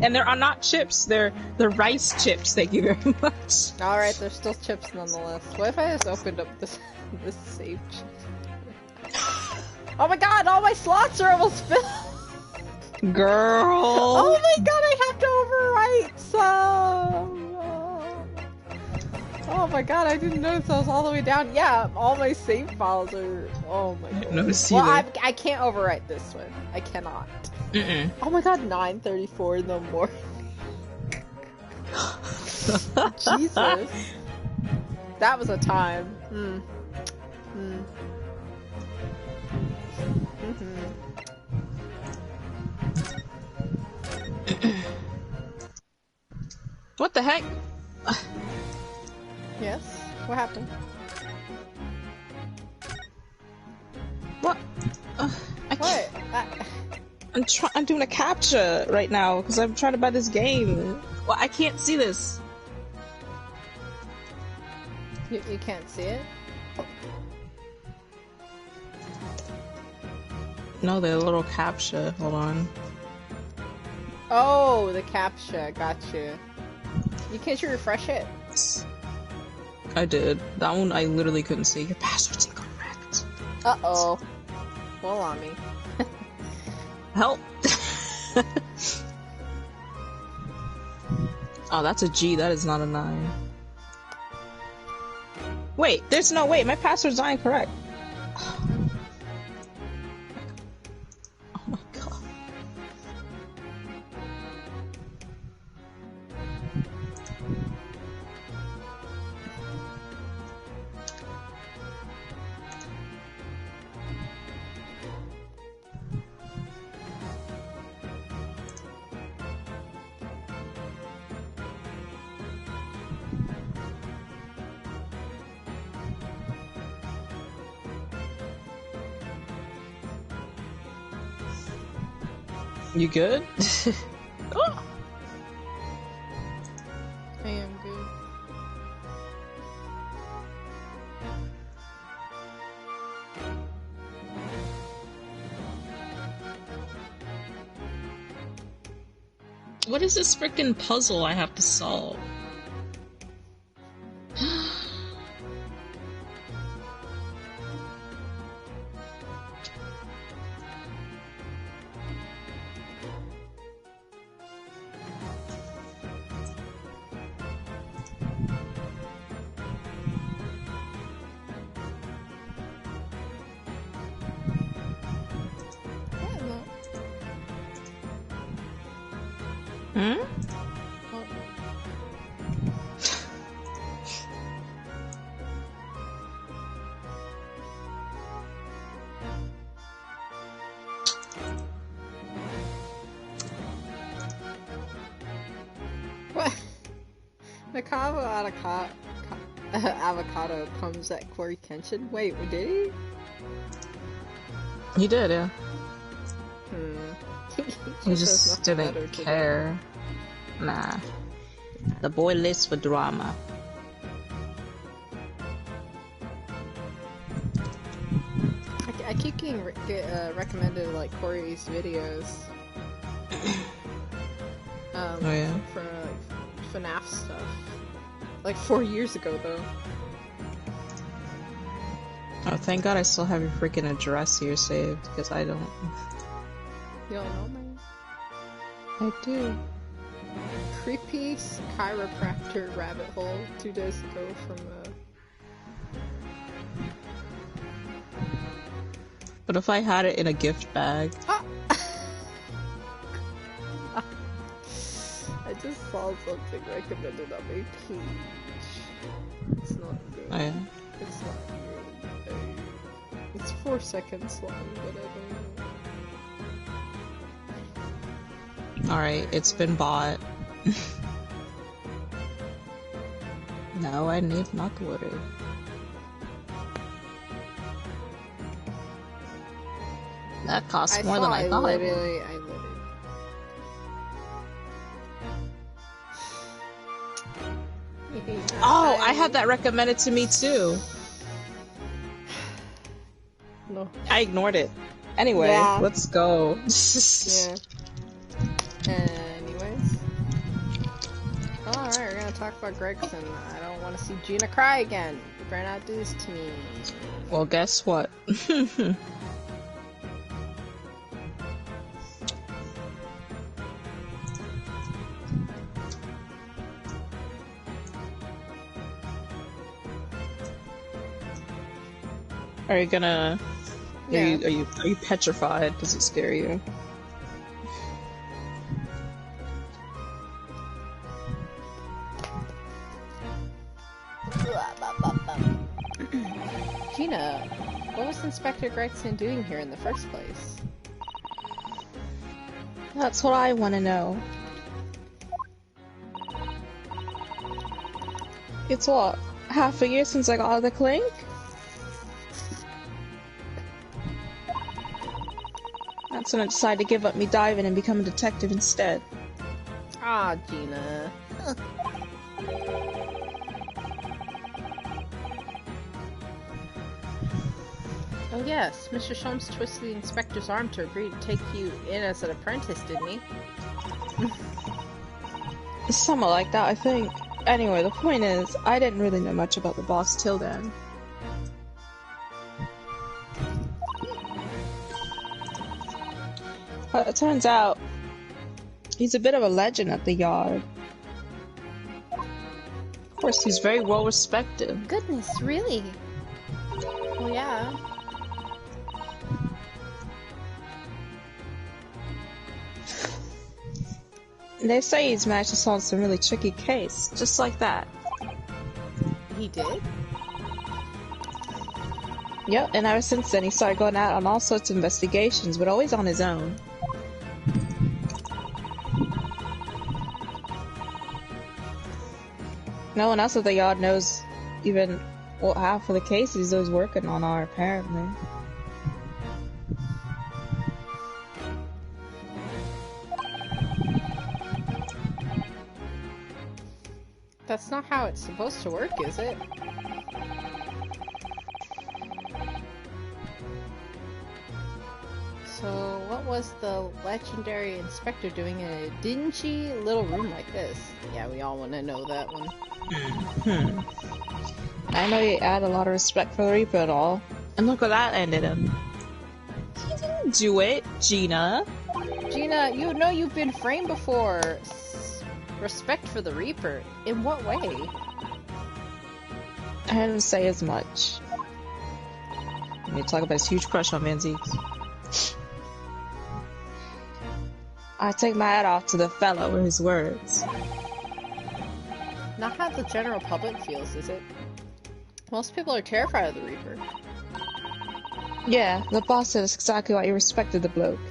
And there are not chips, they're rice chips, thank you very much. Alright, there's still chips nonetheless. What if I just opened up this save chip? Oh my god, all my slots are almost filled! Girl! Oh my god, I have to overwrite some! Oh my god, I didn't notice I was all the way down. Yeah, all my save files are... Oh my god. Well, I can't overwrite this one. I cannot. Oh my god, 9:34 in the morning. Jesus. That was a time. What the heck? Yes? What happened? What? What? I'm doing a captcha right now because I'm trying to buy this game. Well, I can't see this. You can't see it? No, the little captcha. Hold on. Oh, the captcha. Gotcha. Can't you refresh it? I did. That one I literally couldn't see. Your password's incorrect. Uh-oh. Roll on me. Help! Oh, that's a G. That is not a 9. Wait, there's no way. My password's not incorrect. Oh my god. You good? Oh. I am good. What is this frickin' puzzle I have to solve? The combo avocado comes at Corey Kenshin. Wait, did he? He did, yeah. He just didn't care. Nah. The boy lives for drama. I keep getting recommended like Corey's videos. Oh yeah. For FNAF stuff. Like 4 years ago though. Oh, thank god I still have your freaking address here saved, because I don't. You don't know, man? I do. Creepy chiropractor rabbit hole 2 days ago from But if I had it in a gift bag? I just saw something recommended on my page. It's not good. Oh yeah. It's not good. It's 4 seconds long, but I don't know. Alright, it's been bought. No, I need not to worry. That costs more than I thought. I literally. Oh, I had that recommended to me too. No. I ignored it. Anyway, Yeah. let's go. Yeah. Anyway. Alright, we're gonna talk about Gregson. I don't want to see Gina cry again. You better not do this to me. Well, guess what? Are you gonna... Yeah. Are you petrified? Does it scare you? Gina, what was Inspector Gregson doing here in the first place? That's what I want to know. It's what? Half a year since I got out of the clink? That's when I decided to give up me diving and become a detective instead. Ah, Gina. Oh yes, Mr. Sholmes twisted the inspector's arm to agree to take you in as an apprentice, didn't he? Somewhat like that, I think. Anyway, the point is, I didn't really know much about the boss till then. But it turns out, he's a bit of a legend at the Yard. Of course, he's very well respected. Goodness, really? Well, yeah. They say he's managed to solve some really tricky case, just like that. He did? Yep, and ever since then he started going out on all sorts of investigations, but always on his own. No one else at the Yard knows even what half of the cases he's working on are, apparently. That's not how it's supposed to work, is it? So, what was the legendary inspector doing in a dingy little room like this? Yeah, we all want to know that one. I know you had a lot of respect for the Reaper and all. And look what that ended him. He didn't do it, Gina. Gina, you know you've been framed before. Respect for the Reaper? In what way? I heard him say as much. You talk about his huge crush on Van Zieks. I take my hat off to the fellow with his words. Not how the general public feels, is it? Most people are terrified of the Reaper. Yeah, the boss said it's exactly why you respected the bloke.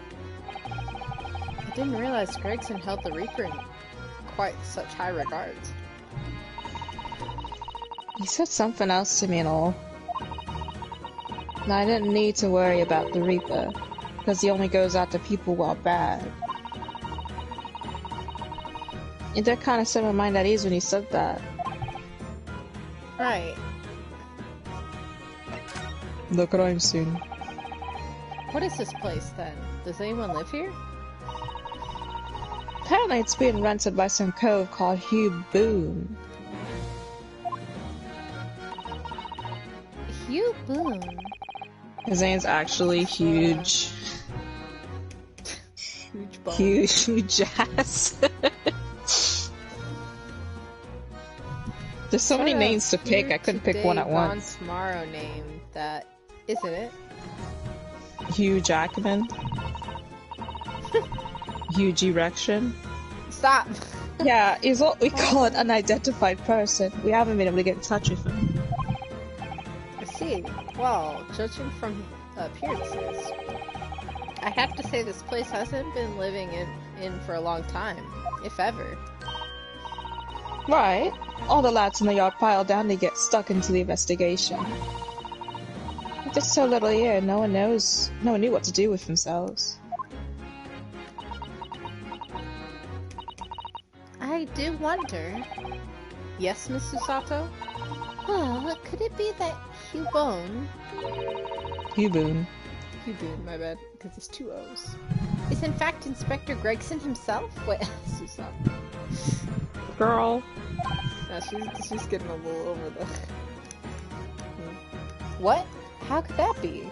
I didn't realize Gregson held the Reaper in quite such high regards. He said something else to me and all. And I didn't need to worry about the Reaper, because he only goes after people who are bad. And that kind of set my mind at ease when he said that. Right. Look what I'm seeing. What is this place, then? Does anyone live here? Apparently it's being rented by some cove called Hugh Boone. Hugh Boone? His name's actually Huge. Huge bone. Huge ass. There's so many names to pick, I couldn't pick one at once. Tomorrow name that, isn't it? Hugh Jackman. Huge erection. Stop! Yeah, he's what we call an unidentified person. We haven't been able to get in touch with him. I see. Well, judging from appearances, I have to say this place hasn't been living in for a long time, if ever. Right. All the lads in the Yard piled down to get stuck into the investigation. There's so little here, no one knew what to do with themselves. I do wonder. Yes, Miss Susato? Oh, could it be that Hugh Boone? Hugh Boone. Hugh Boone, my bad, because it's two O's. is in fact Inspector Gregson himself? Wait, Susan. Girl. No, she's getting a little over the... What? How could that be?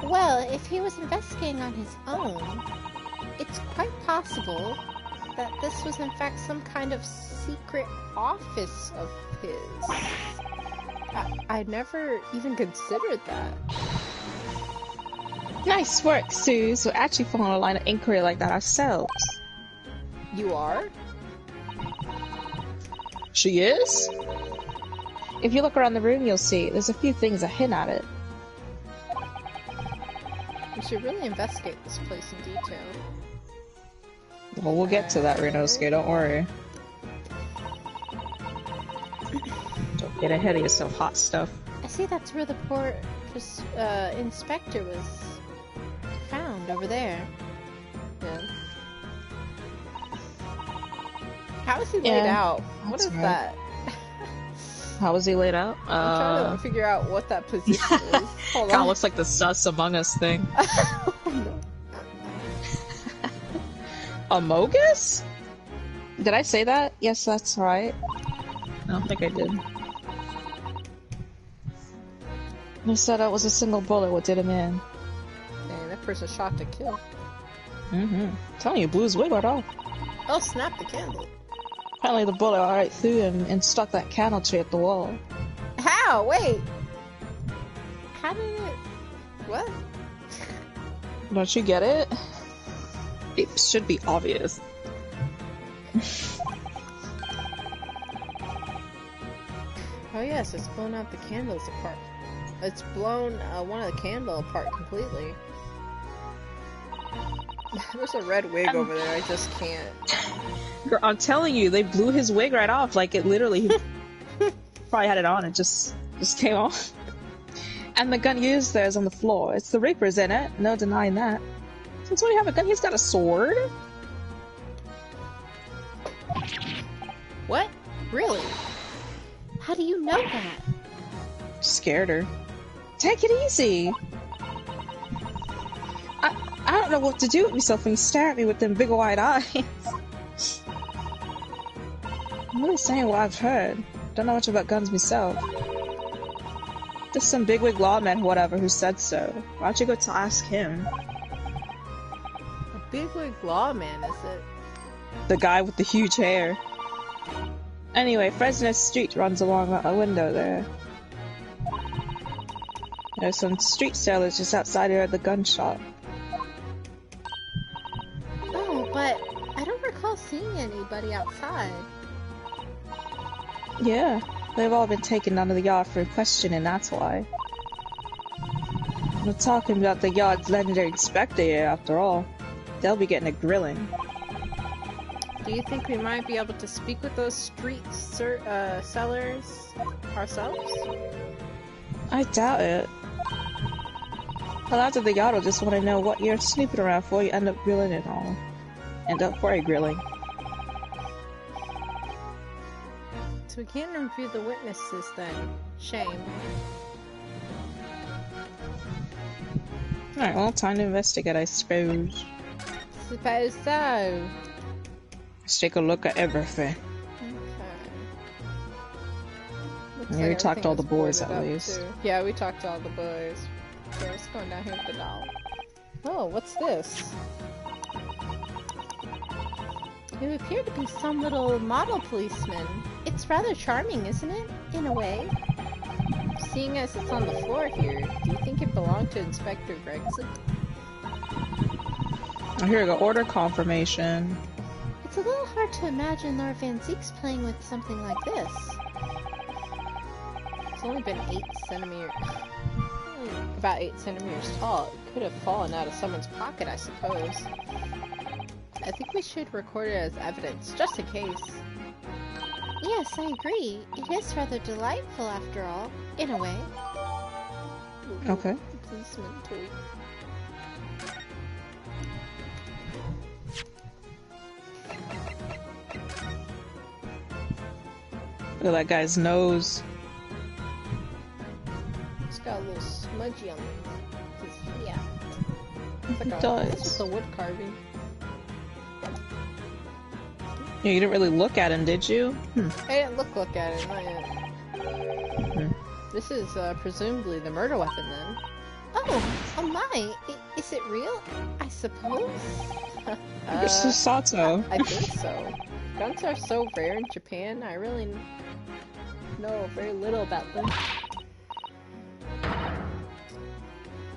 Well, if he was investigating on his own, it's quite possible that this was in fact some kind of secret office of his. I never even considered that. Nice work, Suze. We're actually following a line of inquiry like that ourselves. You are? She is? If you look around the room, you'll see there's a few things that hint at it. We should really investigate this place in detail. Well, we'll get to that, Renosuke, don't worry. Don't get ahead of yourself, hot stuff. I see that's where the poor inspector was found, over there. Yeah. How is he laid out? What is that? How was he laid out? I'm trying to figure out what that position is. Hold on. Looks like the Sus Among Us thing. Amogus? Did I say that? Yes, that's right. I don't think I did. He said it was a single bullet what did him in. Dang, that person shot to kill. I'm telling you, blew his wig right off. Oh, snap the candle. Apparently the bullet went right through him and stuck that candle tree at the wall. How? Wait! How did it... What? Don't you get it? It should be obvious. Oh yes, it's blown out the candles apart. It's blown one of the candle apart completely. There's a red wig over there, I just can't. Girl, I'm telling you, they blew his wig right off. Like, it literally... He probably had it on, it just came off. And the gun used there is on the floor. It's the Reaper's in it, no denying that. Since when do you have a gun? He's got a sword? What? Really? How do you know that? Scared her. Take it easy! I don't know what to do with myself when you stare at me with them big wide eyes. I'm really saying what I've heard. Don't know much about guns myself. Just some bigwig lawman, whatever, who said so. Why don't you go to ask him? A bigwig lawman, is it? The guy with the huge hair. Anyway, Fresno Street runs along a window there. There's some street sellers just outside here at the gun shop. Oh, but I don't recall seeing anybody outside. Yeah, they've all been taken down to the yard for questioning, that's why. We're talking about the yard's legendary inspector here, after all. They'll be getting a grilling. Do you think we might be able to speak with those street sellers ourselves? I doubt it. A lot of the yard will just want to know what you're snooping around for, you end up grilling and all. End up for a grilling. So we can't interview the witnesses then. Shame. Alright, well, time to investigate, I suppose. Suppose so. Let's take a look at everything. Okay. Yeah, we talked to all the boys at least. Too. Yeah, we talked to all the boys. Okay, let's go down here with the doll. Oh, what's this? You appear to be some little model policeman. It's rather charming, isn't it? In a way. Seeing as it's on the floor here, do you think it belonged to Inspector Gregson? Oh, here we go. Order confirmation. It's a little hard to imagine Lord Van Zeek's playing with something like this. It's only been 8 centimeters... about 8 centimeters tall. It could have fallen out of someone's pocket, I suppose. I think we should record it as evidence, just in case. Yes, I agree. It is rather delightful, after all, in a way. Okay. Policeman tweet. Look at that guy's nose. It's got a little smudgy on his hair. It does. It's just a wood carving. Yeah, you didn't really look at him, did you? I didn't look at it, not yet. This is presumably the murder weapon then. Oh my! Is it real? I suppose. It's Susato. I think so. Guns are so rare in Japan. I really know very little about them.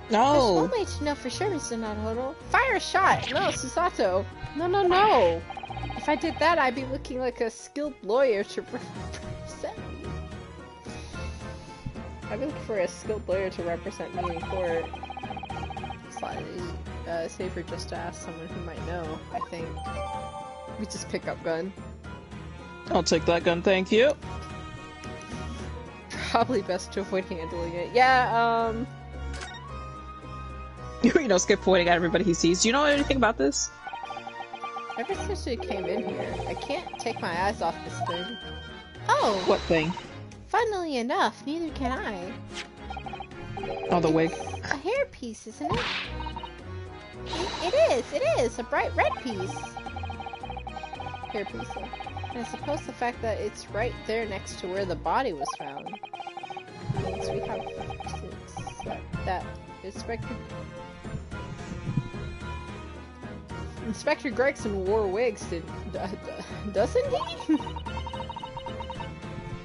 No. There's one way to know for sure, Mr. Naruhodo. Fire a shot! No, Susato. No. If I did that, I'd be looking like a skilled lawyer to represent me. I'd be looking for a skilled lawyer to represent me in court. Slightly safer just to ask someone who might know, I think. We just pick up gun. I'll take that gun, thank you. Probably best to avoid handling it. Yeah, You know, Skip pointing at everybody he sees. Do you know anything about this? Ever since we came in here, I can't take my eyes off this thing. Oh! What thing? Funnily enough, neither can I. Oh, the wig. A hairpiece, isn't it? It is! A bright red piece! Hairpiece. And I suppose the fact that it's right there next to where the body was found means we have to accept that Inspector Gregson wore wigs, doesn't he?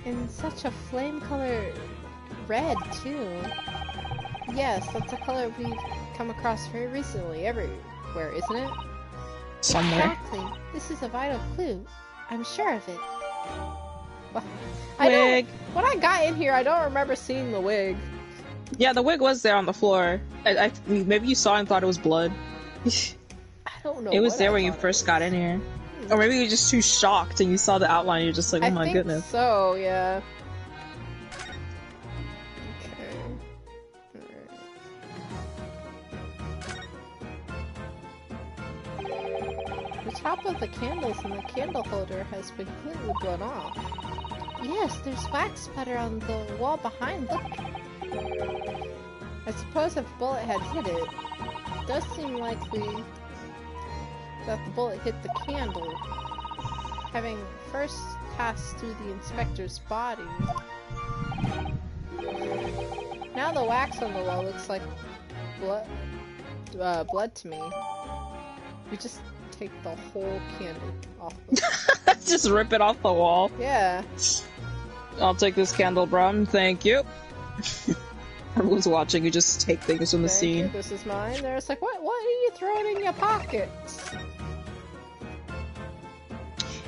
In such a flame-colored red, too. Yes, that's a color we've come across very recently everywhere, isn't it? Somewhere. Exactly. This is a vital clue. I'm sure of it. Wig! When I got in here, I don't remember seeing the wig. Yeah, the wig was there on the floor. Maybe you saw it and thought it was blood. I don't know. It was there when you first got in here. Or maybe you were just too shocked and you saw the outline and you're just like, oh my goodness. So, yeah. Okay. The top of the candles in the candle holder has been completely blown off. Yes, there's wax splatter on the wall behind. Look. I suppose if the bullet had hit it, it does seem likely that the bullet hit the candle, having first passed through the inspector's body. Now the wax on the wall looks like blood to me. We just take the whole candle off the wall. Just rip it off the wall. Yeah. I'll take this candle, Brum. Thank you. Everyone's watching. You just take things from the scene. You. This is mine. There's like, what are you throwing in your pockets?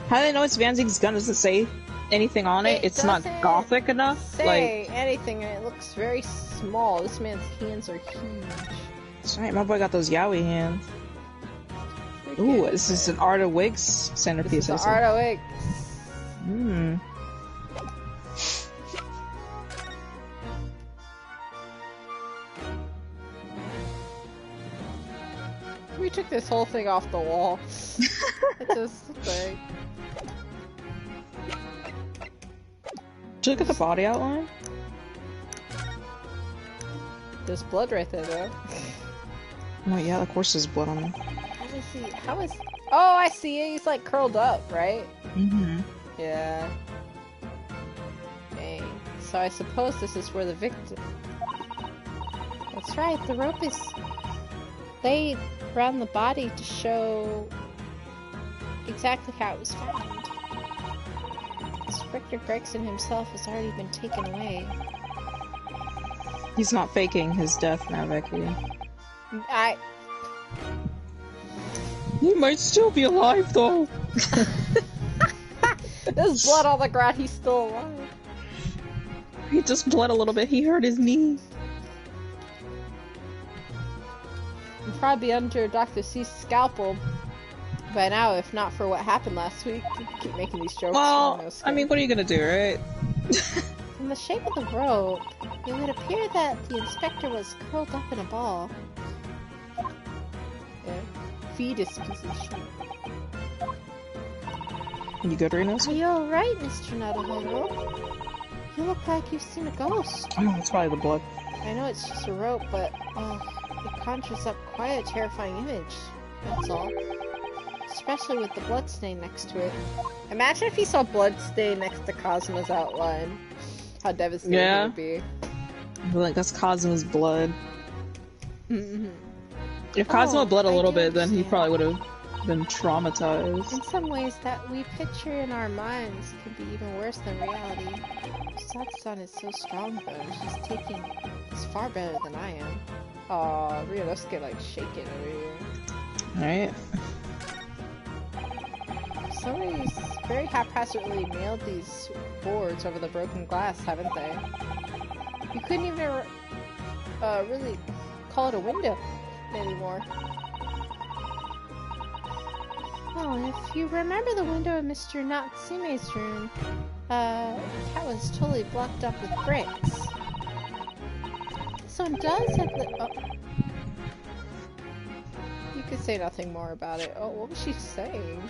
How do they know it's Van Zieg's gun? Does it say anything on it? It's not gothic enough? Say anything, and it looks very small. This man's hands are huge. That's right, my boy got those yaoi hands. Ooh, this is an Art of Wigs centerpiece. This is an Art of Wigs. We took this whole thing off the wall. It's just a thing. Did you look at the body outline? There's blood right there, though. Oh yeah, of course there's blood on him. Let me see. How is... Oh, I see it. He's like curled up, right? Mm-hmm. Yeah. Dang. So I suppose this is where the victim... That's right, the rope is laid around the body to show exactly how it was found. Inspector Gregson himself has already been taken away. He's not faking his death now, Becky. He might still be alive, though! There's blood on the ground, he's still alive. He just bled a little bit, he hurt his knee. He'd probably be under Dr. C's scalpel by now, if not for what happened last week. Keep making these jokes. Well, I mean, what are you gonna do, right? From the shape of the rope, it would appear that the inspector was curled up in a ball. Yeah. Fetus position. You good, Renos? Are you alright, Mr. Naruhodo? You look like you've seen a ghost. Oh, it's probably the blood. I know it's just a rope, but... It conjures up quite a terrifying image, that's all. Especially with the bloodstain next to it. Imagine if you saw bloodstain next to Cosmo's outline. How devastating it would be. I feel like that's Cosmo's blood. Mm-hmm. If Cosmo bled a little I bit, then he understand. probably would have been traumatized. In some ways, that we picture in our minds can be even worse than reality. Satsusan is so strong, though. She's taking this far better than I am. Aw, Ryunosuke like shaking over here. Alright. Somebody's very haphazardly nailed these boards over the broken glass, haven't they? You couldn't even really call it a window anymore. Oh, if you remember the window in Mr. Natsume's room, that was totally blocked up with bricks. This one does have the... Oh. You could say nothing more about it. Oh, what was she saying?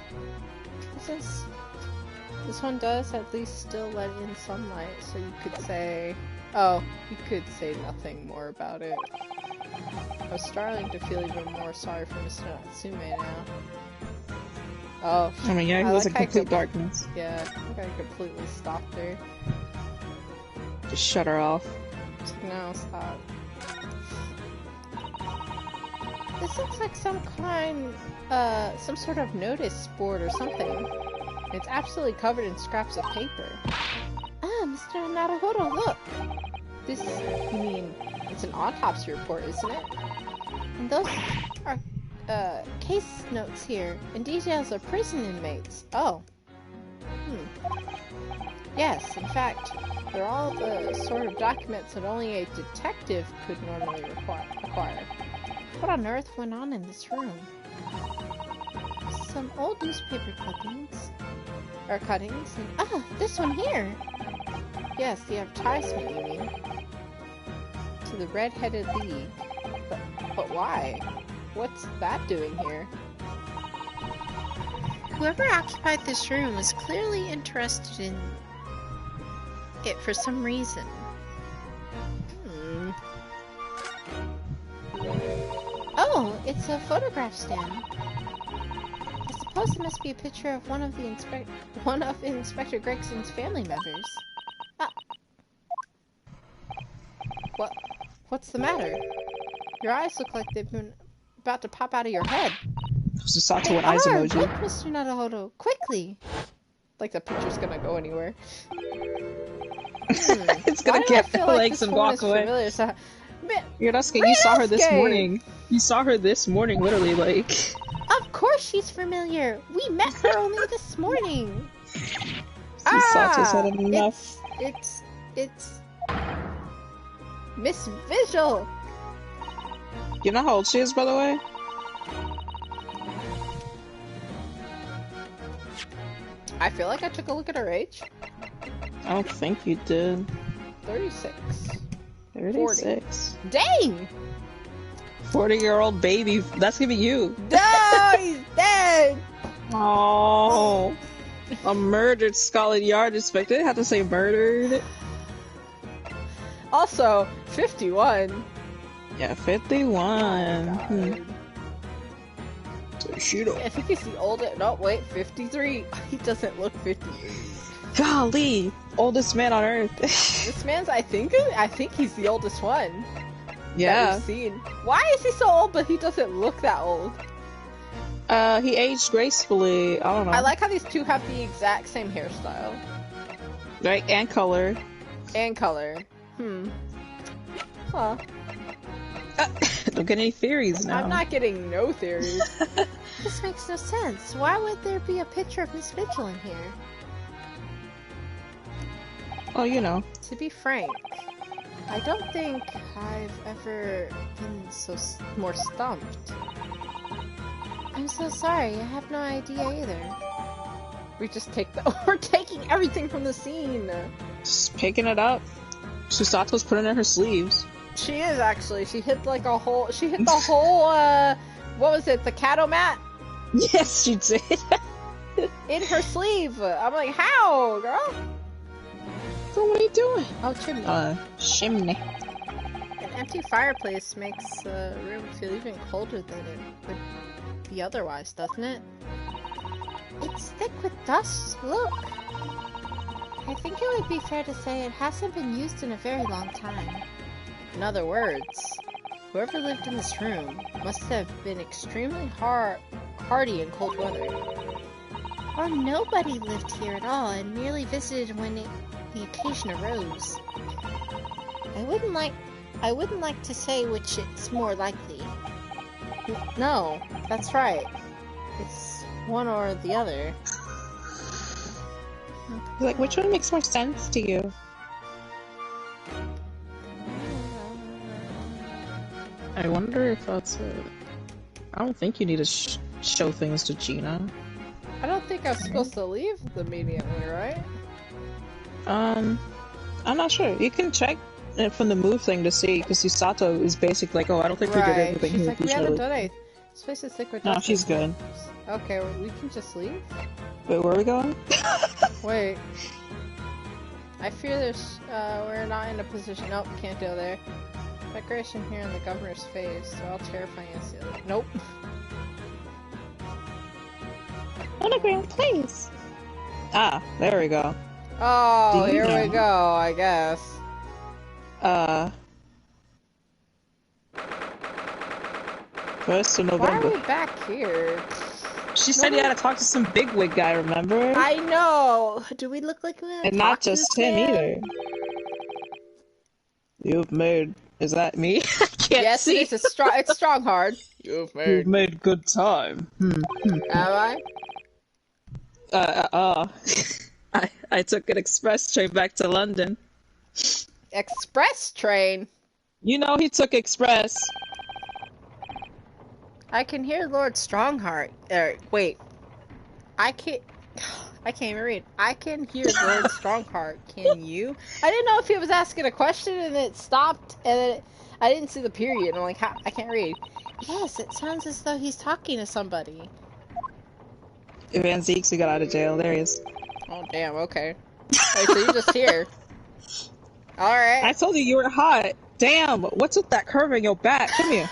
This one does at least still let in sunlight, so you could say... Oh, you could say nothing more about it. I was starting to feel even more sorry for Mr. Natsume now. Oh. I mean, yeah, he was in complete darkness. Yeah, I think I completely stopped her. Just shut her off. No, stop. This looks like some sort of notice board or something. It's absolutely covered in scraps of paper. Ah, Mr. Naruhodo, look! This, you mean, it's an autopsy report, isn't it? And those are, case notes here, and details of prison inmates. Oh. Yes, in fact, they're all the sort of documents that only a detective could normally acquire. What on earth went on in this room? Some old newspaper cuttings, and this one here! Yes, the advertisement, you mean? To the Red-Headed League. But why? What's that doing here? Whoever occupied this room was clearly interested in it for some reason. Oh, it's a photograph stand. I suppose it must be a picture of one of Inspector Gregson's family members. What's the matter? Your eyes look like they've been about to pop out of your head. Susato and eyes emoji. Look, Mr. Naruhodo, quickly! Like the picture's gonna go anywhere. It's gonna get the legs and walk away. Ryunosuke, you saw her this morning. You saw her this morning, literally, like... Of course she's familiar! We met her only this morning! Susato's had enough. It's... Miss Vigil! You know how old she is, by the way? I feel like I took a look at her age. I don't think you did. 36. 36. 40. Dang! 40-year-old baby. That's gonna be you. No, he's dead! Oh, a murdered Scotland Yard inspector. They have to say murdered. Also, 51. Yeah, 51. I think he's the oldest. No, wait, 53. He doesn't look 53. Golly, oldest man on earth. This man's, I think he's the oldest one. Yeah. That we've seen. Why is he so old, but he doesn't look that old? He aged gracefully. I don't know. I like how these two have the exact same hairstyle. Right, and color. And color. Huh. Don't get any theories now. I'm not getting no theories. This makes no sense. Why would there be a picture of Miss Vigil in here? Oh, you know. To be frank, I don't think I've ever been more stumped. I'm so sorry. I have no idea either. We're taking everything from the scene. Just picking it up. Susato's putting it in her sleeves. She is actually. She hit like a whole. She hit the whole. What was it? The cattle mat? Yes, she did. In her sleeve. I'm like, how, girl? So what are you doing? Oh, chimney. Chimney. An empty fireplace makes the room feel even colder than it would be otherwise, doesn't it? It's thick with dust. Look. I think it would be fair to say it hasn't been used in a very long time. In other words, whoever lived in this room must have been extremely hardy in cold weather. Or nobody lived here at all and merely visited when the occasion arose. I wouldn't like to say which it's more likely. No, that's right. It's one or the other. Like, which one makes more sense to you? I wonder if that's it. I don't think you need to show things to Gina. I don't think I'm supposed to leave immediately, right? I'm not sure. You can check it from the move thing to see, because Usato is basic like, oh, I don't think we did everything She's here. like, we haven't done it. Space is thick with No, dust. she's good. Okay, we can just leave? Wait, where are we going? Wait. I fear we're not in a position. Nope, can't go there. Decoration here in the governor's face. They're all terrifying as the other. Nope. Monogram, please! Ah, there we go. Oh, Do you here know? we go, I guess. First of Why are November. we back here? She said you had to talk to some bigwig guy, remember? I know! Do we look like we And not just him either. You've made... Is that me? I can't Yes, see. it's strong hard. You've You've made good time. Have I? I took an express train back to London. Express train? You know he took express. I can hear Lord Strongheart. Wait. I can't even read. I can hear Lord Strongheart. Can you? I didn't know if he was asking a question and it stopped and then I didn't see the period. I'm like, I can't read. Yes, it sounds as though he's talking to somebody. Van Zeeks, we got out of jail. There he is. Oh, damn, okay. Wait, so you're just here. Alright. I told you were hot. Damn, what's with that curve in your back? Come here.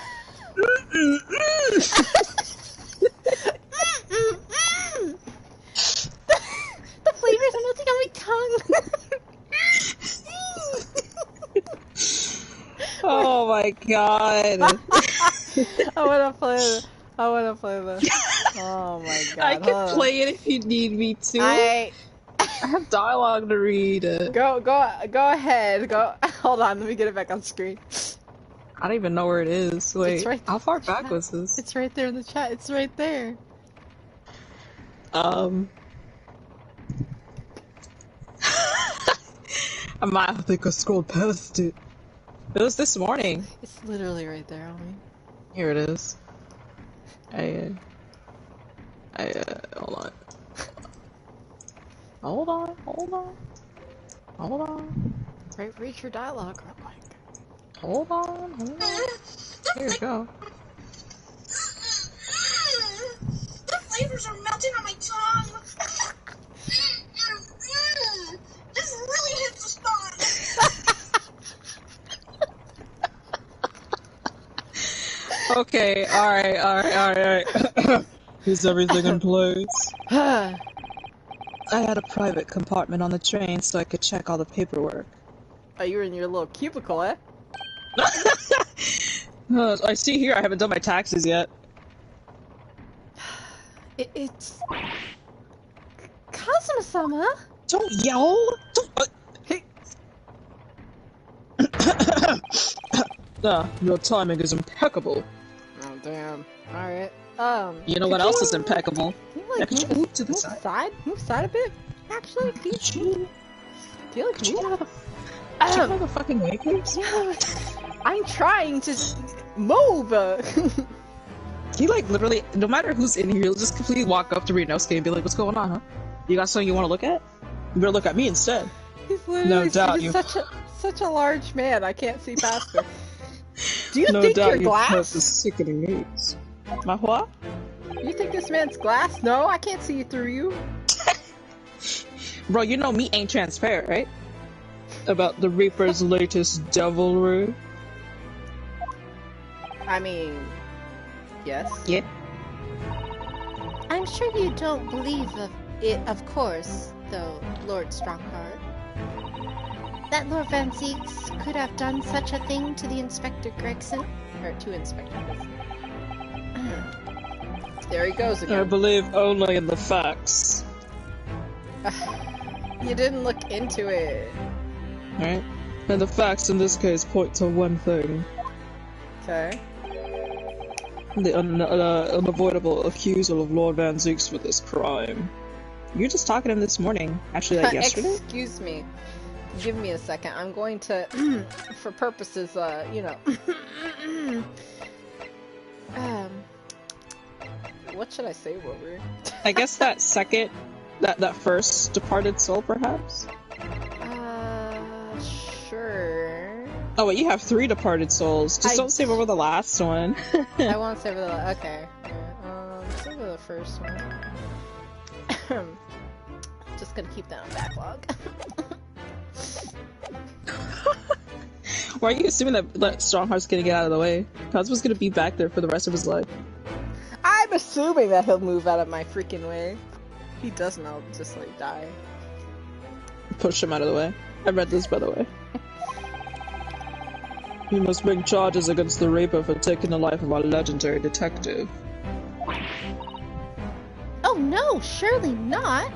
The flavors are melting on my tongue. Oh my god. I wanna play this. Oh my god. I can play it if you need me to. I have dialogue to read. Go ahead. Hold on, let me get it back on screen. I don't even know where it is. Wait, It's right how far back was this? It's right there in the chat. It's right there. I might think I scrolled past it. It was this morning. It's literally right there, homie. Here it is. Hold on. Read your dialogue real quick. Hold on. Here we go. The flavors are melting on my tongue. This really hits the spot. Okay, alright. Is everything in place? I had a private compartment on the train so I could check all the paperwork. Oh, you're in your little cubicle, eh? I see here I haven't done my taxes yet. It's... Kazuma-sama? Don't yell! Your timing is impeccable. Oh, damn. Alright. You know what else is impeccable? Can you, like, Could you move to the side? Move side a bit? Actually, can you... Could you Could you have a fucking wake-ups? I'm trying to move! He like literally, no matter who's in here, he'll just completely walk up to Renosuke and be like, what's going on, huh? You got something you want to look at? You better look at me instead. He's literally No doubt you- such a large man, I can't see past him. Do you No think doubt you're you have the glass? sickening needs. My what? You think this man's glass? No, I can't see through you. Bro, you know me ain't transparent, right? About the Reaper's latest devilry. I mean, yes. Yeah. I'm sure you don't believe of it, of course, though, Lord Strongheart. That Lord Van Zieks could have done such a thing to the Inspector Gregson? Or to Inspector Gregson. There he goes I again. believe only in the facts. You didn't look into it. Right? And the facts in this case point to one thing. Okay. The unavoidable accusal of Lord Van Zieks for this crime. You were just talking to him this morning. Actually, like yesterday? Excuse me. Give me a second. I'm going to, for purposes, you know. What should I say, Wilbur? I guess that second, that first departed soul, perhaps? Sure. Oh, wait, you have 3 departed souls. Just don't save over the last one. I won't save the, okay. Save the first one. Just gonna keep that on backlog. Why are you assuming that Strongheart's gonna get out of the way? Cosmo's gonna be back there for the rest of his life. I'm assuming that he'll move out of my freaking way. If he doesn't, I'll just, like, die. Push him out of the way. I read this, by the way. We must bring charges against the Reaper for taking the life of our legendary detective. Oh no, surely not!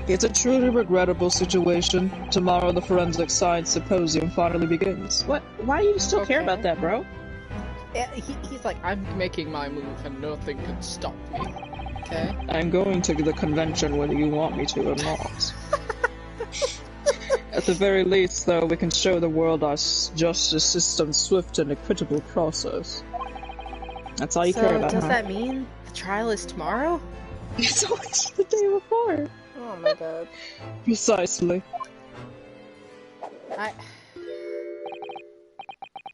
It's a truly regrettable situation. Tomorrow the Forensic Science Symposium finally begins. What? Why do you still care about that, bro? Yeah, he's like, I'm making my move and nothing can stop me. Okay? I'm going to the convention whether you want me to or not. At the very least, though, we can show the world our justice system's swift and equitable process. That's all you care about, does huh? that mean the trial is tomorrow? It's always the day before. Oh my god. Precisely.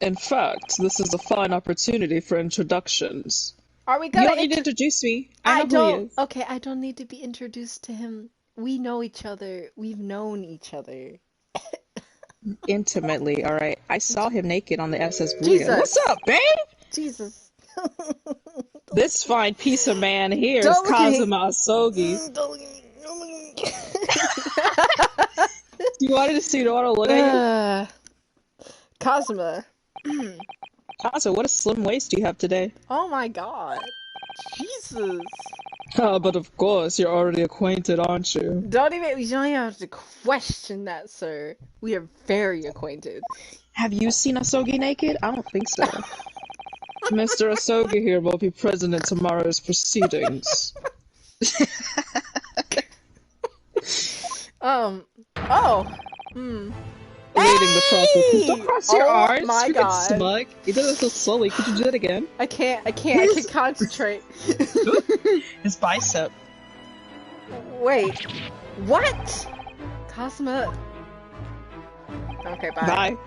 In fact, this is a fine opportunity for introductions. Are we You gonna don't need to introduce me. I know who he don't. is. Okay, I don't need to be introduced to him. We know each other. We've known each other. Intimately, alright. I saw him naked on the SS Blueya. Jesus. What's up, babe? Jesus. This fine piece of man here is Don't look at me. Kazuma Asogi. Don't look at me. Don't look at me. You wanted to see Dora look at Kazuma. you? Kazuma, what a slim waist you have today. Oh my god. Jesus. But of course, you're already acquainted, aren't you? You don't even have to question that, sir. We are very acquainted. Have you seen Asogi naked? I don't think so. Mr. Asogi here will be present at tomorrow's proceedings. Leading the process. Don't cross your arms. My You're god. smug. You did it so slowly. Could you do that again? I can't concentrate. His bicep. Wait. What? Kazuma. Okay, bye. Bye.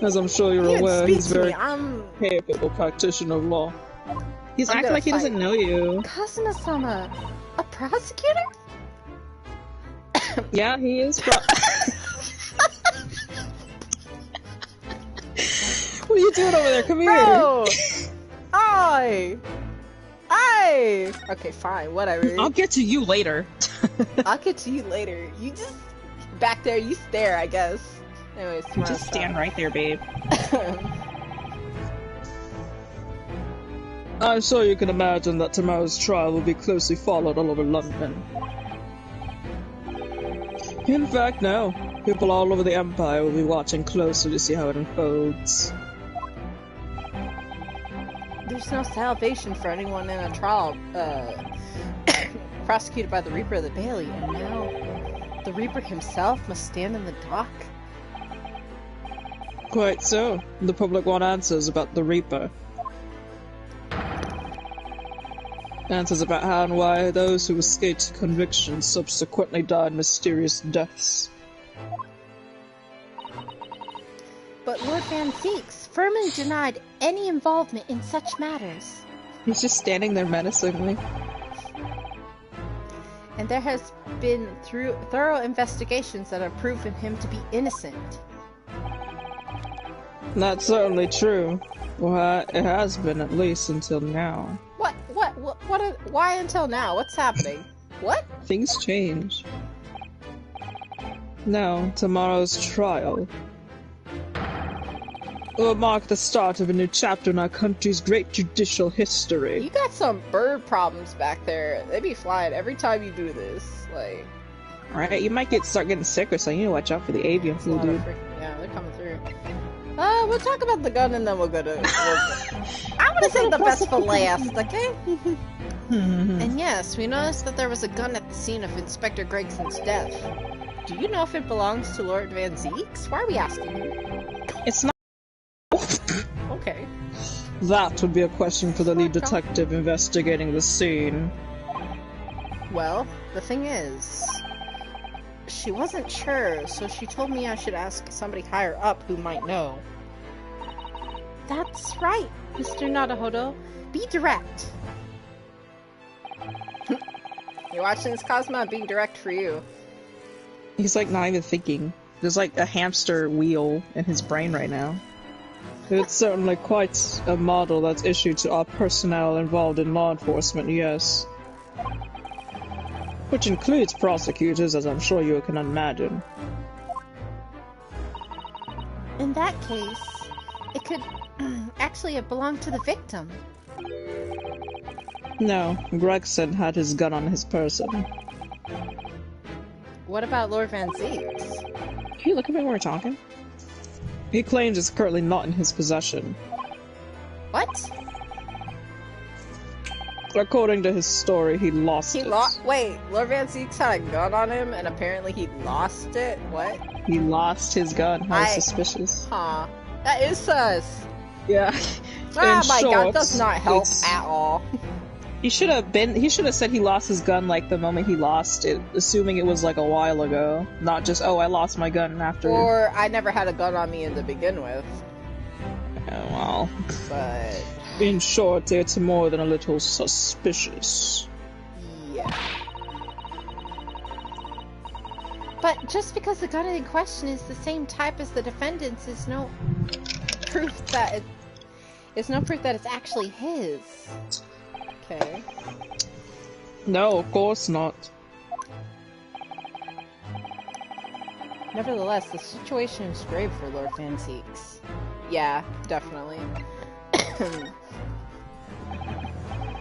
As I'm sure you're He didn't aware, speak he's to very me. I'm capable practitioner of law. He's I'm acting gonna like he doesn't fight. know you. Kazuma-sama, a prosecutor? Yeah, he is. What are you doing over there? Come here. Bro! Okay, fine, whatever. I'll get to you later. I'll get to you later. You just back there, you stare, I guess. Anyways, You just stand right there, babe. I'm sure you can imagine that tomorrow's trial will be closely followed all over London. In fact, no. People all over the Empire will be watching closely to see how it unfolds. There's no salvation for anyone in a trial prosecuted by the Reaper of the Bailey, and now the Reaper himself must stand in the dock? Quite so. The public want answers about the Reaper. Answers about how and why those who escaped conviction subsequently died mysterious deaths. But Lord Van Zieks firmly denied any involvement in such matters. He's just standing there menacingly. And there has been thorough investigations that have proven him to be innocent. That's certainly true. Well, it has been at least until now. Why until now? What's happening? What? Things change. Now, tomorrow's trial will mark the start of a new chapter in our country's great judicial history. You got some bird problems back there. They be flying every time you do this. Like, Alright, you might start getting sick or something. You need to watch out for the avian a flu, lot of dude. yeah, they're coming through. We'll talk about the gun and then we'll go to. I want to say the best for last, okay? And yes, we noticed that there was a gun at the scene of Inspector Gregson's death. Do you know if it belongs to Lord Van Zeeks? Why are we asking him? It's not. Okay. That would be a question for the lead detective investigating the scene. Well, the thing is, she wasn't sure, so she told me I should ask somebody higher up who might know. That's right, Mr. Nadahodo. Be direct. You're watching this, Cosmo? I'm being direct for you. He's like not even thinking. There's like a hamster wheel in his brain right now. It's certainly quite a model that's issued to all personnel involved in law enforcement, yes. Which includes prosecutors, as I'm sure you can imagine. In that case, it could actually have belonged to the victim. No, Gregson had his gun on his person. What about Lord Van Zeeks? Can you look at me when we're talking? He claims it's currently not in his possession. What? According to his story, he lost it. Wait, Lord Van Zeeks had a gun on him and apparently he lost it? What? He lost his gun. How suspicious. Huh. That is sus. Yeah. Oh my short, god, does not help at all. He should have said he lost his gun like the moment he lost it, assuming it was like a while ago. Not just, oh, I lost my gun after. Or I never had a gun on me to begin with. Oh, well. But in short, it's more than a little suspicious. yeah. But just because the gun in question is the same type as the defendant's is no proof that it's actually his. Okay. No, of course not. Nevertheless, the situation is grave for Lord Van Zeeks. Yeah, definitely.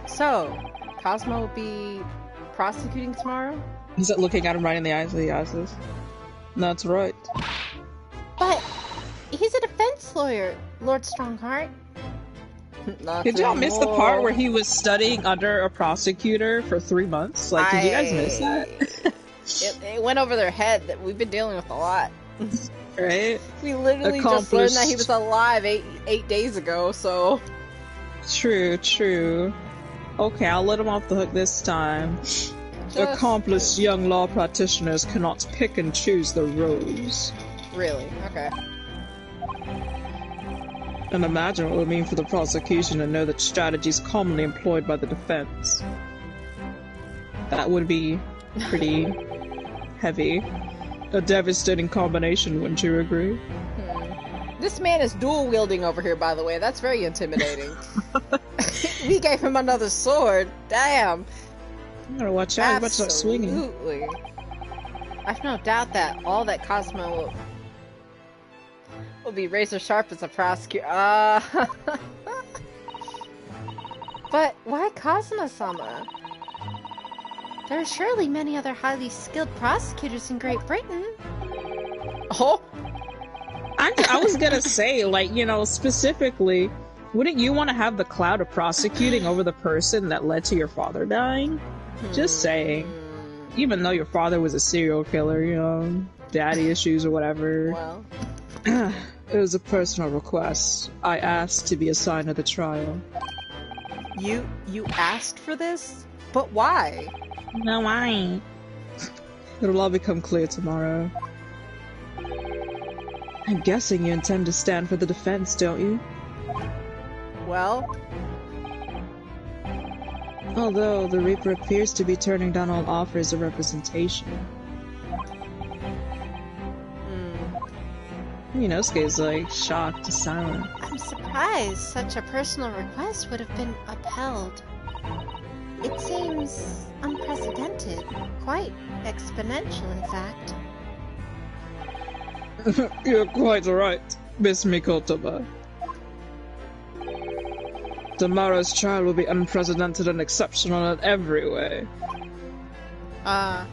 So, Cosmo will be prosecuting tomorrow? He's looking at him right in the eyes. That's right. But he's a defense lawyer, Lord Strongheart. Did y'all miss the part where he was studying under a prosecutor for 3 months? Like, did you guys miss that? It went over their head that we've been dealing with a lot. Right? We literally just learned that he was alive eight days ago, so... True. Okay, I'll let him off the hook this time. Accomplished young law practitioners cannot pick and choose their roles. Really? Okay. And imagine what it would mean for the prosecution to know the strategies commonly employed by the defense. That would be pretty heavy. A devastating combination, wouldn't you agree? This man is dual-wielding over here, by the way. That's very intimidating. We gave him another sword. Damn. You gotta watch out. You better start swinging. Absolutely. I've no doubt that all that Cosmo will be razor sharp as a prosecutor. But why Kazuma-sama? There are surely many other highly skilled prosecutors in Great Britain. Oh! I was gonna say, like, you know, specifically, wouldn't you want to have the cloud of prosecuting over the person that led to your father dying? Just saying. Even though your father was a serial killer, you know, daddy issues or whatever. Well. It was a personal request. I asked to be assigned to the trial. You asked for this? But why? No, I ain't. It'll all become clear tomorrow. I'm guessing you intend to stand for the defense, don't you? Well... Although, the Reaper appears to be turning down all offers of representation. Inosuke's like shocked to silent. I'm surprised such a personal request would have been upheld. It seems unprecedented, quite exponential, in fact. You're quite right, Miss Mikotoba. Tomorrow's trial will be unprecedented and exceptional in every way. Now,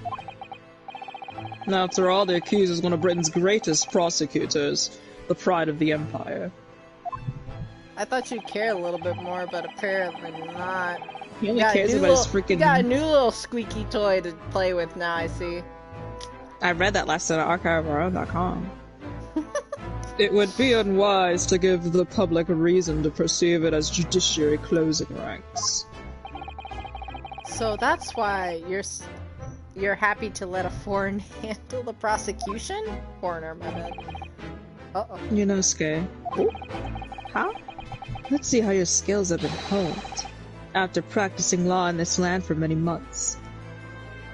after all, the accused is one of Britain's greatest prosecutors, the pride of the Empire. I thought you'd care a little bit more, but apparently not. He only cares about his freaking... You got a new little squeaky toy to play with now, I see. I read that last night at archiveofourown.com. It would be unwise to give the public a reason to perceive it as judiciary closing ranks. So that's why you're happy to let a foreign handle the prosecution? Foreigner, my bad. Uh-oh. Inosuke. How? Let's see how your skills have been honed after practicing law in this land for many months.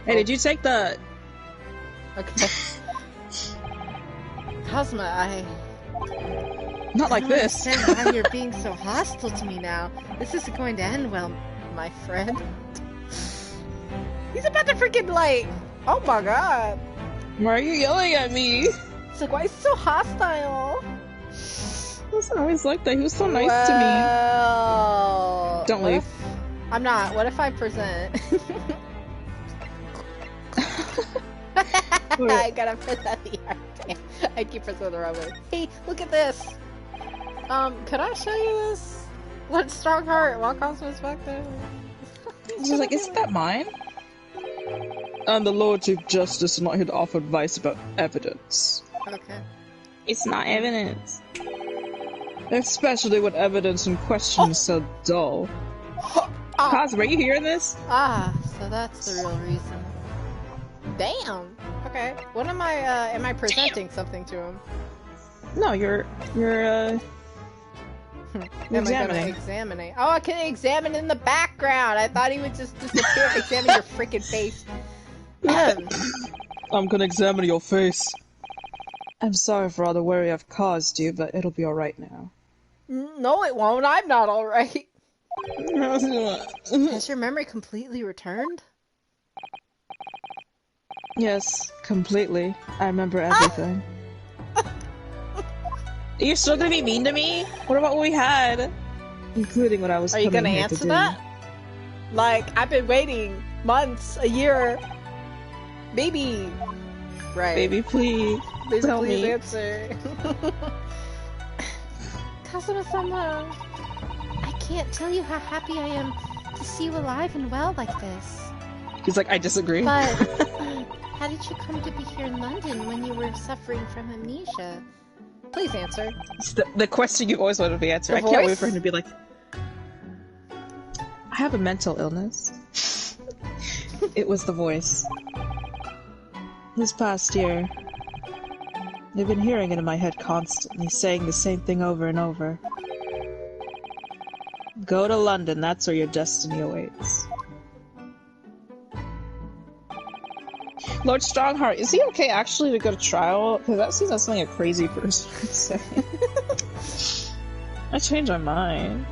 Hey, did you take the... Okay. Cosma, I... Not like this. I don't understand why you're being so hostile to me now. This isn't going to end well, my friend. He's about to freaking like... Oh my god. Why are you yelling at me? It's like, why is he so hostile? He wasn't always like that. He was so nice to me. Don't leave. I'm not. What if I present? I gotta present the art. I keep presenting the wrong way. Hey, look at this. Could I show you this? What Strongheart? While Cosmo's back there. She's like, isn't that mine? And the Lord Chief Justice is not here to offer advice about evidence. Okay. It's not evidence. Especially when evidence in question is so dull. Cosmo, are you hearing this? Ah, so that's the real reason. Damn. Okay. What am I presenting something to him? No, you're Am I gonna examining. examine? Oh, I can examine in the background. I thought he would just disappear. Examine your freaking face. I'm gonna examine your face. I'm sorry for all the worry I've caused you, but it'll be alright now. No, it won't. I'm not alright. Mm-hmm. Has your memory completely returned? Yes, completely. I remember everything. Are you still gonna be mean to me? What about what we had? Including what I was Are you coming gonna here to answer do. that? Like, I've been waiting months, a year. Baby. Right. Baby, please. Baby, tell please me. answer. Kazuma-sama, I can't tell you how happy I am to see you alive and well like this. He's like, I disagree. But how did you come to be here in London when you were suffering from amnesia? Please answer. It's the question you always wanted to be answered. The I can't wait voice? for him to be like, I have a mental illness. It was the voice. This past year, I've been hearing it in my head constantly, saying the same thing over and over. Go to London, that's where your destiny awaits. Lord Strongheart, is he okay actually to go to trial? Because that seems like something a crazy person would say. I changed my mind.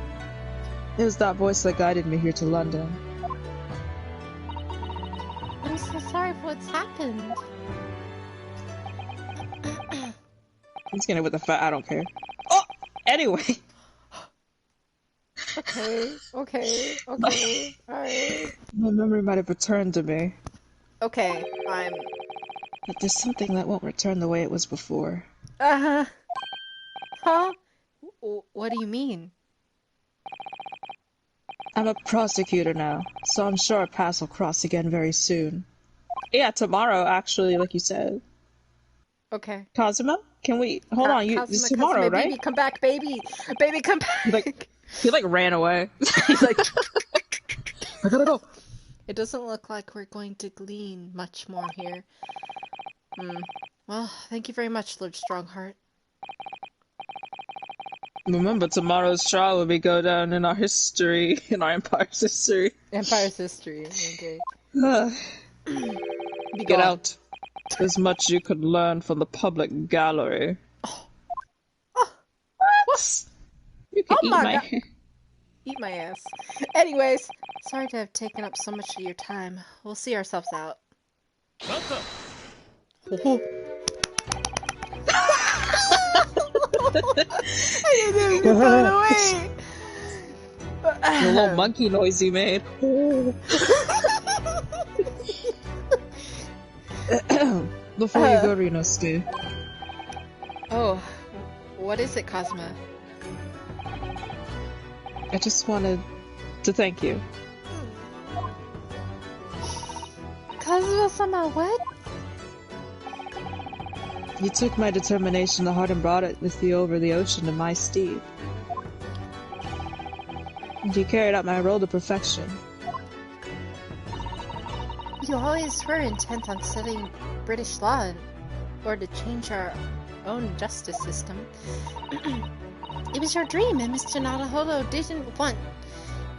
It was that voice that guided me here to London. I'm so sorry for what's happened. He's gonna with the fat, I don't care. Oh! Anyway. Okay, alright. My memory might have returned to me. Okay, I'm... But there's something that won't return the way it was before. Huh? What do you mean? I'm a prosecutor now, so I'm sure our paths will cross again very soon. Yeah, tomorrow, actually, like you said. Okay. Kazuma? Can we... Hold on, it's tomorrow, Kazuma, right? Baby, come back, baby! Baby, come back! He ran away. He's like... I gotta go. It doesn't look like we're going to glean much more here. Well, thank you very much, Lord Strongheart. Remember, tomorrow's trial will go down in our history, in our Empire's history. Empire's history, okay. Get out. There's much you could learn from the public gallery. ass? You can Oh eat my my God. Eat my ass. Anyways, sorry to have taken up so much of your time. We'll see ourselves out. I didn't even throw it away. The little monkey noise you made. Before you go, Rinosuke, Oh, what is it, Cosma? I just wanted to thank you. Cosma-sama, what? You took my determination to heart and brought it with you over the ocean to my steed. And you carried out my role to perfection. You always were intent on studying British law in order to change our own justice system. It was your dream, and Mr. Naruhodo didn't want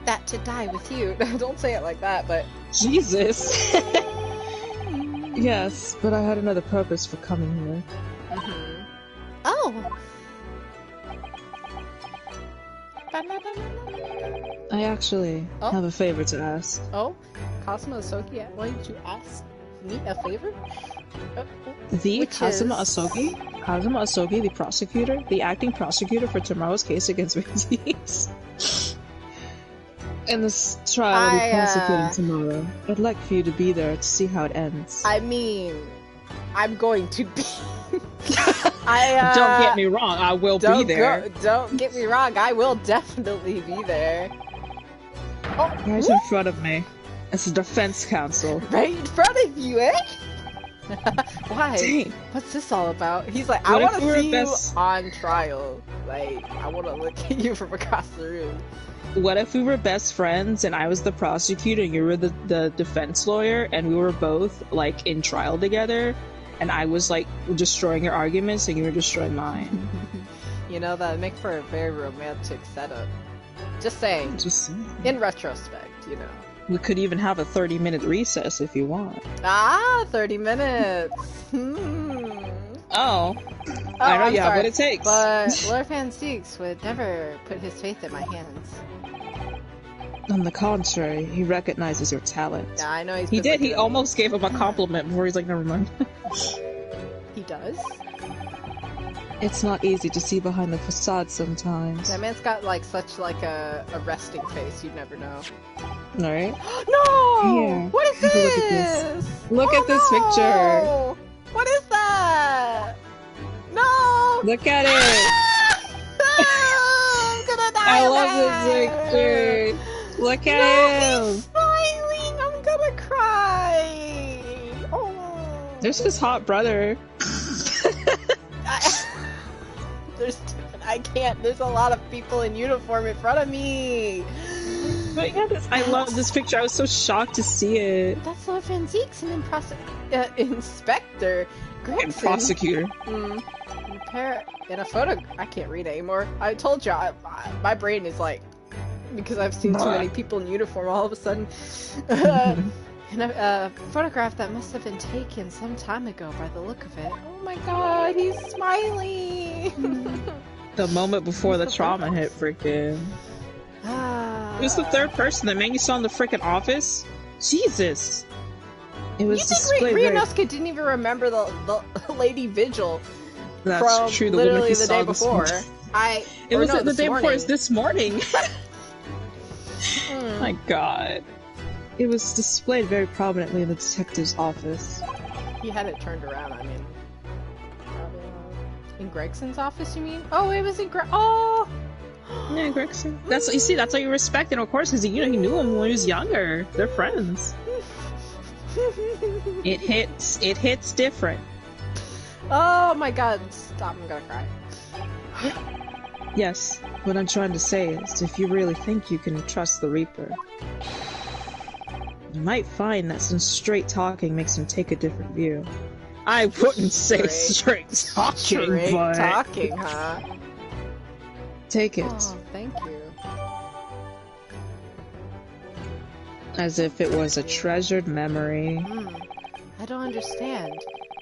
that to die with you. Don't say it like that, but... Jesus! Yes, but I had another purpose for coming here. Mm-hmm. Oh! I actually have a favor to ask. Oh? Cosmo Asogi, why did you ask me a favor? The Which Kazuma is- Asogi, the prosecutor, the acting prosecutor for tomorrow's case against Reyes. In this trial will be prosecuting tomorrow. I'd like for you to be there to see how it ends. I mean, I'm going to be... Don't get me wrong, I will be there. Don't get me wrong, I will definitely be there. Oh, Right in front of me. It's the defense counsel. right in front of you, eh? Why? Dang. What's this all about? He's like, I What if want to we were see best- you on trial. Like, I want to look at you from across the room. What if we were best friends and I was the prosecutor and you were the defense lawyer and we were both like in trial together and I was like destroying your arguments and you were destroying mine? You know, that'd make for a very romantic setup. Just saying. Just In retrospect, you know. we could even have a 30-minute recess if you want. Ah, 30 minutes. Oh, I know I'm you have sorry, what it takes. But Lord Van Steeks would never put his faith in my hands. On the contrary, he recognizes your talent. Yeah, I know he's He been did. looking He at me. almost gave him a compliment before he's like, never mind. He does? It's not easy to see behind the facade sometimes. That man's got like such like a resting face, you'd never know. Alright? No! Here, What is take a this? look at this. Look at this no! picture. What is that? No! Look at it! I'm gonna die. I of love that. this picture! Look No, at he's him! smiling. I'm gonna cry. Oh. There's his hot brother. I can't. There's a lot of people in uniform in front of me. But yeah, I love this picture. I was so shocked to see it. That's Lord Van Zeeks and Inspector Gregson. And prosecutor. In a photo, I can't read anymore. I told you, my brain is like, because I've seen too many people in uniform all of a sudden. In a photograph that must have been taken some time ago by the look of it. Oh my god, he's smiling! The moment before the trauma hit, freaking. It was the third person that man you saw in the freaking office? Jesus! It was You displayed think very... Ryunosuke didn't even remember the Lady Vigil That's from true, the woman literally he the saw day this before? morning. It was the day before, it's this morning. Hmm. My god. It was displayed very prominently in the detective's office. He had it turned around, I mean. In Gregson's office, you mean? Oh, it was in Oh! Yeah, Gregson. That's you see. That's how you respect him, of course, because he knew him when he was younger. They're friends. It hits different. Oh my god! Stop! I'm gonna cry. Yes, what I'm trying to say is, if you really think you can trust the Reaper, you might find that some straight talking makes him take a different view. I wouldn't say straight talking, Straight but talking, huh? take it Oh, thank you. as if it was a treasured memory. I don't understand.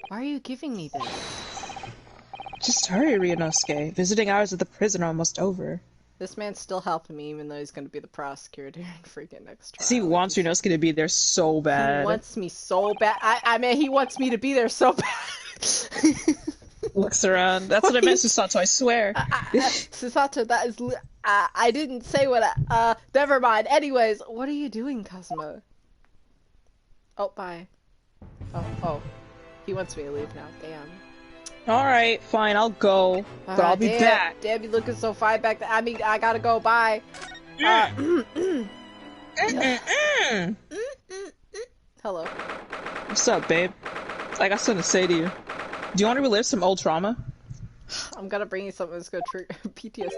Why are you giving me this? Just hurry, Ryunosuke. Visiting hours at the prison are almost over. This man's still helping me, even though he's gonna be the prosecutor in freaking next trial. He wants Ryunosuke to be there so bad. He wants me so bad. I mean, he wants me to be there so bad. Looks around. That's what I meant, Susato, I swear. Susato, that is... I didn't say what I... never mind. Anyways, what are you doing, Kazuma? Oh, bye. Oh. He wants me to leave now. Damn. Alright, fine, I'll go. But I'll be back. Damn, you looking so fine back there. I mean, I gotta go. Bye. Hello. What's up, babe? I got something to say to you. Do you want to relive some old trauma? I'm gonna bring you something that's gonna trigger PTSD.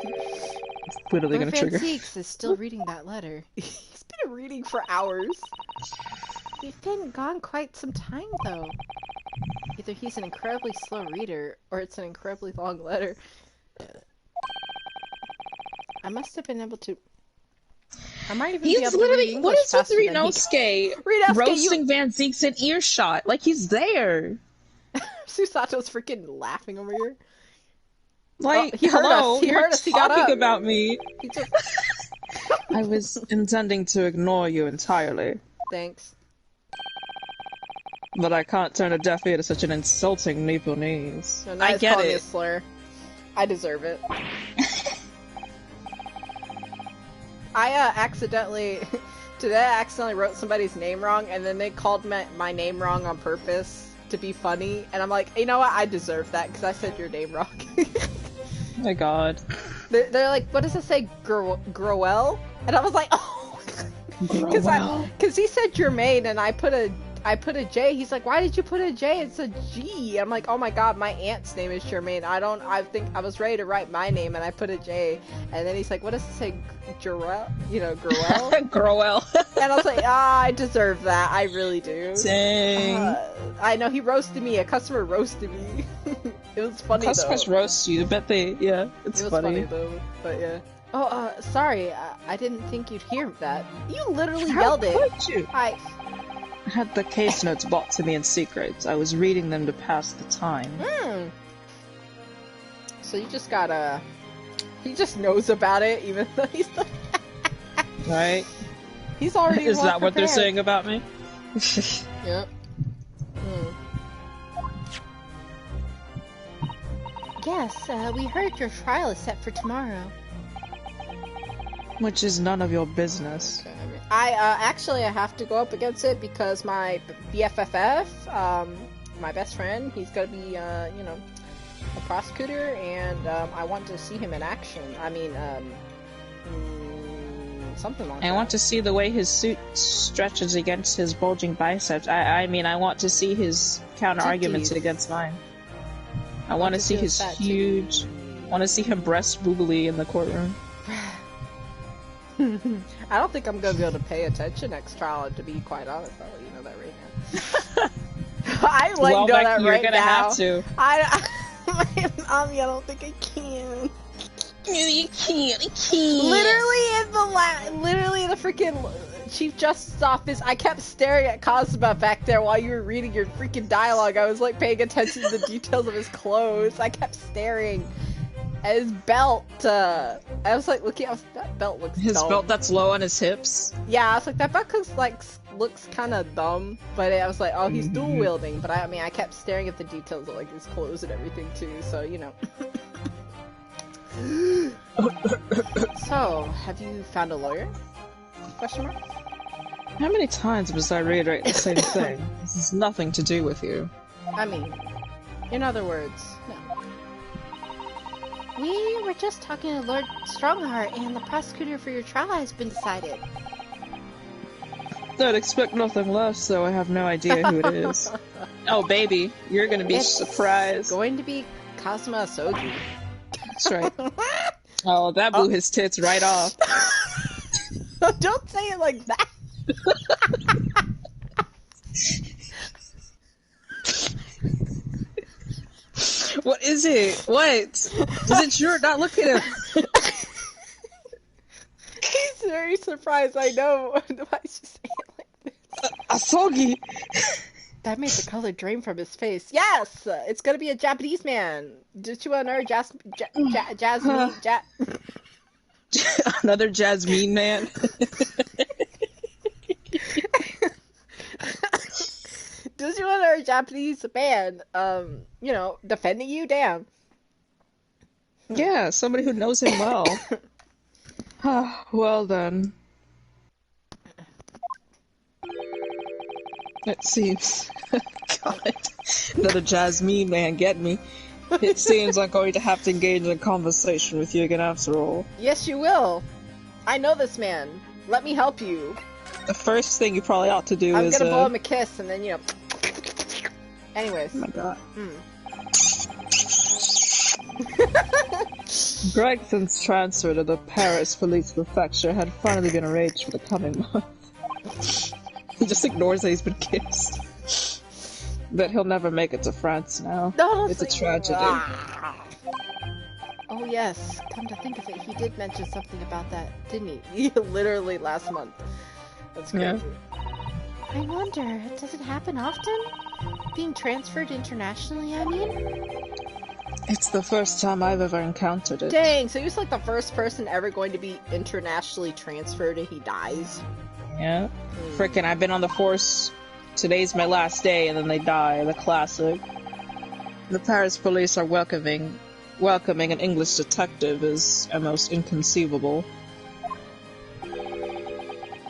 Literally gonna trigger. Francisque is still reading that letter. He's been reading for hours. We've been gone quite some time, though. Either he's an incredibly slow reader, or it's an incredibly long letter. I must have been able to... I might even be He's able to literally, read what English is with faster than he- Ryunosuke roasting Van Zeek's in earshot? Like he's there. Susato's freaking laughing over here. Like, he heard hello, us. He you're heard us. He got talking up. about me. He just... I was intending to ignore you entirely, Thanks. but I can't turn a deaf ear to such an insulting Nipponese. No, now I he's get calling me a it. slur. I deserve it. I accidentally... Today I accidentally wrote somebody's name wrong, and then they called my name wrong on purpose to be funny, and I'm like, you know what, I deserve that, because I said your name wrong. Oh my god. They're like, what does it say, Groel? And I was like, oh, because he said Jermaine, and I put a J. He's like, why did you put a J? It's a G. I'm like, oh my god, my aunt's name is Jermaine. I think I was ready to write my name, and I put a J. And then he's like, what does it say, Groel? You know, Groel? Groel. And I was like, I deserve that. I really do. Dang. I know, he roasted me. A customer roasted me. It was funny, Customers though. roast you. I bet they, yeah, it's It was funny. funny, though. But yeah. Oh, sorry. I didn't think you'd hear that. You literally How yelled it. could you? I had the case notes brought to me in secret. I was reading them to pass the time. So you just gotta... He just knows about it, even though he's... Right? He's already Is well that what they're prepared. saying about me? Yep. Yes, we heard your trial is set for tomorrow. Which is none of your business. I actually I have to go up against it because my BFFF, my best friend, he's gonna be you know, a prosecutor, and I want to see him in action. I mean, something like that. I want to see the way his suit stretches against his bulging biceps. I mean, I want to see his counter arguments Titties. against mine. I want to see his fat huge. I want to see him breast boobily in the courtroom. I don't think I'm gonna be able to pay attention next trial, to be quite honest. I'll let you know that right now. I like Well, know Becky, that you're right gonna now. have to. I don't think I can. You can't. Literally in the freaking Chief Justice's office, I kept staring at Kazuma back there while you were reading your freaking dialogue. I was like paying attention to the details of his clothes. I kept staring at his belt. I was like, looking, that belt looks His dumb. belt that's low on his hips. Yeah, I was like, that belt looks kind of dumb. But I was like, oh, he's dual wielding. But I mean, I kept staring at the details of like his clothes and everything too. So you know. So, have you found a lawyer? Question mark? How many times must I reiterate the same thing? This has nothing to do with you. I mean, in other words, no. We were just talking to Lord Strongheart, and the prosecutor for your trial has been decided. I'd expect nothing less, so I have no idea who it is. Oh, baby, you're gonna be It's surprised. going to be Kazuma Soji. That's right. Oh, that blew his tits right off. Don't say it like that. What is it? What? Is it sure? Not look at him. He's very surprised. I know. Why is she saying it like this? Asogi. That made the color drain from his face. Yes! It's gonna be a Japanese man. Did you want to know Jasmine? Another Jasmine man. Does you want to know a Japanese man, defending you? Damn. Yeah, somebody who knows him well. Well then. It seems... God. Another Jasmine man, get me. It seems I'm going to have to engage in a conversation with you again after all. Yes, you will. I know this man. Let me help you. The first thing you probably ought to do I'm is... gonna blow him a kiss and then, Anyways. Oh my god. Gregson's transfer to the Paris police prefecture had finally been arranged for the coming month. He just ignores that he's been kissed. But he'll never make it to France now. No, it's a tragedy. Oh yes, come to think of it, he did mention something about that, didn't he? Literally last month. That's crazy. Yeah. I wonder, does it happen often? Being transferred internationally, I mean? It's the first time I've ever encountered it. Dang, so he was like the first person ever going to be internationally transferred and he dies? Yeah. Frickin', I've been on the force. Today's my last day and then they die. The classic. The Paris police are welcoming an English detective is almost inconceivable.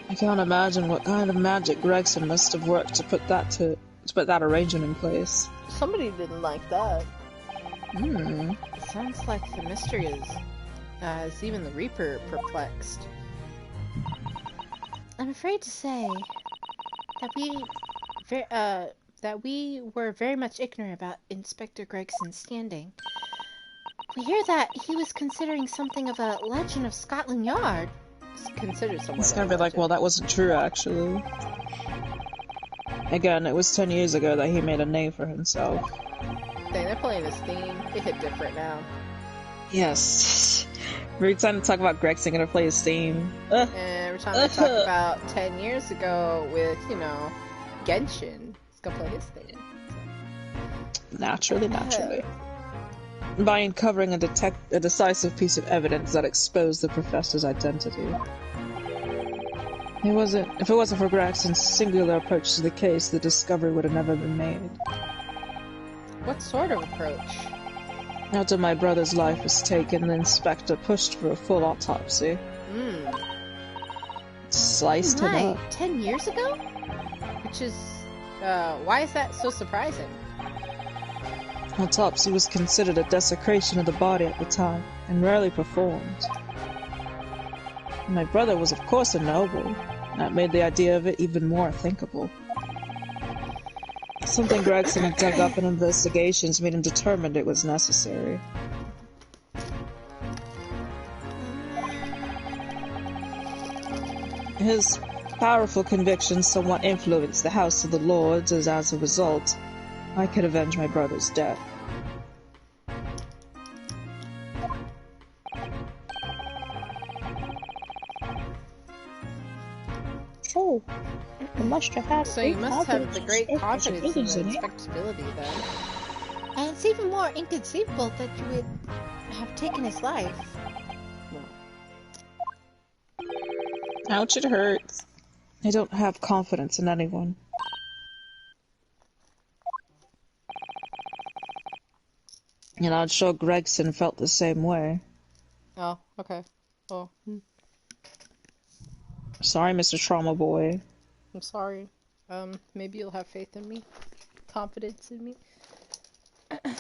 I can't imagine what kind of magic Gregson must have worked to put that arrangement in place. Somebody didn't like that. Sounds like the mystery is even the Reaper perplexed. I'm afraid to say that we were very much ignorant about Inspector Gregson's standing. We hear that he was considering something of a Legend of Scotland Yard. It's considered somewhat. It's gonna be like, well, that wasn't true, actually. Again, it was 10 years ago that he made a name for himself. Dang, they're playing this theme. It hit different now. Yes. Every time to talk about Gregson gonna play his theme. And every time they talk about 10 years ago with, Genshin, he's gonna play his theme. Naturally. By uncovering a decisive piece of evidence that exposed the professor's identity. If it wasn't for Gregson's singular approach to the case, the discovery would have never been made. What sort of approach? After my brother's life was taken, the inspector pushed for a full autopsy. Sliced him up. 10 years ago? Which is, why is that so surprising? Autopsy was considered a desecration of the body at the time, and rarely performed. My brother was of course a noble. That made the idea of it even more unthinkable. Something Gregson had dug up in investigations made him determined it was necessary. His powerful convictions somewhat influenced the House of the Lords, as a result, I could avenge my brother's death. Oh, you must have had So you must have the great confidence in the respectability then. And it's even more inconceivable that you would have taken his life. Ouch, it hurts. I don't have confidence in anyone. And I'm sure Gregson felt the same way. Oh, okay. Oh, Sorry, Mr. Trauma Boy. I'm sorry. Maybe you'll have faith in me. Confidence in me. I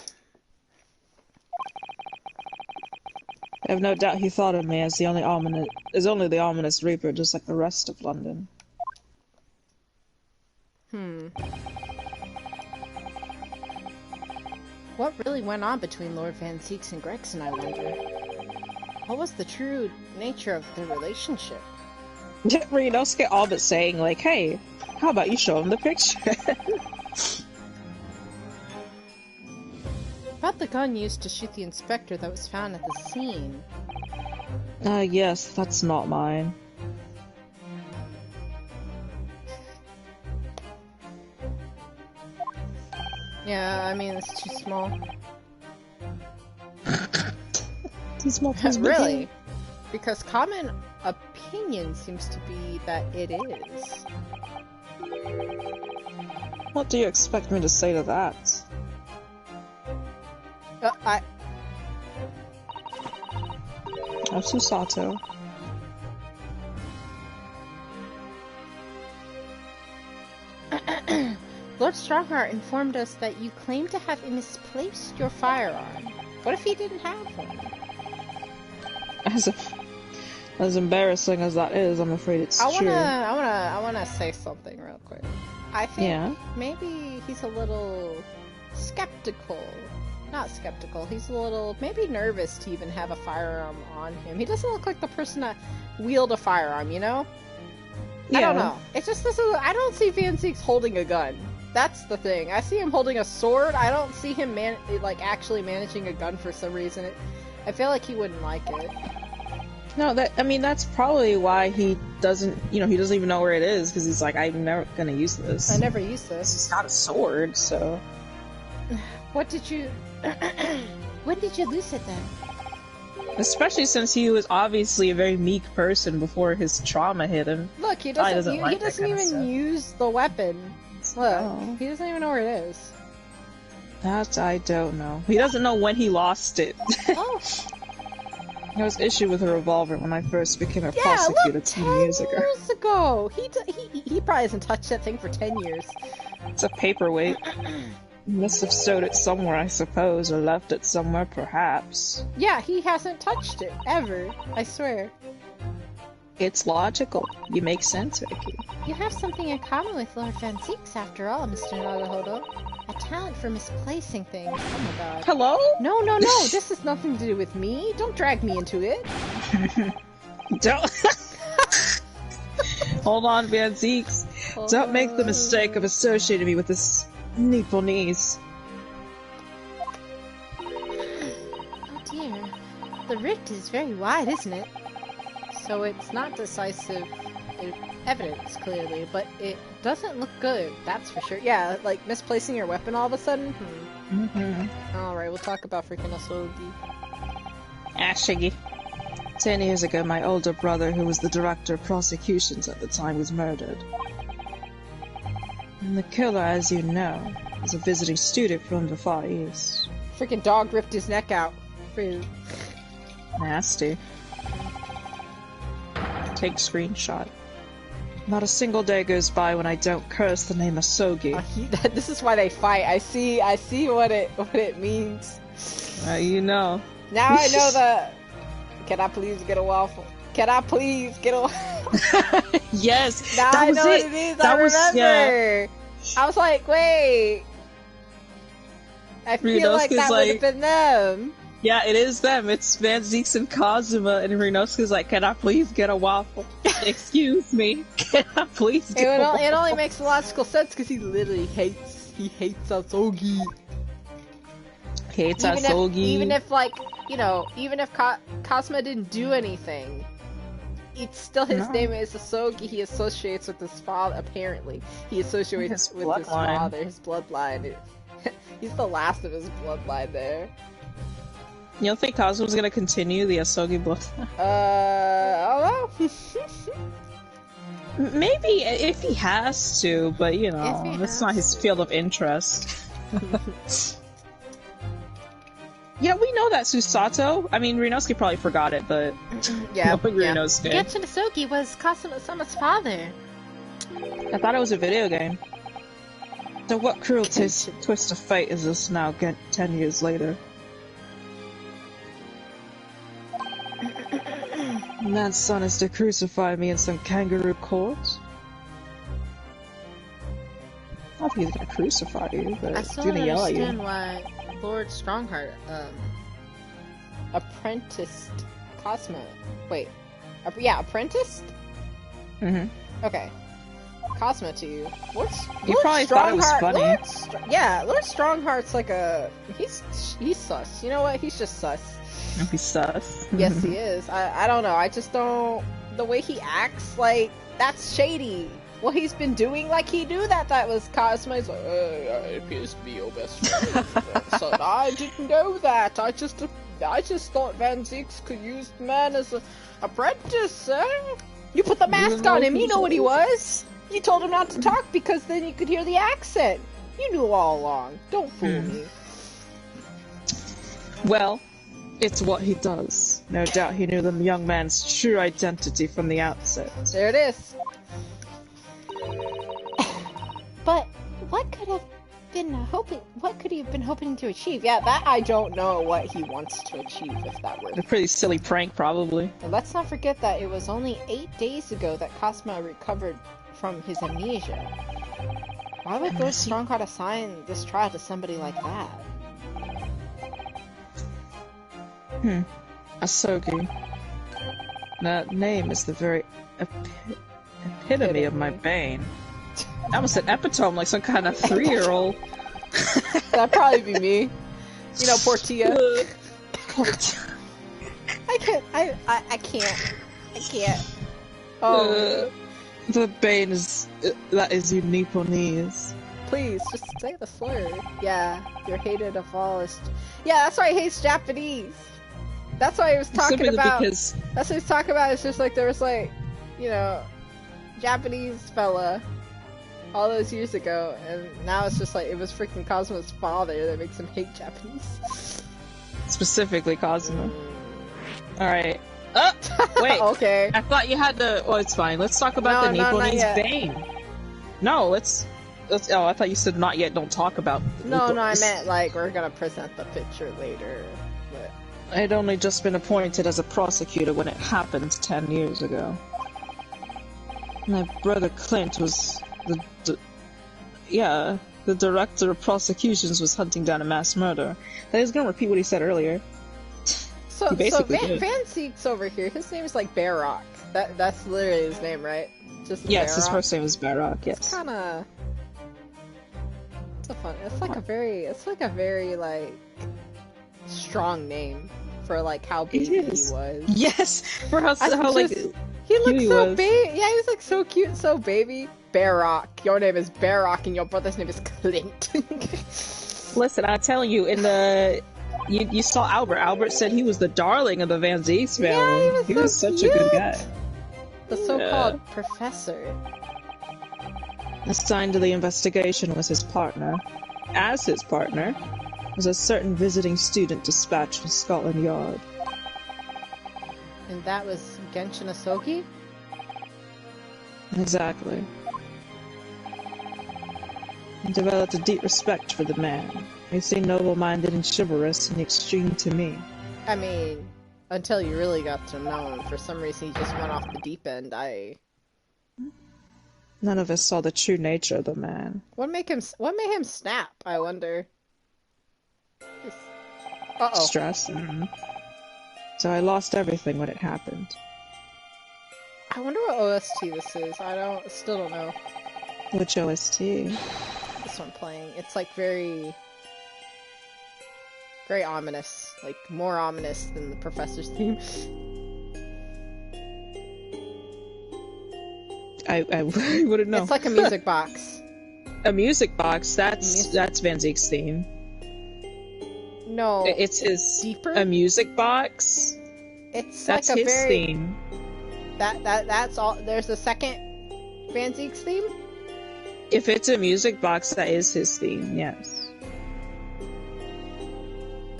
have no doubt he thought of me as only the ominous Reaper, just like the rest of London. What really went on between Lord Van Zieks and Gregson, I wonder? What was the true nature of their relationship? Ryunosuke all but saying, like, hey, how about you show him the picture? About the gun used to shoot the inspector that was found at the scene. Yes, that's not mine. Yeah, I mean, it's too small. Too small. Really? Because common opinion seems to be that it is. What do you expect me to say to that? I'm Susato. Lord Strongheart informed us that you claim to have misplaced your firearm. What if he didn't have one? As embarrassing as that is, I'm afraid it's true. I wanna say something real quick. I think maybe he's a little skeptical. Not skeptical. He's a little maybe nervous to even have a firearm on him. He doesn't look like the person that wield a firearm, you know? Yeah. I don't know. It's just this. I don't see Van Zieks holding a gun. That's the thing. I see him holding a sword. I don't see him actually managing a gun for some reason. I feel like he wouldn't like it. No, that's probably why he doesn't, he doesn't even know where it is, because he's like, I'm never gonna use this. I never use this. He's got a sword, so... What did you... When did you lose it then? Especially since he was obviously a very meek person before his trauma hit him. Look, he doesn't even use the weapon. Look, he doesn't even know where it is. That I don't know. He doesn't know when he lost it. Oh. I was issued with a revolver when I first became a prosecutor 10 years ago. 10 years ago! He probably hasn't touched that thing for 10 years. It's a paperweight. Must have stowed it somewhere, I suppose, or left it somewhere, perhaps. Yeah, he hasn't touched it, ever. I swear. It's logical. You make sense, Vicky. You have something in common with Lord Van Zieks, after all, Mr. Naruhodo. A talent for misplacing things. Oh my god. Hello? No, this has nothing to do with me. Don't drag me into it. Don't... Hold on, Van Zieks. Don't make the mistake of associating me with this needful niece. Oh dear. The rift is very wide, isn't it? So it's not decisive evidence, clearly, but it doesn't look good, that's for sure. Yeah, like misplacing your weapon all of a sudden? Alright, we'll talk about freaking Asogi. Shiggy. 10 years ago, my older brother, who was the director of prosecutions at the time, was murdered. And the killer, as you know, is a visiting student from the Far East. Freaking dog ripped his neck out. Nasty. Take screenshot. Not a single day goes by when I don't curse the name Asogi. This is why they fight. I see what it means. You know. Now I know the... Can I please get a waffle? Can I please get a waffle? Yes! Now I know what it means. I remember. Yeah. I was like, wait. I feel like that would have been them. Yeah, it is them. It's Van Zieks and Kazuma, and Ryunosuke's like, can I please get a waffle? Excuse me. Can I please get a waffle? It only makes logical sense because he literally hates Asogi. Hates Asogi. Even if Kazuma didn't do anything, it's still his name is Asogi. He associates with his father, apparently. He associates with his father, his bloodline. He's the last of his bloodline there. You don't think Kazuma's gonna continue the Asogi bloodline? I don't know. Maybe if he has to, but it's not his field of interest. Yeah, we know that Susato. I mean, Ryunosuke probably forgot it, but Ryunosuke. Genshin Asogi was Kazuma-sama's father. I thought it was a video game. So what cruel twist of fate is this now, 10 years later? Man's son is to crucify me in some kangaroo court? I don't think he's gonna crucify you, but he's gonna yell at you. I still don't understand why Lord Strongheart apprenticed Cosmo. Wait, apprenticed? Okay. Cosmo to you. You probably thought it was funny. Lord Strongheart's like he's sus. You know what? He's just sus. He's sus. Yes, he is. I don't know. I just don't... The way he acts, like, that's shady. what he's been doing, like he knew that was Cosmo. He's like, it appears to be your best friend. Son, I didn't know that. I just thought Van Zieks could use the man as an apprentice, You put the mask on him, you know what he was. You told him not to talk because then you could hear the accent. You knew all along. Don't fool me. Well, it's what he does. No doubt he knew the young man's true identity from the outset. There it is. But what could he have been hoping to achieve? Yeah, that I don't know what he wants to achieve, if that were. A pretty silly prank, probably. And let's not forget that it was only 8 days ago that Cosmo recovered from his amnesia. Why would Lord Strongheart assign this trial to somebody like that? Asogi. That name is the very epitome of my bane. That was an epitome, like some kind of 3-year-old. That'd probably be me. You know, Portia. I can't. Oh. The bane is... that is Nipponiese. Please, just say the slur. Yeah, you're hated of all. Yeah, that's why he hates Japanese. That's why he was talking Simply about. Because... That's what he's talking about. It's just like there was like, you know, Japanese fella all those years ago, and now it's just like it was freaking Cosmo's father that makes him hate Japanese. Specifically Cosmo. Alright. Wait. Okay. I thought you had to... Oh, it's fine. Let's talk about the Nipponese Bane. No, let's... Oh, I thought you said not yet, don't talk about... No, I meant like we're gonna present the picture later. But... I had only just been appointed as a prosecutor when it happened 10 years ago. My brother Clint was the director of prosecutions was hunting down a mass murder. That is gonna repeat what he said earlier. So Van Zieks over here, his name is like Barrock. That's literally his name, right? Just yes, Barrock? His first name is Barrock. Yes. It's kinda... It's like a very like strong name for like how baby he was. Yes, for how like he looked so baby. Yeah, he was like so cute and so baby. Barrock, your name is Barrock, and your brother's name is Clint. Listen, I'm telling you, in the you saw Albert. Albert said he was the darling of the Van Zieks family. Yeah, he was such a good guy. The so-called professor. Assigned to the investigation was his partner. As his partner was a certain visiting student dispatched to Scotland Yard. And that was Genshin Asogi? Exactly. He developed a deep respect for the man. He seemed noble-minded and chivalrous in the extreme to me. I mean, until you really got to know him. For some reason, he just went off the deep end. None of us saw the true nature of the man. What made him snap, I wonder? Uh-oh. Stress. So I lost everything when it happened. I wonder what OST this is. Still don't know. Which OST? This one playing. It's like very ominous. Like more ominous than the professor's theme. I wouldn't know. It's like a music box. A music box? That's Van Zieks' theme. No. It's his... Deeper? A music box? That's like his theme. That's all. There's a second Van Zieks theme? If it's a music box, that is his theme, yes.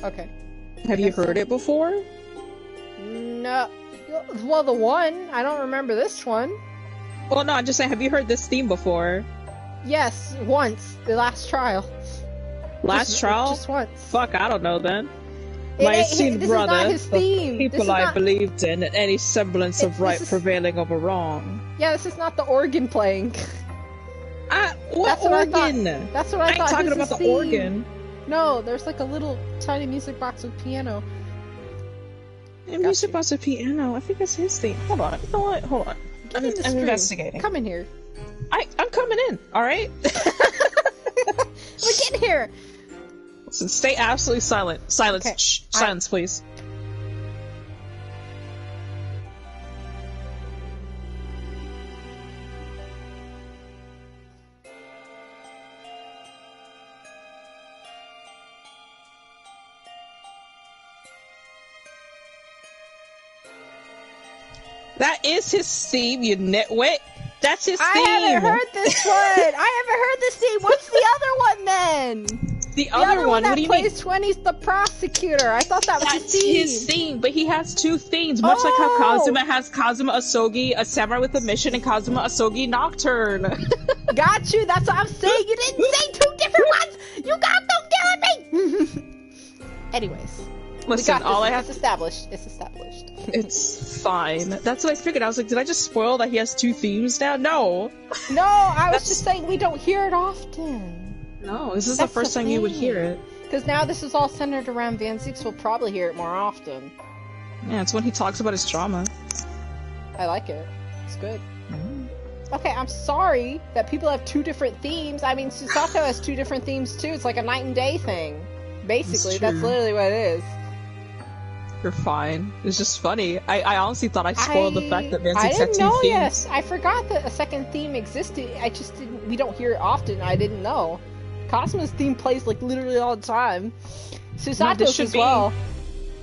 Okay. Have you heard it before? No. Well, the one. I don't remember this one. Well, no, I'm just saying, have you heard this theme before? Yes, once. The last trial. Last trial? Just once. Fuck, I don't know then. My esteemed brother, the people I believed in, and any semblance of right prevailing over wrong. Yeah, this is not the organ playing. What organ? That's what I thought. I ain't talking about the organ. No, there's like a little tiny music box with piano. A music box with piano? I think that's his theme. Hold on. You know what? Hold on. I'm investigating. Come in here. I'm coming in, alright? Look in here! Listen, stay absolutely silent. Silence. Okay. Shh. Silence, please. That is his theme, you nitwit. That's his theme. I haven't heard this one. I haven't heard this theme. What's the other one then? The other one. That What do you mean? plays 20's the prosecutor. I thought that was That's his theme. theme, but he has two themes, much like how Kazuma has Kazuma Asogi, a samurai with a mission, and Kazuma Asogi Nocturne. Got you. That's what I'm saying. You didn't say two different ones. You got them killing me. Anyways, Listen, all I have It's established. It's established. It's fine. That's what I figured. I was like, did I just spoil that he has two themes now? No. No, I was just saying we don't hear it often. No, this is That's the first the time you would thing. hear it. Because now this is all centered around Van Zieks. We'll probably hear it more often. Yeah, it's when he talks about his trauma. I like it. It's good. Okay, I'm sorry that people have two different themes. I mean, Susato has two different themes too. It's like a night and day thing. Basically, that's true. literally what it is. You're fine. It's just funny. I honestly thought I spoiled the fact that Van I Zieks had didn't two know. themes. Yes, I forgot that a second theme existed. I just didn't. We don't hear it often. I didn't know. Cosmo's theme plays like literally all the time. Susato's should as be well.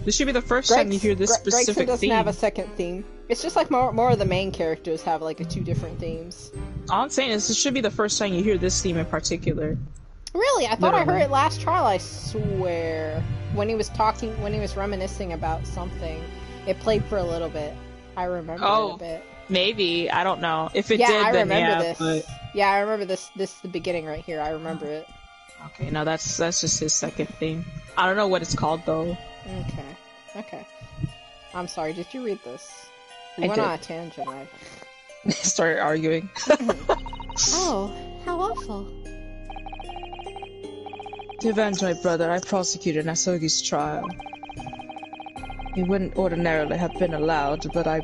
This should be the first time you hear this Gregson specific doesn't theme. have a second theme. It's just like more of the main characters have like two different themes. All I'm saying is this should be the first time you hear this theme in particular. Really, I thought I Literally. heard it last trial. I swear, when he was reminiscing about something, it played for a little bit. I remember it a bit. Maybe. I don't know. If it Yeah, did, I then remember yeah, this. but... Yeah, I remember this. This is the beginning right here. I remember it. Okay, no, that's just his second theme. I don't know what it's called, though. Okay. I'm sorry. Did you read this? I We went did. on a tangent. Started arguing. Oh, how awful. To avenge my brother, I prosecuted Nasogi's trial. He wouldn't ordinarily have been allowed, but I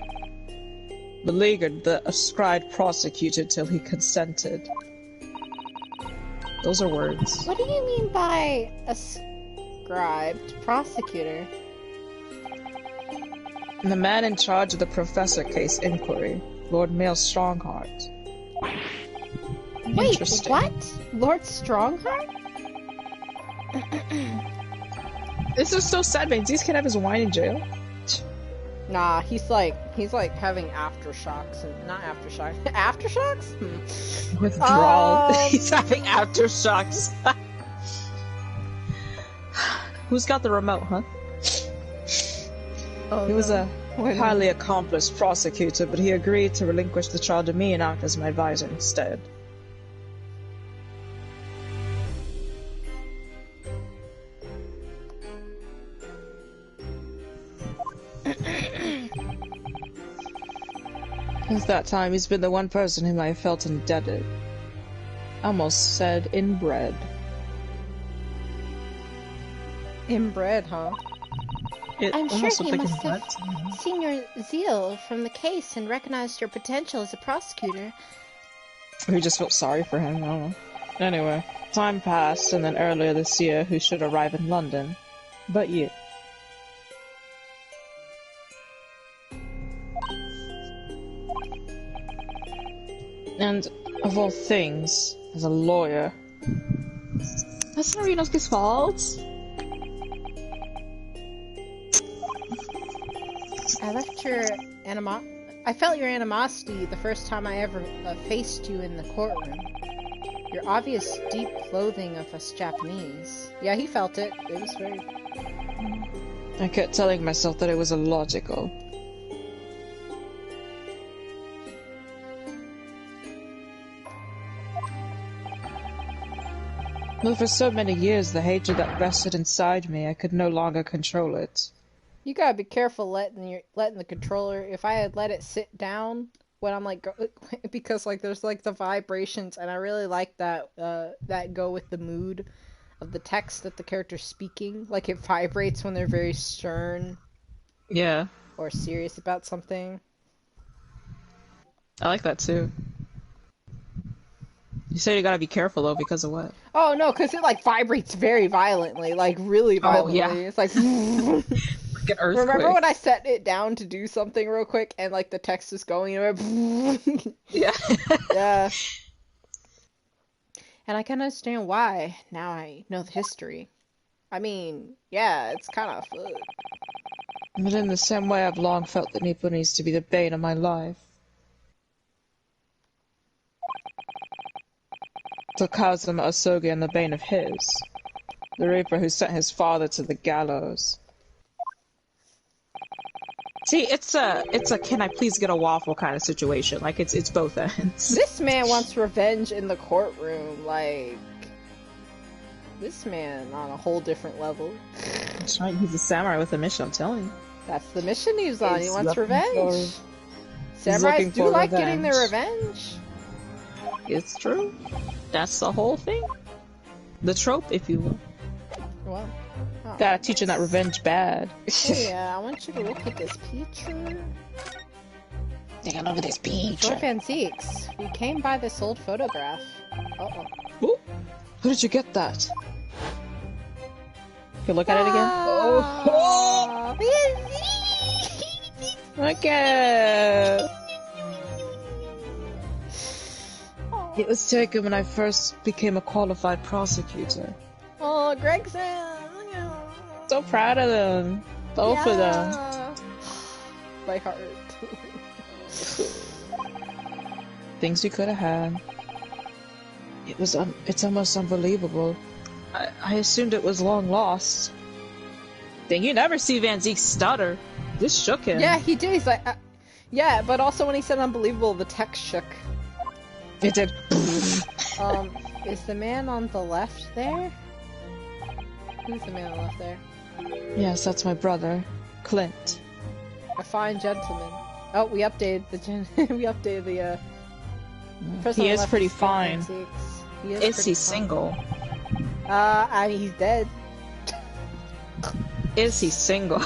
beleaguered the ascribed prosecutor till he consented. Those are words. What do you mean by ascribed prosecutor? And the man in charge of the Professor case inquiry, Lord Mail Strongheart. Wait, Interesting. what? Lord Strongheart? This is so sad, man. These can't have his wine in jail. Nah, he's like having aftershocks and not aftershocks. Aftershocks? Withdrawal. Um, He's having aftershocks. Who's got the remote, huh? Oh, He was no. a highly accomplished prosecutor, but he agreed to relinquish the trial to me and act as my advisor instead. Since that time, he's been the one person whom I have felt indebted. Almost said inbred. Inbred, huh? I'm sure almost he looked like must have inbred. seen your zeal from the case and recognized your potential as a prosecutor. We just felt sorry for him, I don't know. Anyway, time passed, and then earlier this year, who should arrive in London? But you. And, of all things, as a lawyer... That's not Inosuke's fault! I felt your animosity the first time I ever faced you in the courtroom. Your obvious deep loathing of us Japanese. Yeah, he felt it. It was very... I kept telling myself that it was illogical. But for so many years, the hatred that rested inside me, I could no longer control it. You gotta be careful letting the controller. If I had let it sit down when I'm like, because like there's like the vibrations, and I really like that that go with the mood of the text that the character's speaking. Like it vibrates when they're very stern Yeah, or serious about something. I like that too. You say you gotta be careful though, because of what? Oh no, because it like vibrates very violently, like really violently. yeah. It's like. Like an earthquake. Remember when I set it down to do something real quick and like the text is going Yeah. Yeah. And I can understand why. Now I know the history. I mean, yeah, it's kind of fun. But in the same way, I've long felt that Nipo needs to be the bane of my life. So Kazuma Asogi and the bane of his. The Reaper who sent his father to the gallows. See, it's a can I please get a waffle kind of situation. Like, it's both ends. This man wants revenge in the courtroom, like... This man on a whole different level. That's right, he's a samurai with a mission, I'm telling you. That's the mission he's on, he He's wants looking revenge. looking Samurais do for like getting their revenge. revenge. It's true. That's the whole thing. The trope, if you will. Well, oh. Gotta teach him that revenge bad. Oh yeah, I want you to look at this picture. Taking over this beach. Dwarf Antiques. We came by this old photograph. Uh-oh. Ooh, where did you get that? You look at it again? Oh! Okay. It was taken when I first became a qualified prosecutor. Oh, Gregson! So proud of them. Both of them. My heart. Things you could have had. It was it's almost unbelievable. I assumed it was long lost. Dang, you never see Van Zeke stutter. This shook him. Yeah, he did. He's like, yeah, but also when he said unbelievable, the text shook. It did. Is the man on the left there? Who's the man on the left there? Yes, that's my brother, Clint. A fine gentleman. Oh, we updated the we updated the person He on the is left pretty Dwarf fine. Antiques. He Is pretty he fine. single? I mean, he's dead. Is he single?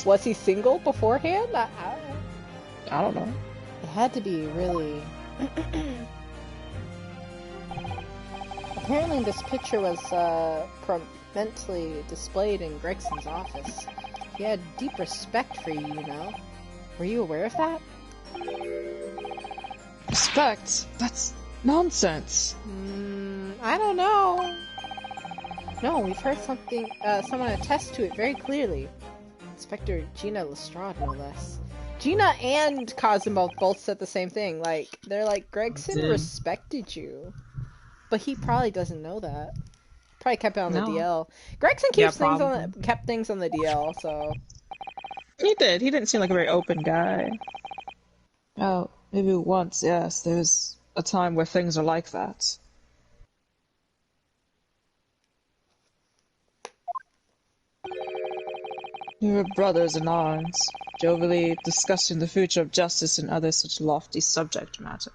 Was he single beforehand? I don't know. It had to be really... Apparently this picture was prominently displayed in Gregson's office. He had deep respect for you, you know. Were you aware of that? Respect? That's nonsense. I don't know. No, we've heard something, someone attest to it very clearly. Inspector Gina Lestrade, no less. Gina and Cosimo both said the same thing. Like, they're like, Gregson Did. respected you. But he probably doesn't know that. Probably kept it on the No. DL. Gregson Yeah, keeps things probably. on the, kept things on the DL, so... He did. He didn't seem like a very open guy. Oh, maybe once, yes. There's a time where things are like that. We were brothers in arms, jovially discussing the future of justice and other such lofty subject matter.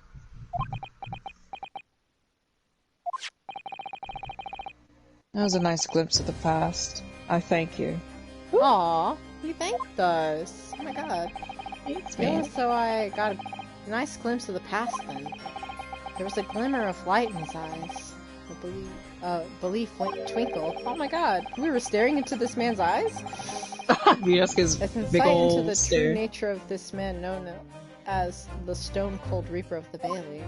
That was a nice glimpse of the past. I thank you. Aw, he thanked us. Oh my god. Thanks, Feels as though I got a nice glimpse of the past then. There was a glimmer of light in his eyes. Belief went twinkle. Oh my god, we were staring into this man's eyes? You ask his As big insight into old the stare. true nature of this man known as the Stone Cold Reaper of the Bailey.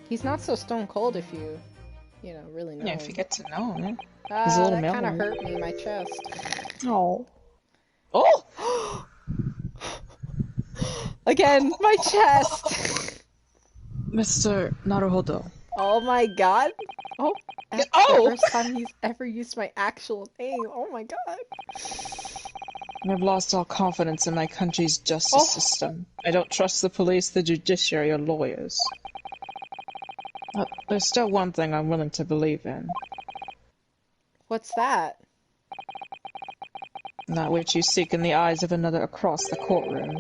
He's not so stone cold if you know, really know Yeah, him. if you get to know him. He's a little that kind of mellow. hurt me in my chest. Oh. Oh! Again, my chest! Mr. Naruhodo. Oh my god. Oh, that's Oh! the first time he's ever used my actual name. Oh my god. I've lost all confidence in my country's justice Oh. system. I don't trust the police, the judiciary, or lawyers. But there's still one thing I'm willing to believe in. What's that? That which you seek in the eyes of another across the courtroom.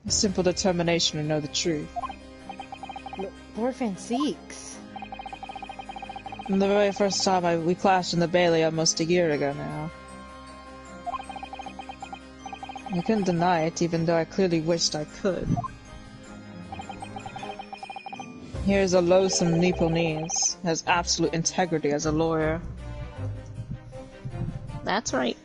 A simple determination to know the truth. Dwarf Antiques. From the very first time we clashed in the Bailey almost a year ago now. I couldn't deny it, even though I clearly wished I could. Here's a loathsome Nipponese, has absolute integrity as a lawyer. That's right.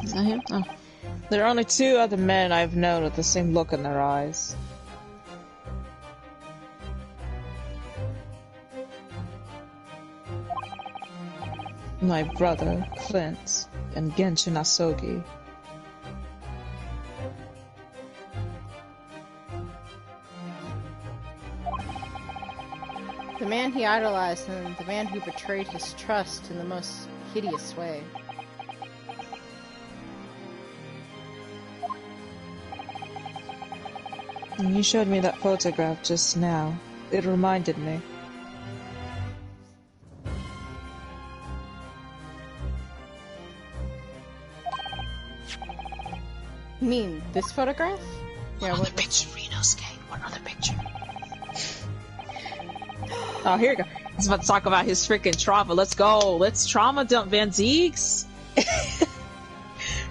Is that him? Oh. There are only two other men I've known with the same look in their eyes. My brother, Clint, and Genshin Asogi. The man he idolized and the man who betrayed his trust in the most hideous way. You showed me that photograph just now. It reminded me. You mean this photograph? Yeah, What other picture, Renosuke? What other picture? Oh, here we go. He's about to talk about his freaking trauma. Let's go. Let's trauma dump Van Zeeks.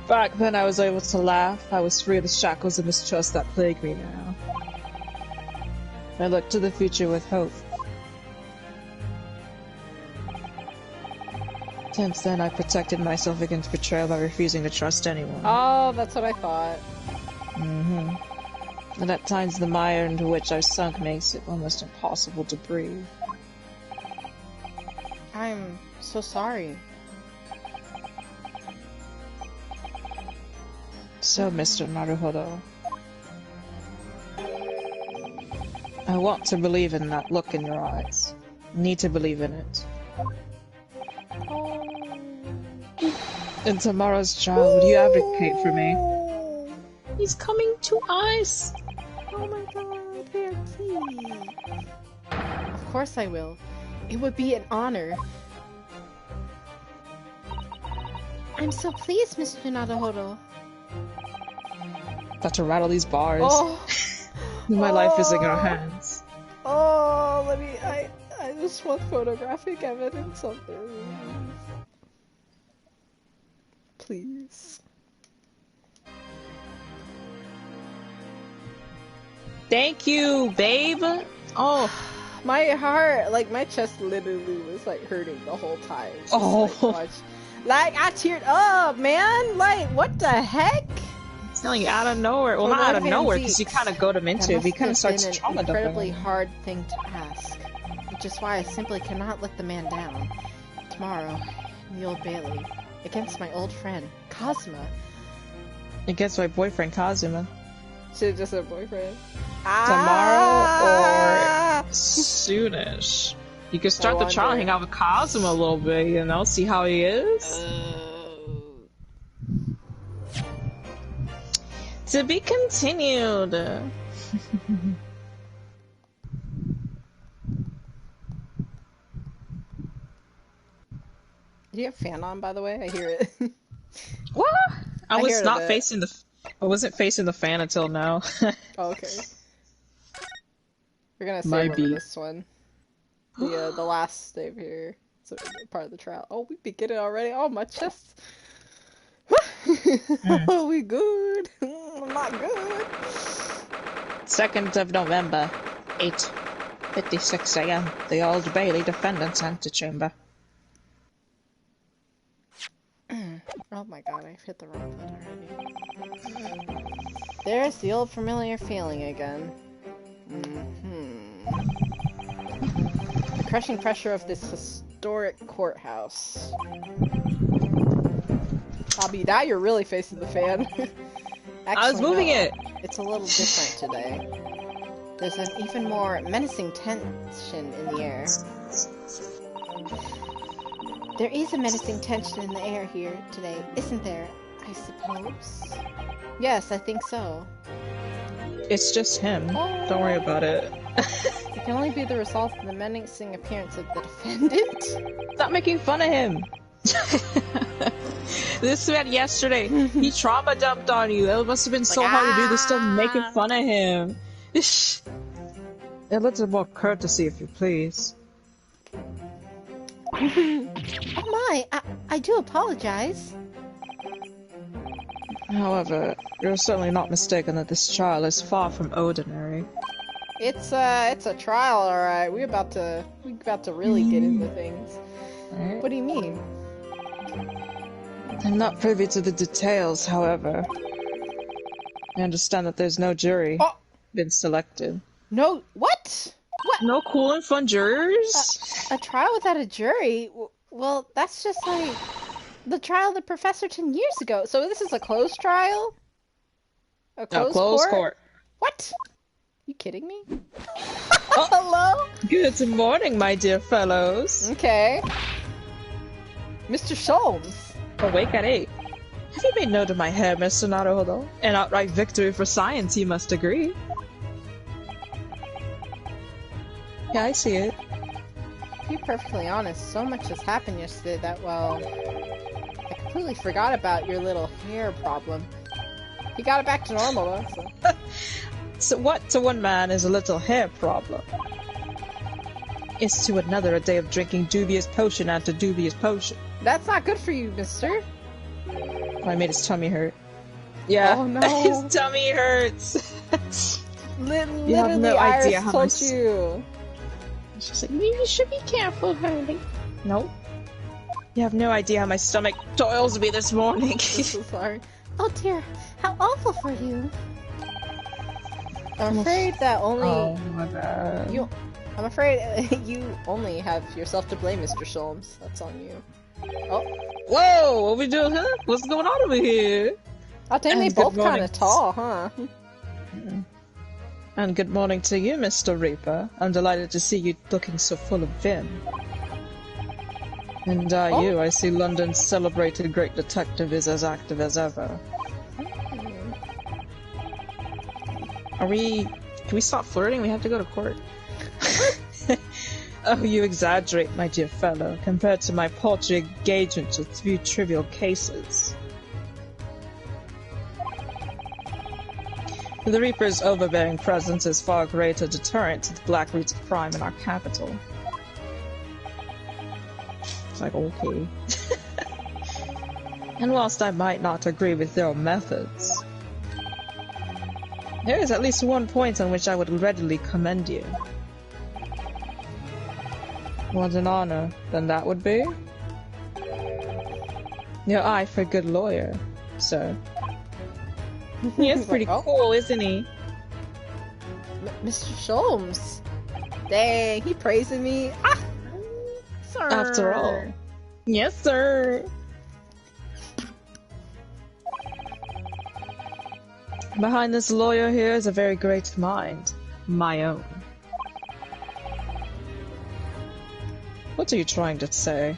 Back then I was able to laugh. I was free of the shackles of mistrust that plague me now. I look to the future with hope. Since then, I protected myself against betrayal by refusing to trust anyone. Oh, that's what I thought. And at times the mire into which I sunk makes it almost impossible to breathe. I'm so sorry. So, Mr. Naruhodo, I want to believe in that look in your eyes. Need to believe in it. In tomorrow's trial, would you advocate for me? He's coming to us! Oh my god, Fancy! Of course I will. It would be an honor. I'm so pleased, Mr. Naruhodo. Got to rattle these bars. Oh! My life is in your hands. Oh, I just want photographic evidence of this. Please. Thank you, babe! Oh. My heart, like, my chest literally was, like, hurting the whole time. Just, Oh. Like, I teared up, man! Like, what the heck? It's telling you out of nowhere. Well, For not out Lord of Van nowhere, Zeeks, because you kind of goad him into it. He kind of starts trauma an incredibly dumping. hard thing to ask, which is why I simply cannot let the man down. Tomorrow, in the Old Bailey, against my old friend, Cosma. Against my boyfriend, Kazuma. Should've just said boyfriend. Tomorrow or soonish. You can start the trial, hang out with Kazuma a little bit, you know, see how he is. To be continued. Do you have fan on, by the way? I hear it. What? I was hear it a not bit. facing the. I wasn't facing the fan until now. Oh, okay. We're gonna My save over beat. this one. The last save here. So part of the trial. Oh, we begin it already. Oh, my chest. Oh, we good. I'm not good. 2nd of November, 8:56 a.m. The Old Bailey Defendant's Antechamber. Oh my god, I've hit the wrong button already. There's the old familiar feeling again. The crushing pressure of this historic courthouse. Bobby, now you're really facing the fan. I was Actually, moving no. it! It's a little different today. There's an even more menacing tension in the air. There is a menacing tension in the air here today, isn't there? I suppose? Yes, I think so. It's just him. Don't worry about it. It can only be the result of the menacing appearance of the defendant. Stop making fun of him! This man yesterday, he trauma dumped on you. It must have been so hard to do this stuff making fun of him. A little more courtesy, if you please. Oh my, I do apologize. However, you're certainly not mistaken that this trial is far from ordinary. It's a trial, alright. We about to really get into things. What do you mean? I'm not privy to the details, however. I understand that there's no jury been selected. No, what? What? No cool and fun jurors? A trial without a jury? Well, that's just like the trial of the professor 10 years ago. So this is a closed trial? A closed court? What? You kidding me? Oh. Hello? Good morning, my dear fellows. Okay. Mr. Sholmes. Awake at 8. Have you made note of my hair, Mr. Naruhodo? An outright victory for science, you must agree. Yeah, I see it. To be perfectly honest, so much has happened yesterday that, well, I completely forgot about your little hair problem. You got it back to normal, though, so... So what to one man is a little hair problem, is to another a day of drinking dubious potion after dubious potion. That's not good for you, mister. I made his tummy hurt. Yeah, Oh, no. his tummy hurts. Literally, have no idea how told much- you. She's like, you should be careful, honey. Nope. You have no idea how my stomach toils me this morning. I'm so sorry. Oh dear, how awful for you. I'm afraid that only Oh my god. I'm afraid you only have yourself to blame, Mr. Sholmes. That's on you. Oh, Whoa, what we doing, huh? What's going on over here? oh dang, they And good both kind morning. of tall, huh? And good morning to you, Mr. Reaper. I'm delighted to see you looking so full of vim. And you, I see London's celebrated great detective is as active as ever. Can we stop flirting? We have to go to court. Oh, you exaggerate, my dear fellow, compared to my paltry engagement with few trivial cases. The Reaper's overbearing presence is far greater deterrent to the black roots of crime in our capital. It's like, okay. And whilst I might not agree with your methods, there is at least one point on which I would readily commend you. What an honor, then that would be? Your eye for a good lawyer, sir. He is pretty Oh. cool, isn't he? Mr. Sholmes. Dang, he praising me. Ah! Sir. After all. Yes, sir! Behind this lawyer here is a very great mind. My own. What are you trying to say?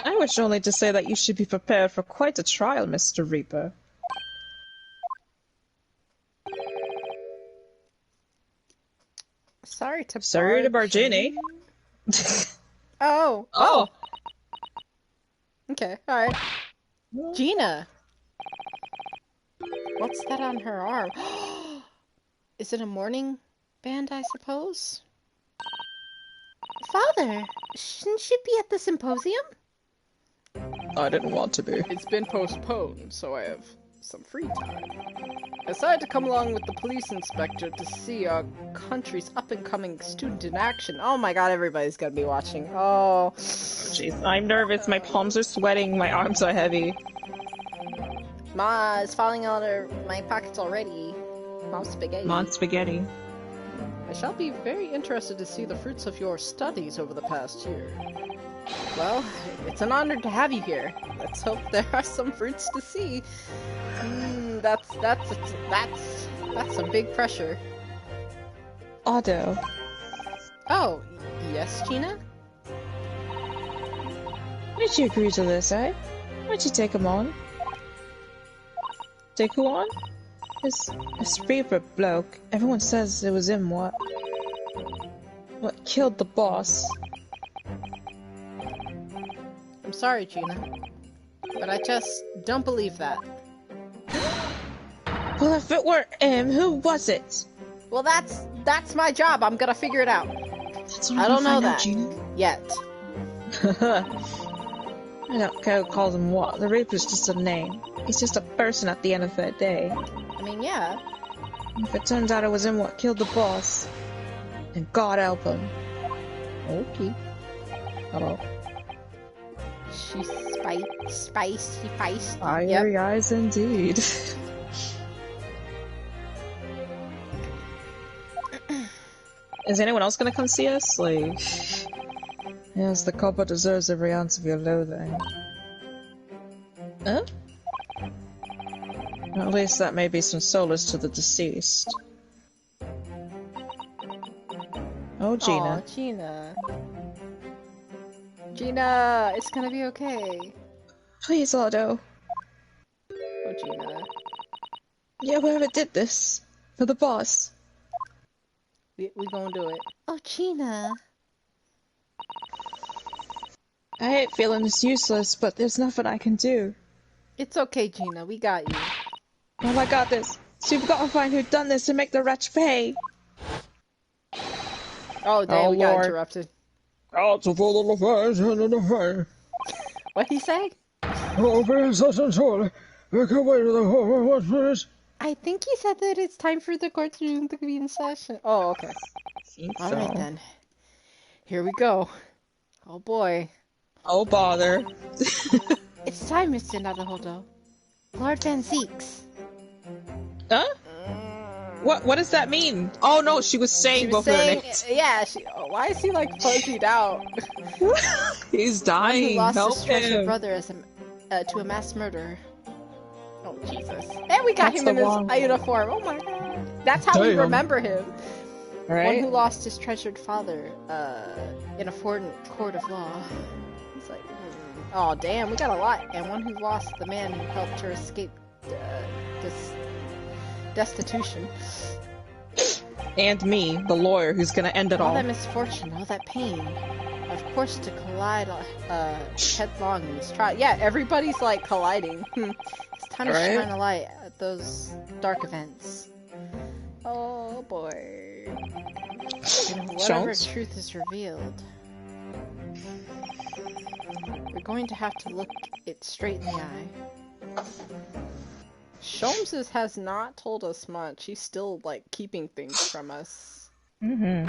I wish only to say that you should be prepared for quite a trial, Mr. Reaper. Sorry to Sorry to barge in, eh? Oh. Oh! Okay, alright. Gina! What's that on her arm? Is it a morning band, I suppose? Father, shouldn't she be at the symposium? I didn't want to be. It's been postponed, so I have some free time. I decided to come along with the police inspector to see our country's up-and-coming student in action. Oh my god, everybody's gonna be watching. Oh. Jeez, I'm nervous. My palms are sweating. My arms are heavy. Ma is falling out of my pockets already. Mom's spaghetti. Mon spaghetti. I shall be very interested to see the fruits of your studies over the past year. Well, it's an honor to have you here. Let's hope there are some fruits to see. That's some big pressure. Otto. Oh, yes, Gina? Why did you agree to this, eh? Why'd you take him on? Take who on? This Reaper bloke. Everyone says it was him, what killed the boss. I'm sorry, Gina. But I just don't believe that. Well, if it weren't him, who was it? Well, that's my job. I'm gonna figure it out. That's what I don't know find out, that. Gina. Yet. I don't care who calls him what. The Reaper's just a name. He's just a person at the end of the day. I mean, yeah. If it turns out it was him what killed the boss, then God help him. Okay. Hello. She's spicy. Fiery eyes indeed. Is anyone else gonna come see us? Like... Yes, the copper deserves every ounce of your loathing. Huh? At least that may be some solace to the deceased. Oh, Gina. Aw, Gina. Gina, it's gonna be okay. Please, Otto. Oh, Gina. Yeah, whoever did this. For the boss. We gonna do it. Oh, Gina. I hate feeling this useless, but there's nothing I can do. It's okay, Gina. We got you. Oh, I got this. So you've got to find who done this and make the wretch pay. Oh, damn, Oh, we got Lord. interrupted. Out of all the fires and the fire. What'd he say? Oh, very such and sort. I can't wait to the whole minutes. I think he said that it's time for the courtroom to be in session. Oh, okay. Alright then. Here we go. Oh boy. Oh, bother. It's time, Mr. Naruhodo. Lord Van Zeeks. Huh? What does that mean? Oh no, she was saying She was both of their saying, names. yeah, why is he like fuzzied out? He's Who dying. lost Help his treasured him. brother as to a mass murder. Oh, Jesus. And we got That's him in the his wrong- uniform. Oh my god. That's how we Damn. remember him. One Right? who lost his treasured father in a foreign court of law. It's like, oh damn, we got a lot. And one who lost the man who helped her escape this destitution. And me, the lawyer, who's gonna end it All all. that misfortune, all that pain. Of course, to collide headlong in this trial. Yeah, everybody's like colliding. It's time to Right? shine a light at those dark events. Oh boy. And whatever Sholmes? truth is revealed, we're going to have to look it straight in the eye. Sholmes has not told us much. He's still like keeping things from us. Mm-hmm.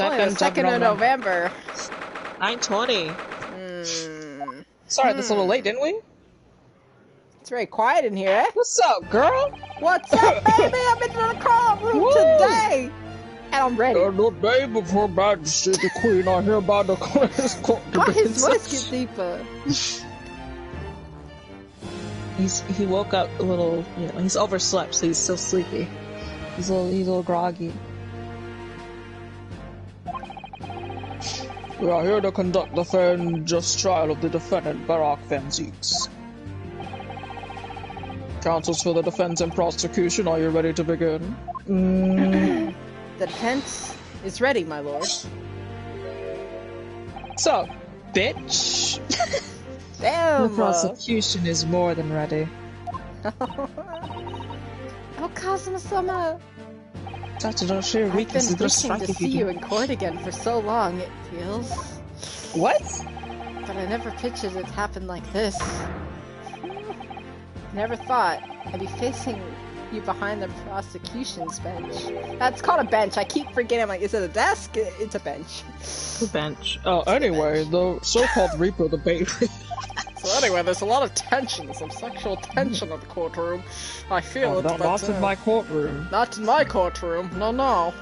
Only the 2nd of November. 9:20. Hmm. Sorry, that's a little late, didn't we? It's very quiet in here, eh? What's up, girl? What's up, baby? I'm in the courtroom Woo! today! And I'm ready. The day before Majesty the Queen, I hereby declare this court to Why be his in voice session. get deeper? He woke up a little, he's overslept, so he's still sleepy. He's a little groggy. We are here to conduct the fair and just trial of the defendant, Barak Van Zeeks. Counsels for the defense and prosecution, are you ready to begin? The defense is ready, my lord. So, bitch. The Damn! prosecution is more than ready. Oh, Kazuma-sama. Dr. Doshir, I've weakness is been just wishing to see you in court again for so long, it feels. What? But I never pictured it happen like this. Never thought I'd be facing you behind the prosecution's bench. That's called a bench. I keep forgetting. Like, is it a desk? It's a bench. The bench. Oh, anyway, the so-called Reaper the baby. So anyway, there's a lot of tension, some sexual tension in the courtroom. I feel it. Not but, in my courtroom. Not in my courtroom. No, no.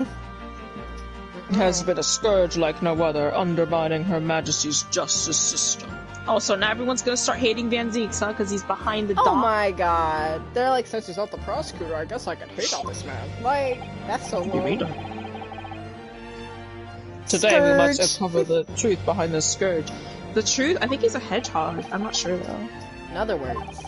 Has been a scourge like no other, undermining Her Majesty's justice system. Oh, so now everyone's gonna start hating Van Zeeks, huh? Because he's behind the Oh dock. my god. They're like, since he's not the prosecutor, I guess I can hate on this man. Like, that's so low. Today we must Scourge. uncover the truth behind this scourge. The truth? I think he's a hedgehog. I'm not sure though. In other words,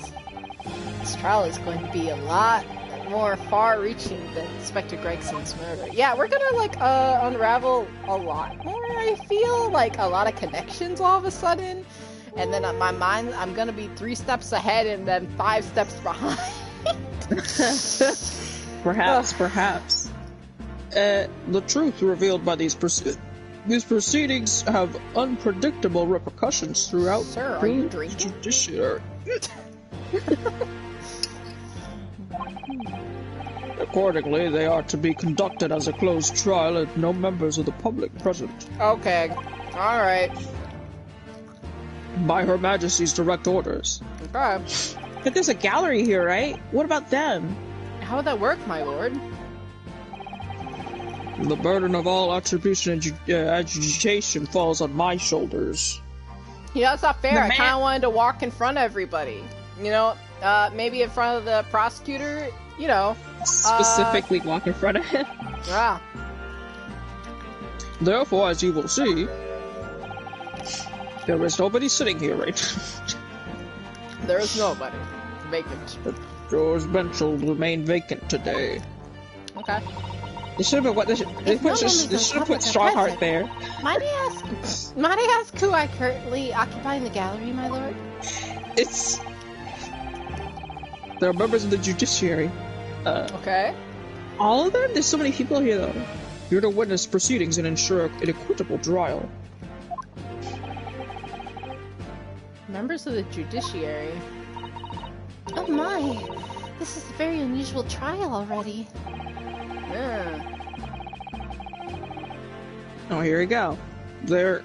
this trial is going to be a lot more far-reaching than Inspector Gregson's murder. Yeah, we're gonna like unravel a lot more. I feel like a lot of connections all of a sudden, and then in my mind, I'm gonna be 3 steps ahead and then 5 steps behind. Perhaps. The truth revealed by these proceedings have unpredictable repercussions throughout Sir, are you the drinking? judiciary. Accordingly, they are to be conducted as a closed trial and no members of the public present. Okay, all right. By Her Majesty's direct orders. Okay. But there's a gallery here, right? What about them? How would that work, my lord? The burden of all attribution and adjudication falls on my shoulders. You know, it's not fair. I man- kind of wanted to walk in front of everybody. You know, maybe in front of the prosecutor. You know. Specifically walk in front of him. Yeah. Therefore, as you will see, there is nobody sitting here right now. There is nobody. Vacant. George bench will remain vacant today. Okay. They should have put, they should have put Strongheart there. Might I ask who I currently occupy in the gallery, my lord? There are members of the judiciary. Okay. All of them? There's so many people here, though. You're to witness proceedings and ensure an equitable trial. Members of the judiciary. Oh my! This is a very unusual trial already. Yeah. Oh, here we go. There's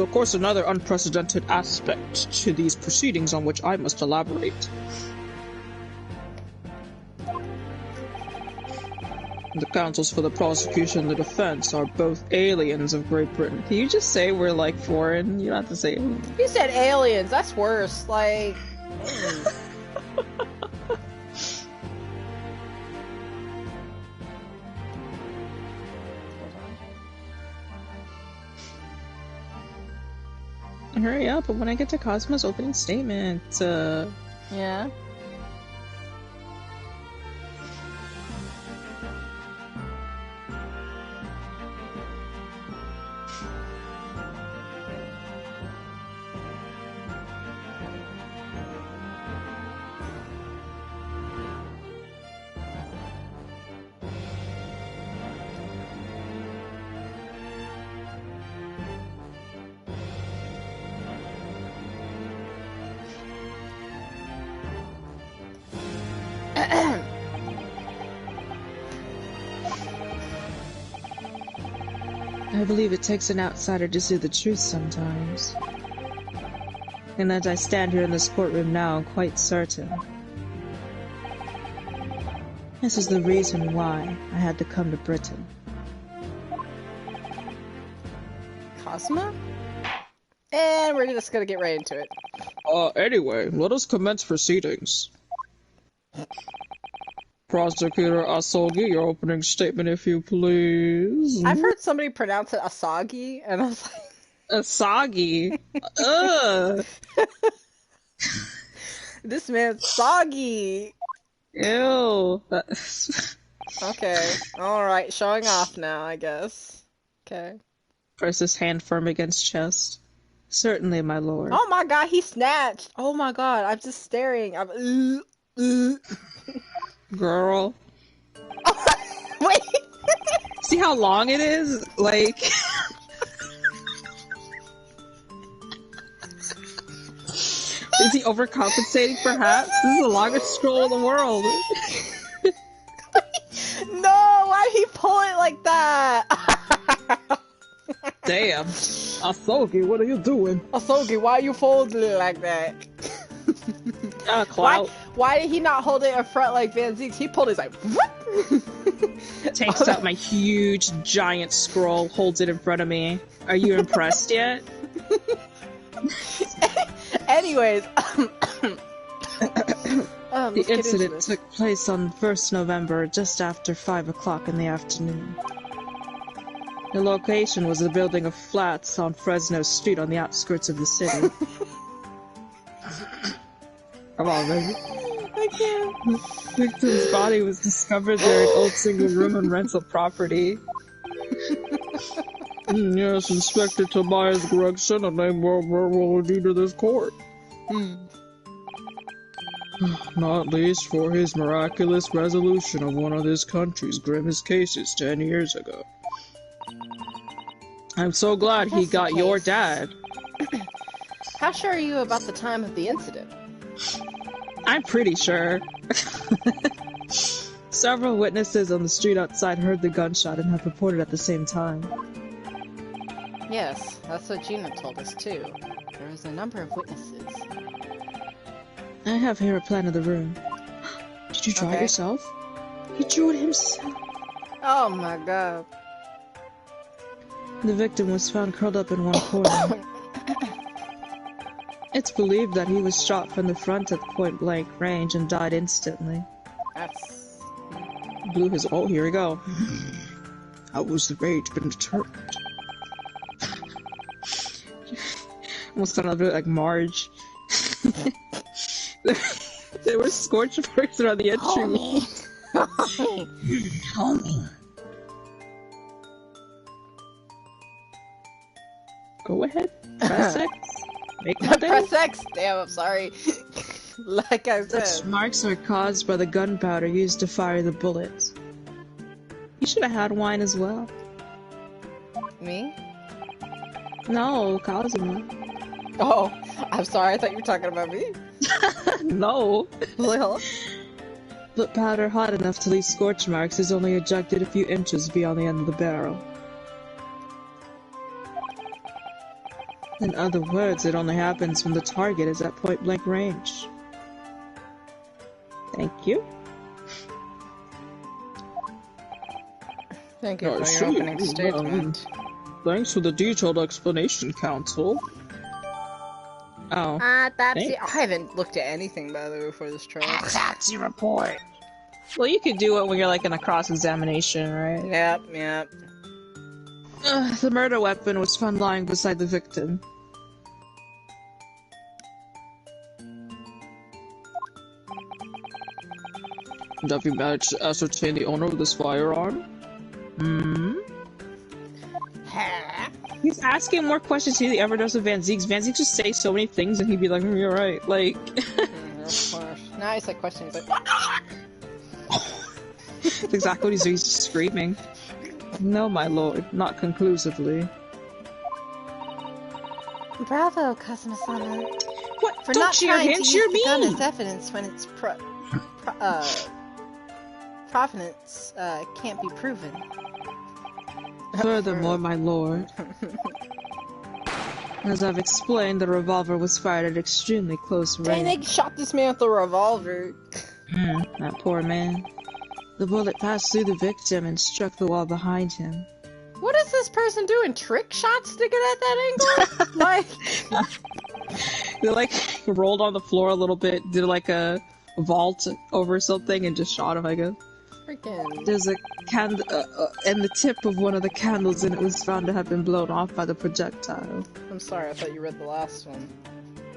of course another unprecedented aspect to these proceedings on which I must elaborate. The counsels for the prosecution and the defense are both aliens of Great Britain. Can you just say we're like foreign? You don't have to say. You said aliens. That's worse. Like. Hurry up, but when I get to Cosmo's opening statement, Yeah. I believe it takes an outsider to see the truth sometimes. And as I stand here in this courtroom now, I'm quite certain. This is the reason why I had to come to Britain. Cosmo? And we're just gonna get right into it. Anyway, let us commence proceedings. Prosecutor Asogi, your opening statement, if you please. I've heard somebody pronounce it Asagi, and I was like... Asagi? Ugh! This man's soggy! Ew! Okay, alright, showing off now, I guess. Okay. Press his hand firm against chest. Certainly, my lord. Oh my god, he snatched! Oh my god, I'm just staring. I'm... Girl. Wait! See how long it is? Like... Is he overcompensating, perhaps? This is the longest scroll in the world. No! Why'd he pull it like that? Damn. Asogi, what are you doing? Asogi, why are you folding it like that? Clout. Why did he not hold it in front like Van Zeeks? He pulled his like... Takes out my huge, giant scroll, holds it in front of me. Are you impressed yet? Anyways, the incident took place on 1st November, just after 5 o'clock in the afternoon. The location was a building of flats on Fresno Street on the outskirts of the city. Come on, baby. I can't. The victim's body was discovered there in old single-room and rental property. Yes, Inspector Tobias Gregson, a name well due to this court. Not least for his miraculous resolution of one of this country's grimmest cases 10 years ago. I'm so glad he got your dad. How sure are you about the time of the incident? I'm pretty sure. Several witnesses on the street outside heard the gunshot and have reported at the same time. Yes, that's what Gina told us too. There was a number of witnesses. I have here a plan of the room. Did you draw it yourself? He drew it himself. Oh my god. The victim was found curled up in one corner. It's believed that he was shot from the front at point-blank range and died instantly. That's... Blew his... Oh, here we go. How was the rage been determined? Almost sounded a bit like Marge. There were scorch marks around the entry. Homie. Go ahead. Press X. Make my day. Press X! Damn, I'm sorry. Like I said. Such marks are caused by the gunpowder used to fire the bullets. You should have had wine as well. Me? No, Cosmo. Oh, I'm sorry, I thought you were talking about me. No. Well. But powder hot enough to leave scorch marks is only ejected a few inches beyond the end of the barrel. In other words, it only happens when the target is at point-blank range. Thank you. Thank you for your opening statement. Thanks for the detailed explanation, Counsel. Oh. Babsy, I haven't looked at anything, by the way, before this trial. Autopsy report. Well, you could do it when you're like in a cross-examination, right? Yep, yep. The murder weapon was found lying beside the victim. And have you managed to ascertain the owner of this firearm? He's asking more questions than he ever does with Van Zieks. Van Zieks just say so many things and he'd be like, you're right. Like... Of course. Now he's like questioning, he's like, That's exactly what he's doing. He's just screaming. No, my lord, not conclusively. Bravo, Kazuma-sama. What? For Don't not cheer trying him, to cheer use the gun me! as evidence when its provenance can't be proven. Furthermore, my lord, as I've explained, the revolver was fired at extremely close dang, range. they shot this man with a revolver. That poor man. The bullet passed through the victim and struck the wall behind him. What is this person doing? Trick shots to get at that angle? Like... They like rolled on the floor a little bit, did like a vault over something, and just shot him, I guess. Freaking... There's a candle, and the tip of one of the candles in it was found to have been blown off by the projectile. I'm sorry, I thought you read the last one.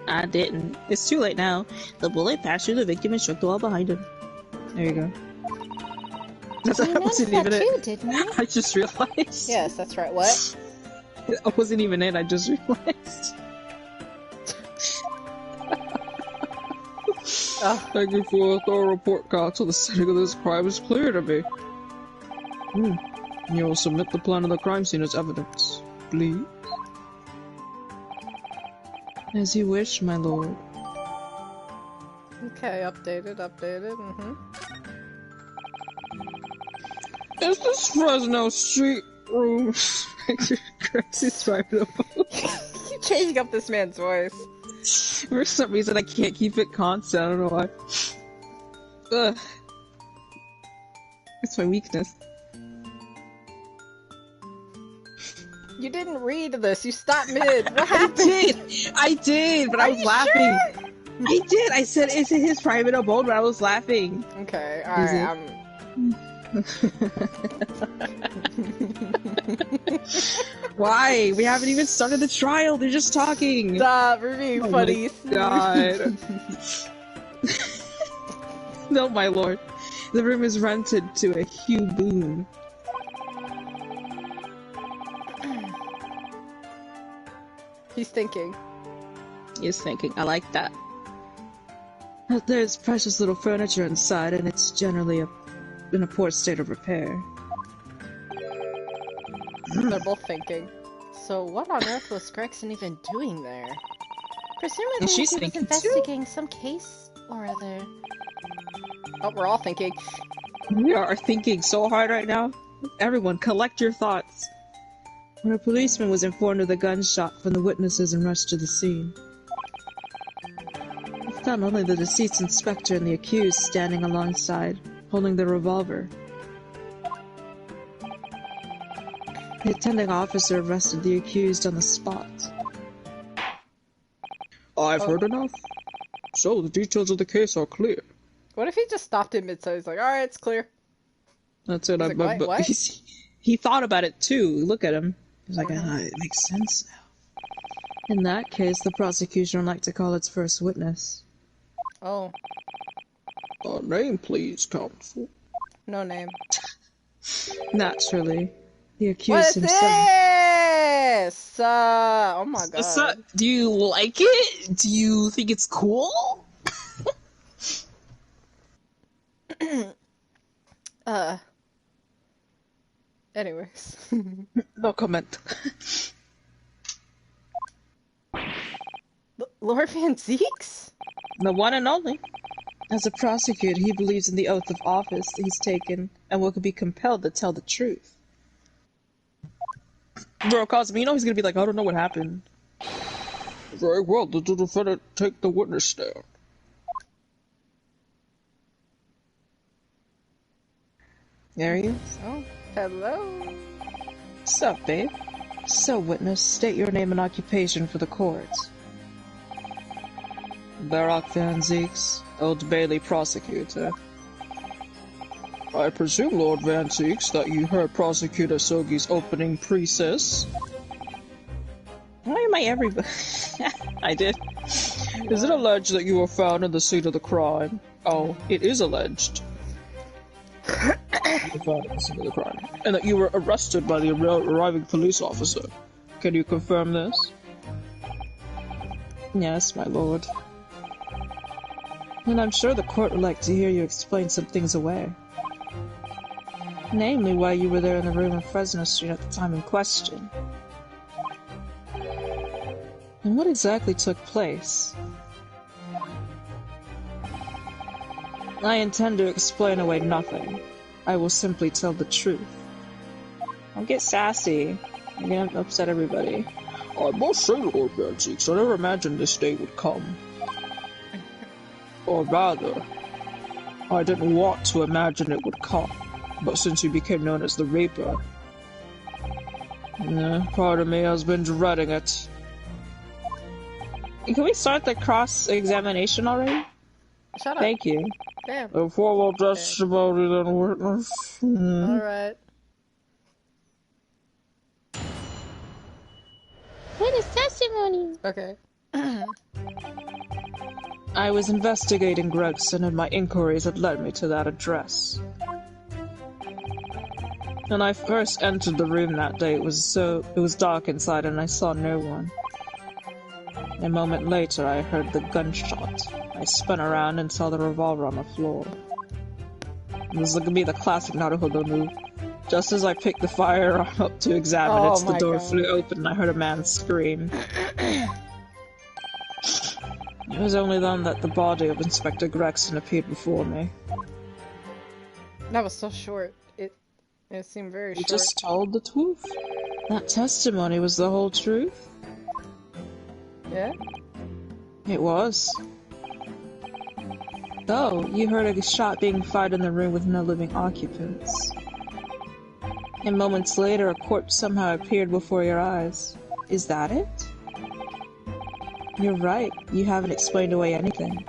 I didn't. It's too late now. The bullet passed through the victim and struck the wall behind him. There you go. That wasn't even it. Didn't you? I just realized. Yes, that's right. What? It wasn't even it, I just realized. Thank you for a thorough report, Counsel. The setting of this crime is clear to me. You will submit the plan of the crime scene as evidence, please. As you wish, my lord. Okay, updated. Is this Fresno Street room? Grexy's private abode. Keep changing up this man's voice. For some reason, I can't keep it constant. I don't know why. Ugh. It's my weakness. You didn't read this. You stopped mid. What happened? I did, but I was laughing. Sure? I did. I said it's in his private abode, but I was laughing. Okay, alright, Why? We haven't even started the trial. They're just talking. Stop. We're being funny. God. No, my lord. The room is rented to a Hugh Boone. He's thinking. He is thinking. I like that. There's precious little furniture inside, and it's generally in a poor state of repair. They're both thinking. So what on earth was Gregson even doing there? Presumably She's he was thinking investigating some case or other. Oh, we're all thinking. We are thinking so hard right now. Everyone, collect your thoughts. When a policeman was informed of the gunshot from the witnesses and rushed to the scene, he found only the deceased inspector and the accused standing alongside, holding their revolver. The attending officer arrested the accused on the spot. I've heard enough. So, the details of the case are clear. What if he just stopped him mid-so? He's like, alright, it's clear. That's it. He's like, what? He thought about it too. Look at him. He's like, it makes sense now. In that case, the prosecution would like to call its first witness. Oh. Name, please, counsel. No name. Naturally. The accused What is himself. this? Oh my god. Do you like it? Do you think it's cool? Anyways. No comment. Lord Van Zeeks? The one and only. As a prosecutor, he believes in the oath of office that he's taken and will be compelled to tell the truth. Bro, Cosmo, you know he's gonna be like, I don't know what happened. Very well, the defendant take the witness stand. There he is. Oh, hello. What's up, babe? So, witness, state your name and occupation for the court. Barak Van Zeeks, Old Bailey prosecutor. I presume, Lord Van Zeeks, that you heard Prosecutor Sogi's opening precis. Why am I everybody? I did. Is it alleged that you were found in the scene of the crime? Oh, it is alleged. You found in the scene of the crime. And that you were arrested by the arriving police officer. Can you confirm this? Yes, my lord. And I'm sure the court would like to hear you explain some things away. Namely, why you were there in the room on Fresno Street at the time in question. And what exactly took place? I intend to explain away nothing. I will simply tell the truth. Don't get sassy. You're gonna upset everybody. I must say, Lord Van Zeeks, I never imagined this day would come. Or rather, I didn't want to imagine it would come. But since you became known as the Reaper, part of me has been dreading it. Can we start the cross-examination already? Shut up. Thank you. Damn. A formal testimony and witness. Alright. Witness testimony! Okay. I was investigating Gregson, and my inquiries had led me to that address. When I first entered the room that day, it was dark inside and I saw no one. A moment later, I heard the gunshot. I spun around and saw the revolver on the floor. It was looking to be the classic Naruhodo move. Just as I picked the firearm up to examine it, the door flew open and I heard a man scream. It was only then that the body of Inspector Gregson appeared before me. That was so short. It seemed very You short. just told the truth. That testimony was the whole truth. Yeah? It was. Oh, you heard a shot being fired in the room with no living occupants. And moments later, a corpse somehow appeared before your eyes. Is that it? You're right. You haven't explained away anything.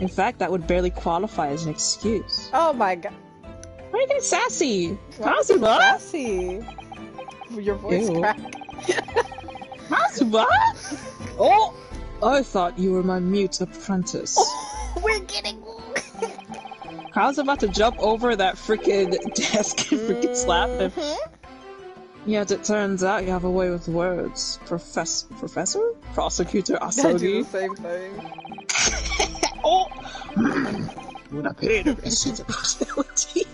In fact, that would barely qualify as an excuse. Oh my god. Why are you getting sassy? Kasuba? Sassy. Your voice Ew. cracked. Kasuba? Oh! I thought you were my mute apprentice. We're getting... I was about to jump over that freaking desk and freaking slap him. Yet it turns out you have a way with words. Professor? Prosecutor I do Asogi? the same thing. Oh! Would appear to receive the possibility.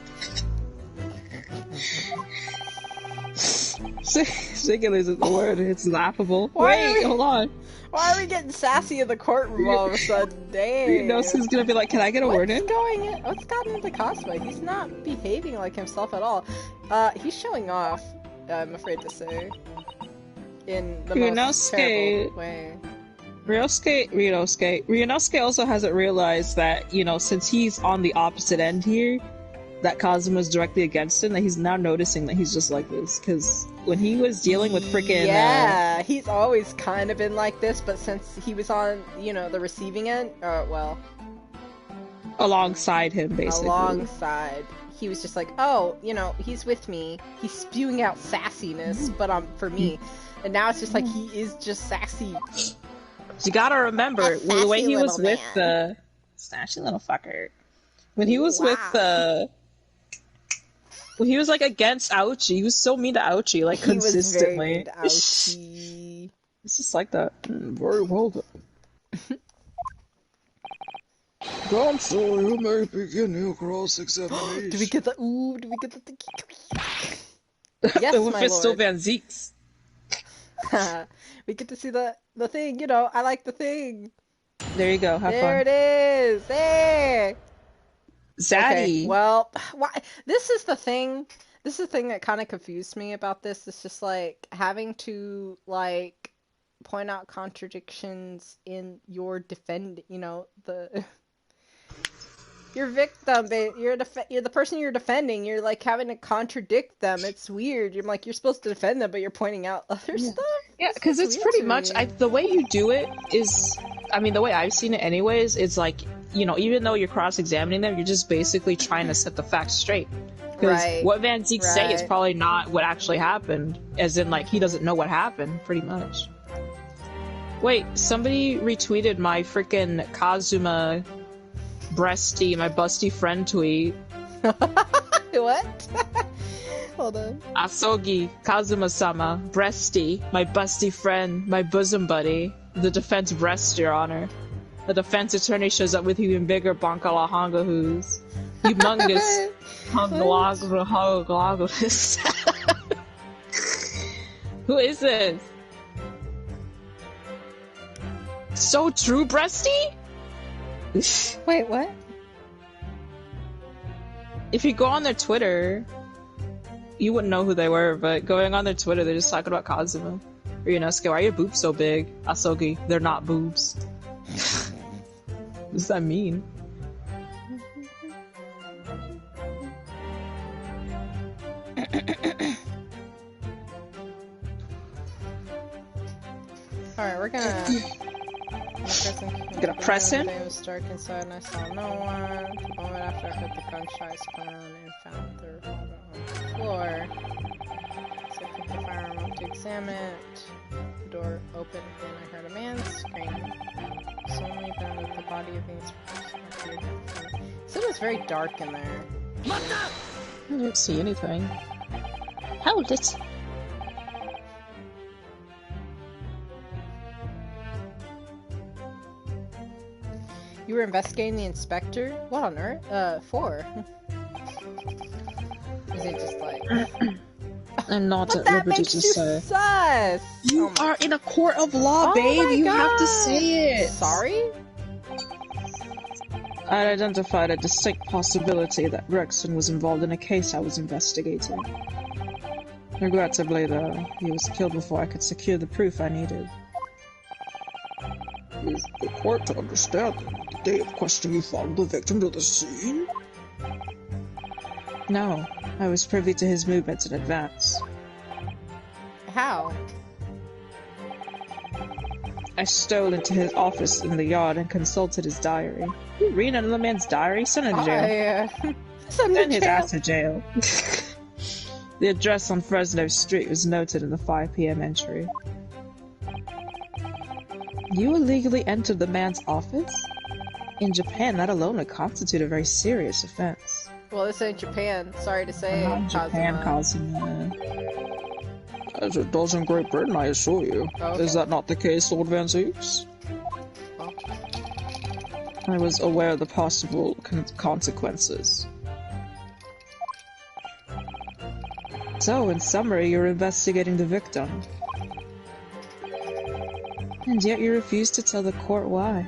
Singular isn't the word, it's laughable. Wait, hold on. Why are we getting sassy in the courtroom all of a sudden? Dang. You know, who's gonna be like, can I get a word in? What's gotten into Cosmo? He's not behaving like himself at all. He's showing off, I'm afraid to say. In the most terrible way. Ryunosuke also hasn't realized that, you know, since he's on the opposite end here, that Kazuma's directly against him, that he's now noticing that he's just like this. Because when he was dealing with freaking yeah, he's always kind of been like this, but since he was on, you know, the receiving end, well, alongside him, basically. Alongside, he was just like, oh, you know, he's with me. He's spewing out sassiness, but for me, and now it's just like he is just sassy. You gotta remember the way he was with the sassy little fucker. When he was with when he was like against Ouchi, he was so mean to Ouchi, like consistently. He was very mean to Ouchi. It's just like that. Very well done. Counsel, you may begin your cross-examination. Do we get the do we get the yes, the my Mephisto lord. Van Zeeks. We get to see the thing, you know, I like the thing. There you go, have there fun. It is! Hey! Zaddy! Okay, well, why, this is the thing that kind of confused me about this. It's just, like, having to, like, point out contradictions in your you know, your victim, you're the person you're defending, you're, like, having to contradict them. It's weird. You're, like, you're supposed to defend them, but you're pointing out other stuff. Yeah, because it's pretty much, the way you do it is, I mean, the way I've seen it anyways, it's like, you know, even though you're cross-examining them, you're just basically trying to set the facts straight. Because what Van Zeek say is probably not what actually happened, as in, like, he doesn't know what happened, pretty much. Wait, somebody retweeted my freaking Kazuma breasty, my busty friend tweet. What? Hold on. Asogi, Kazuma-sama, breasty, my busty friend, my bosom buddy. The defense breast, Your Honor. The defense attorney shows up with even bigger bonkalahongahoos. Humongous honglogloglogos. Who is this? So true, breasty? Wait, what? If you go on their Twitter, you wouldn't know who they were, but going on their Twitter, they're just talking about Kazuma. Or Yunosuke, why are your boobs so big? Asogi, they're not boobs. What does that mean? Alright, we're gonna press him? It was dark inside and I saw no one. The moment after I heard the gunshots come on and found the revolver on the floor. So I took the firearm up to examine it. The door opened and I heard a man scream. Suddenly then with the body of the inspector appeared. So it was very dark in there. I didn't see anything. Hold it. You were investigating the inspector? What on earth? For? Is it just like... I'm not but at that liberty makes to you say. sus! You are in a court of law, babe! You have to say it! Sorry? I identified a distinct possibility that Gregson was involved in a case I was investigating. Regrettably, though, he was killed before I could secure the proof I needed. Is the court to understand that the day of question you followed the victim to the scene? No, I was privy to his movements in advance. How? I stole into his office in the yard and consulted his diary. You read another man's diary? Send him to jail. Send his ass to jail. The address on Fresno Street was noted in the 5 p.m. entry. You illegally entered the man's office? In Japan, that alone would constitute a very serious offense. Well, this ain't Japan. Sorry to say, Japan, Kazuma. As it does in Great Britain, I assure you. Okay. Is that not the case, Lord Van Zeeks? Well, I was aware of the possible consequences. So, in summary, you're investigating the victim. And yet you refuse to tell the court why.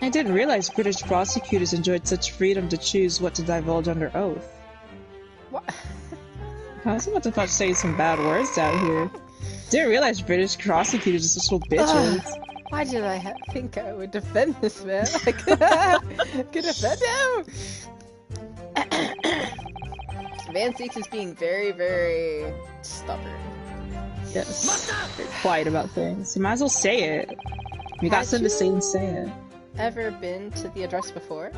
I didn't realize British prosecutors enjoyed such freedom to choose what to divulge under oath. what? I was about to say some bad words out here. Didn't realize British prosecutors are such little bitches. Why did I think I would defend this man? I could defend him! Van6 is being very, very stubborn. Yes. Very quiet about things. You might as well say it. You got something to say and say it. Ever been to the address before?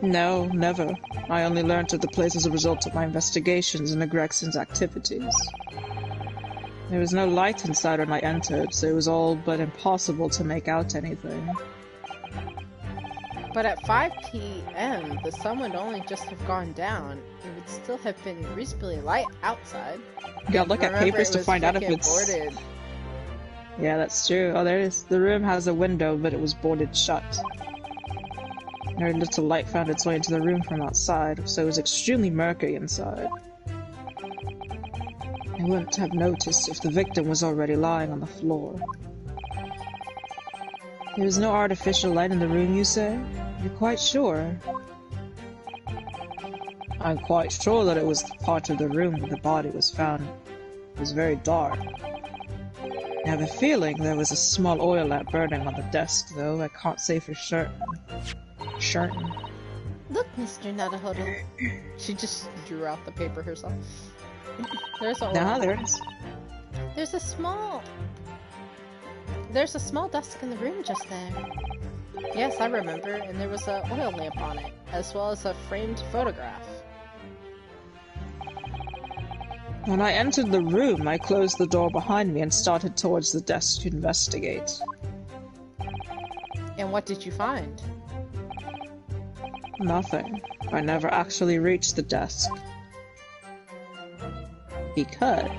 No, never. I only learned of the place as a result of my investigations into Gregson's activities. There was no light inside when I entered, so it was all but impossible to make out anything. But at 5 p.m., the sun would only just have gone down. It would still have been reasonably light outside. You gotta look at papers to find out if it's... boarded. Yeah, that's true. Oh, there it is. The room has a window, but it was boarded shut. Very little light found its way into the room from outside, so it was extremely murky inside. I wouldn't have noticed if the victim was already lying on the floor. There was no artificial light in the room, you say? You're quite sure? I'm quite sure that it was the part of the room where the body was found. It was very dark. I have a feeling there was a small oil lamp burning on the desk, though I can't say for certain. Look, Mr. Naruhodo. She just drew out the paper herself. There's a There it is. There's a small desk in the room just there. Yes, I remember, and there was an oil lamp on it, as well as a framed photograph. When I entered the room, I closed the door behind me and started towards the desk to investigate. And what did you find? Nothing. I never actually reached the desk. Because...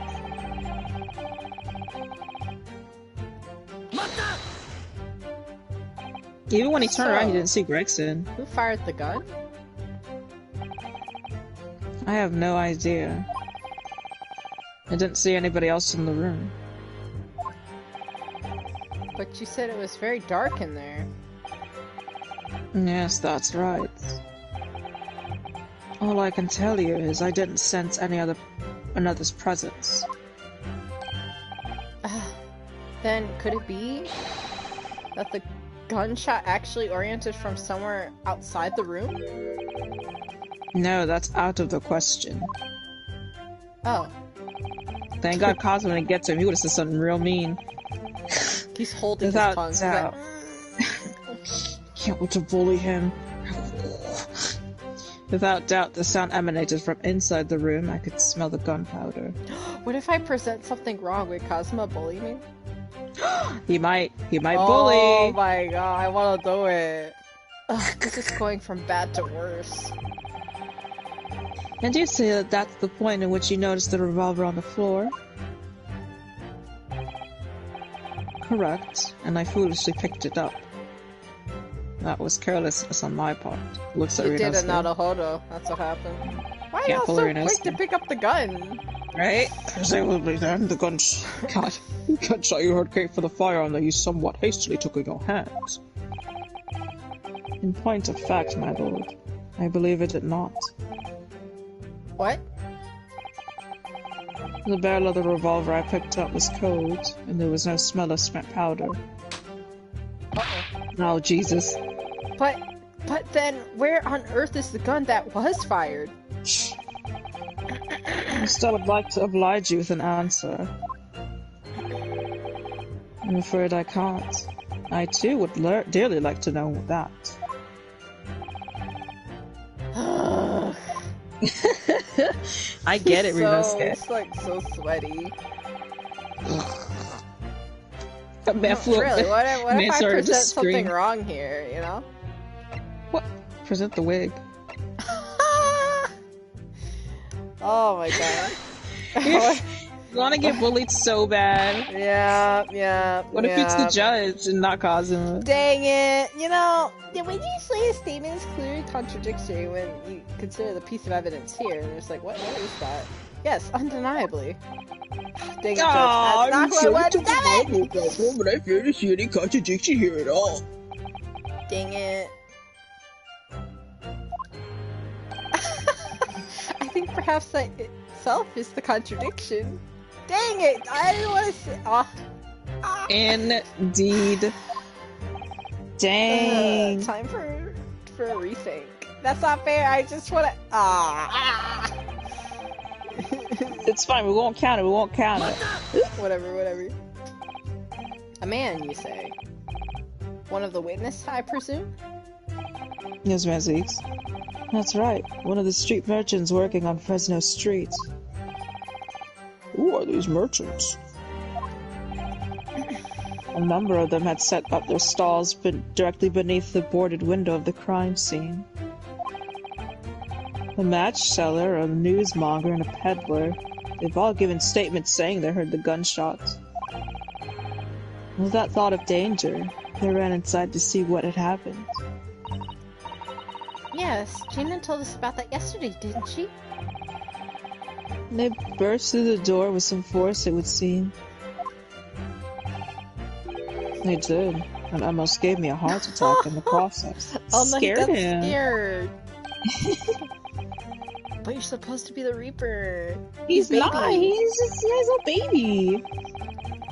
even when he turned around, he didn't see Gregson. Who fired the gun? I have no idea. I didn't see anybody else in the room. But you said it was very dark in there. Yes, that's right. All I can tell you is I didn't sense another's presence. Then could it be that the gunshot actually oriented from somewhere outside the room? No, that's out of the question. Oh. Thank God Cosmo didn't get to him. He would have said something real mean. He's holding Without his tongue. doubt. Can't wait to bully him. Without doubt, the sound emanated from inside the room. I could smell the gunpowder. What if I present something wrong? Would Cosmo bully me? He might bully. Oh my god, I wanna do it. Ugh, this is going from bad to worse. And you say that that's the point in which you noticed the revolver on the floor? Correct, and I foolishly picked it up. That was carelessness on my part. Looks like You did a Rinosuke. Naruhodo, that's what happened. Why are Can't you pull so Rinosuke. quick to pick up the gun? Right? Presumably then, the gunshot you heard came from the firearm that you somewhat hastily took in your hands. In point of fact, my lord, I believe it did not. What? The barrel of the revolver I picked up was cold, and there was no smell of spent powder. Uh-oh. Oh, Jesus. But then, where on earth is the gun that was fired? I still would like to oblige you with an answer. I'm afraid I can't. I too would dearly like to know that. I get it, Rinosuke. It's like so sweaty. Man flew up Really, the- what if man I started to present something scream. wrong here, you know? What? Present the wig. Oh my god. You want to get bullied so bad. yeah. What if it's the judge and not Kazuma? Dang it! You know, when you say a statement is clearly contradictory when you consider the piece of evidence here, and it's like, what is that? Yes, undeniably. Dang it, Judge. Ah, That's not what I wanted. Damn it! But I fail to see any contradiction here at all. Dang it. I think perhaps that itself is the contradiction. Dang it! I didn't want to say. Indeed. Dang. Time for a rethink. That's not fair. I just want to. It's fine. We won't count it. We won't count it. Whatever. A man, you say? One of the witnesses, I presume? Yes, Mazix. That's right. One of the street merchants working on Fresno Street. Who are these merchants? A number of them had set up their stalls directly beneath the boarded window of the crime scene. A match seller, a newsmonger, and a peddler. They've all given statements saying they heard the gunshots. With that thought of danger, they ran inside to see what had happened. Yes, Gina told us about that yesterday, didn't she? They burst through the door with some force, it would seem. They did, and almost gave me a heart attack in the process. Oh no, he Scared got him. scared. But you're supposed to be the Reaper. He's baby. not. He's just a baby.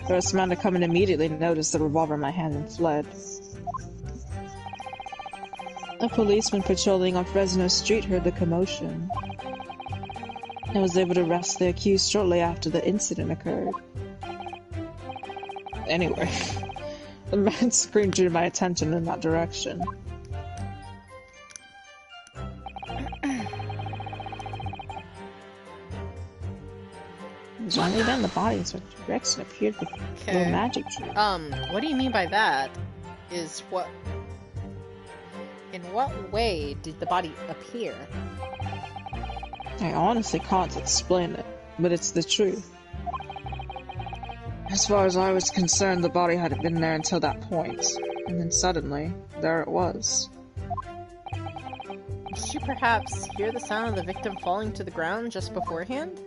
First man to come in immediately noticed the revolver in my hand and fled. A policeman patrolling on Fresno Street heard the commotion and was able to arrest the accused shortly after the incident occurred. Anyway, the man screamed drew my attention in that direction. It was only then the bodies of Rexon appeared with the magic tree. What do you mean by that? In what way did the body appear? I honestly can't explain it, but it's the truth. As far as I was concerned, the body hadn't been there until that point, and then suddenly, there it was. Did you perhaps hear the sound of the victim falling to the ground just beforehand?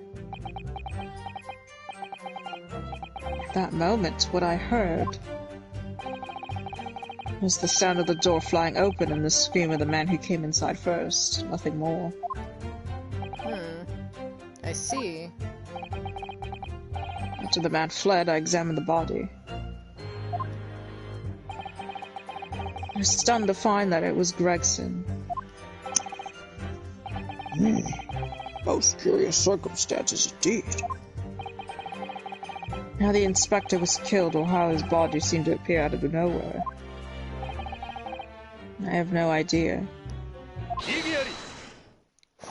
At that moment, what I heard was the sound of the door flying open and the scream of the man who came inside first. Nothing more. I see. After the man fled, I examined the body. I was stunned to find that it was Gregson. Most curious circumstances indeed. How the inspector was killed or how his body seemed to appear out of nowhere, I have no idea.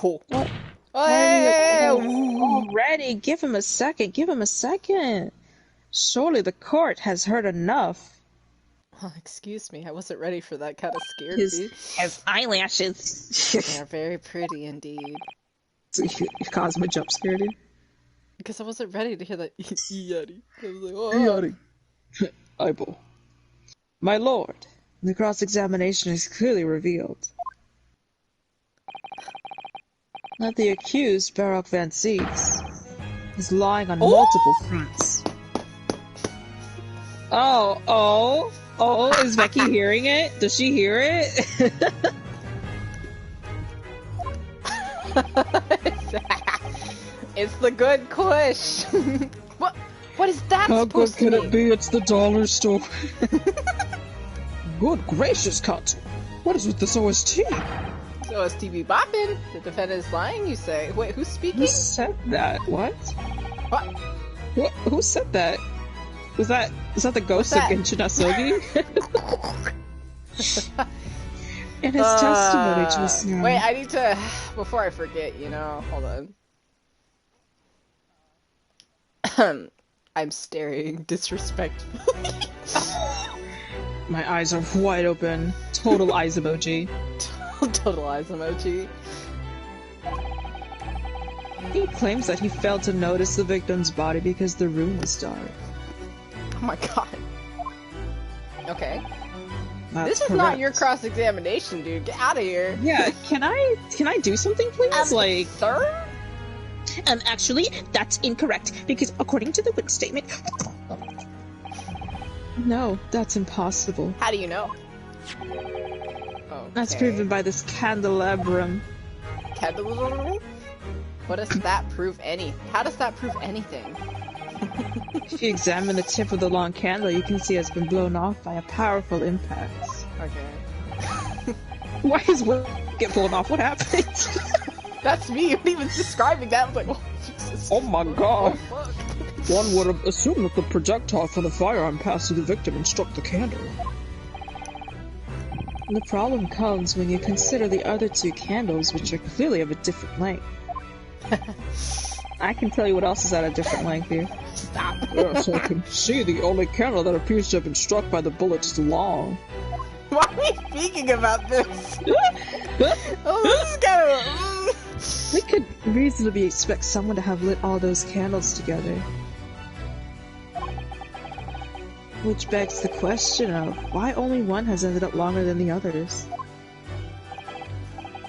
What? Hey! Already, give him a second. Give him a second. Surely the court has heard enough. Oh, excuse me, I wasn't ready for that kind of scared His eyelashes. They're very pretty indeed. So Cosmo jump scared you? Because I wasn't ready to hear that Yeti. I was like, oh. Yeti. Eyeball. My lord, the cross-examination is clearly revealed that the accused, Baroque Van Zieks, is lying on multiple fronts. Oh, is Becky hearing it? Does she hear it? It's the good kush. What is that How supposed good to can mean? it be? It's the dollar store. Good gracious, Katsu. What is with this OST? So is TV bopping? The defendant is lying, you say? Wait, who's speaking? Who said that? What? What? Who said that? Was that the ghost of that? Genshin Asogi? In his testimony just now. Wait, I need to... Before I forget, hold on. I'm staring disrespectfully. My eyes are wide open. Total eyes emoji. Total eyes emoji. He claims that he failed to notice the victim's body because the room was dark. Oh my god. Okay. That's This is correct. not your cross-examination, dude. Get out of here. Yeah, can I do something, please? Sir? Actually, that's incorrect, because according to the witness statement... No, that's impossible. How do you know? Okay. That's proven by this candelabrum. What does that prove How does that prove anything? If you examine the tip of the long candle, you can see it's been blown off by a powerful impact. Okay. Why is Will get blown off? What happened? That's me. When he was describing that, I was like, oh, Jesus. Oh my god. Oh, fuck. One would have assumed that the projectile from the firearm passed through the victim and struck the candle. The problem comes when you consider the other two candles, which are clearly of a different length. I can tell you what else is at a different length here. Stop. Yes, I can see the only candle that appears to have been struck by the bullet is long. Why are we speaking about this? Oh, this is kind of... We could reasonably expect someone to have lit all those candles together. Which begs the question of why only one has ended up longer than the others.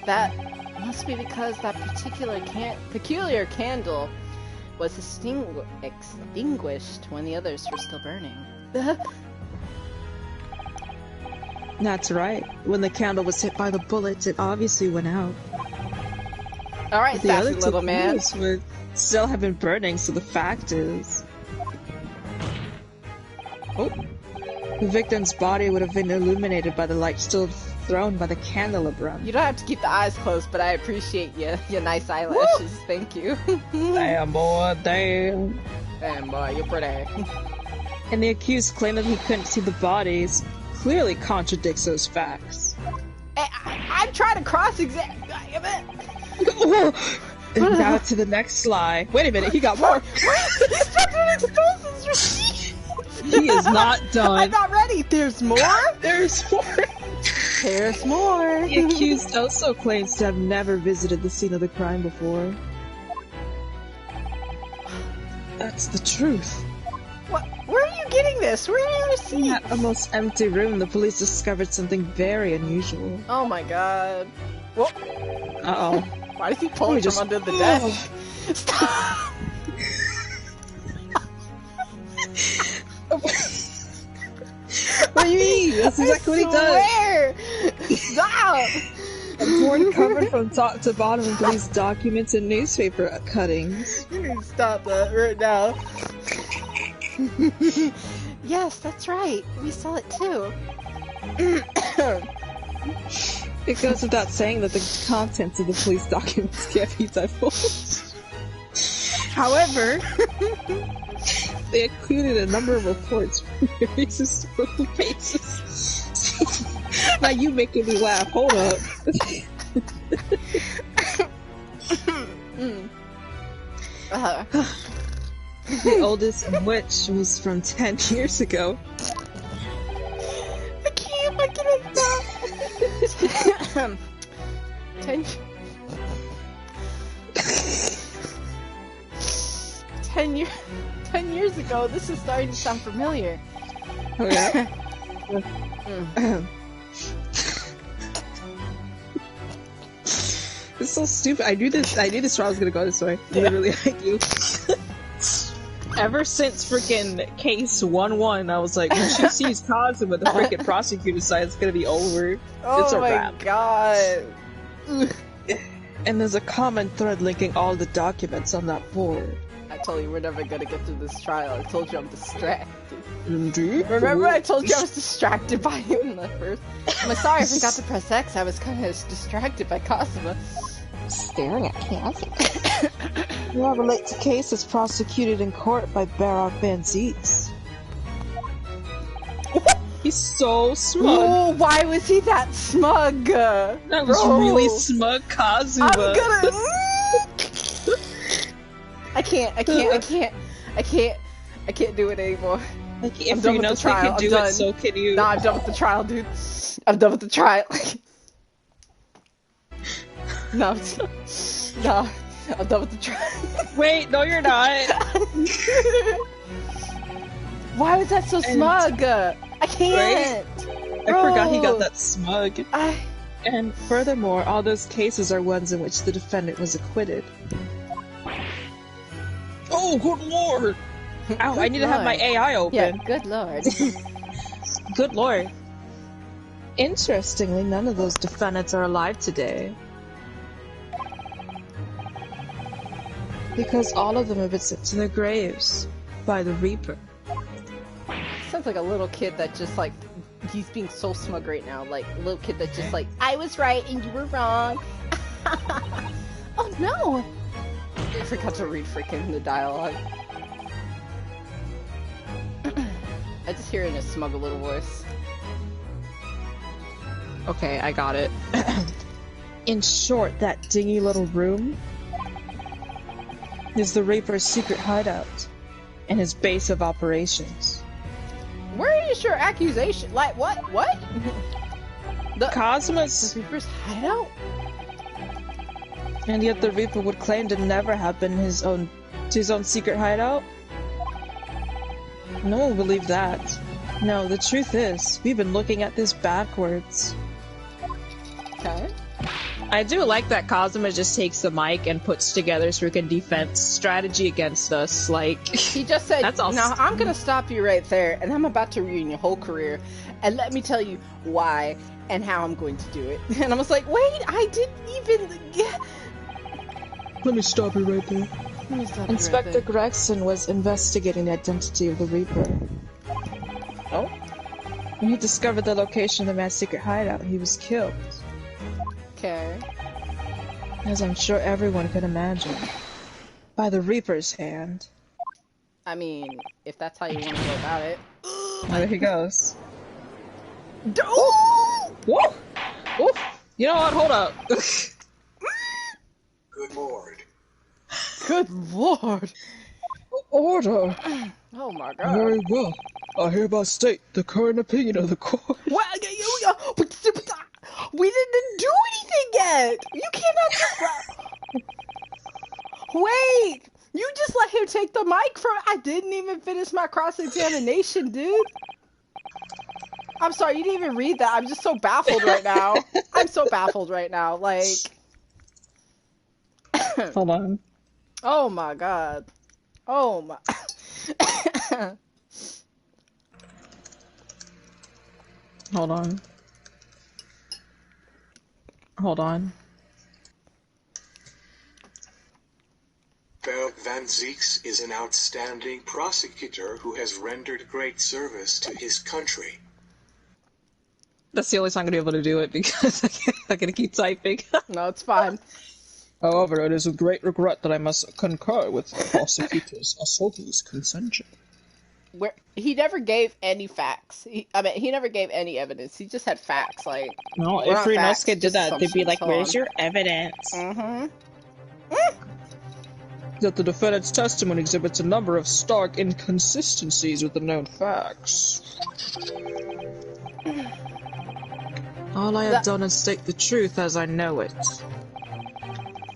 That must be because that peculiar candle was extinguished when the others were still burning. That's right. When the candle was hit by the bullets, it obviously went out. Alright, The other sassy two little man. candles would still have been burning, so the fact is... Oh. The victim's body would have been illuminated by the light still thrown by the candelabrum. You don't have to keep the eyes closed, but I appreciate your nice eyelashes. Thank you. Damn, boy, damn. Damn, boy, you're pretty. And the accused claim that he couldn't see the bodies clearly contradicts those facts. I'm trying to cross-examine. And now to the next lie. Wait a minute, he got more. He's trying to expose his receipt. He is not I'm done. not ready. There's more? There's more. There's more. The accused also claims to have never visited the scene of the crime before. That's the truth. What? Where are you getting this? Where are your In receipts? that almost empty room, the police discovered something very unusual. Oh my god. Whoa. Uh-oh. Why is he pulling just- from under the desk? Stop! What do you mean? That's exactly what he does. Stop! A board covered from top to bottom with police documents and newspaper cuttings. You need to stop that right now. Yes, that's right. We saw it too. It goes without saying that the contents of the police documents can't be divulged. However, they included a number of reports from various historical cases. Now you making me laugh. Hold up. The oldest of which was from 10 years ago. I can't stop. 10 years ago, this is starting to sound familiar. Oh yeah? It's so stupid. I knew this trial was gonna go this way. Literally, I knew. Ever since freaking case 1-1, I was like, when she sees Kazuma, the freaking prosecutor side, it's gonna be over. Oh It's a my wrap. god. And there's a common thread linking all the documents on that board. I told you we're never gonna get through this trial. I told you I'm distracted. Indeed. Remember I told you I was distracted by you in the first... I'm sorry, I forgot to press X. I was kind of distracted by Kazuma. Staring at Kazuma. Now relate to cases prosecuted in court by Barak Banziz. He's so smug. Oh, why was he that smug? That was Bro. really smug Kazuma. I'm gonna... I can't do it anymore. Like, I'm if done you with know the trial. can I'm do done. it, so can you. Nah, I'm done with the trial, dude. I'm done with the trial. No, I'm done with the trial. Wait, no you're not. Why was that so smug? I can't. I forgot he got that smug. I... And furthermore, all those cases are ones in which the defendant was acquitted. Oh, good lord! Ow, I need to have my AI open. Yeah, good lord. Good lord. Interestingly, none of those defendants are alive today. Because all of them have been sent to their graves. by the Reaper. Sounds like a little kid that just like, he's being so smug right now. Like, a little kid that just like, I was right and you were wrong. Oh no! I forgot to read freaking the dialogue. I just hear it in a smug little voice. Okay, I got it. In short, that dingy little room is the Reaper's secret hideout and his base of operations. Where is your accusation? Like, what? What? The Cosmos! Reaper's hideout? And yet the Reaper would claim to never have been his own secret hideout? No one will believe that. No, the truth is, we've been looking at this backwards. Okay. I do like that Kazuma just takes the mic and puts together his freaking defense strategy against us, like... He just said, That's all. now I'm gonna stop you right there, and I'm about to ruin your whole career, and let me tell you why and how I'm going to do it. And I was like, wait, I didn't even... Let me stop you right there. Inspector Gregson was investigating the identity of the Reaper. Oh? When he discovered the location of the man's secret hideout, he was killed. Okay. As I'm sure everyone can imagine. By the Reaper's hand. I mean, if that's how you want to go about it. There he goes. Oh! Whoa! Whoa! You know what? Hold up. Good lord. Good lord. Order! Oh my god. Very well. I hereby state the current opinion of the court. What? We didn't do anything yet! You cannot just... Wait! You just let him take the mic from... I didn't even finish my cross-examination, dude! I'm sorry, you didn't even read that. I'm just so baffled right now. I'm so baffled right now, like... Hold on. Oh my god. Oh my... Hold on. Hold on. Van Zieks is an outstanding prosecutor who has rendered great service to his country. That's the only time I'm gonna be able to do it because I'm gonna keep typing. No, it's fine. However, it is with great regret that I must concur with the prosecutor's Asogi's contention. Where he never gave any facts. He never gave any evidence. He just had facts. Like, No, well, if not facts, Ryunosuke did just that, they'd be assumptions, like, so where's on. your evidence? Mm-hmm. That the defendant's testimony exhibits a number of stark inconsistencies with the known facts. All I have done is state the truth as I know it.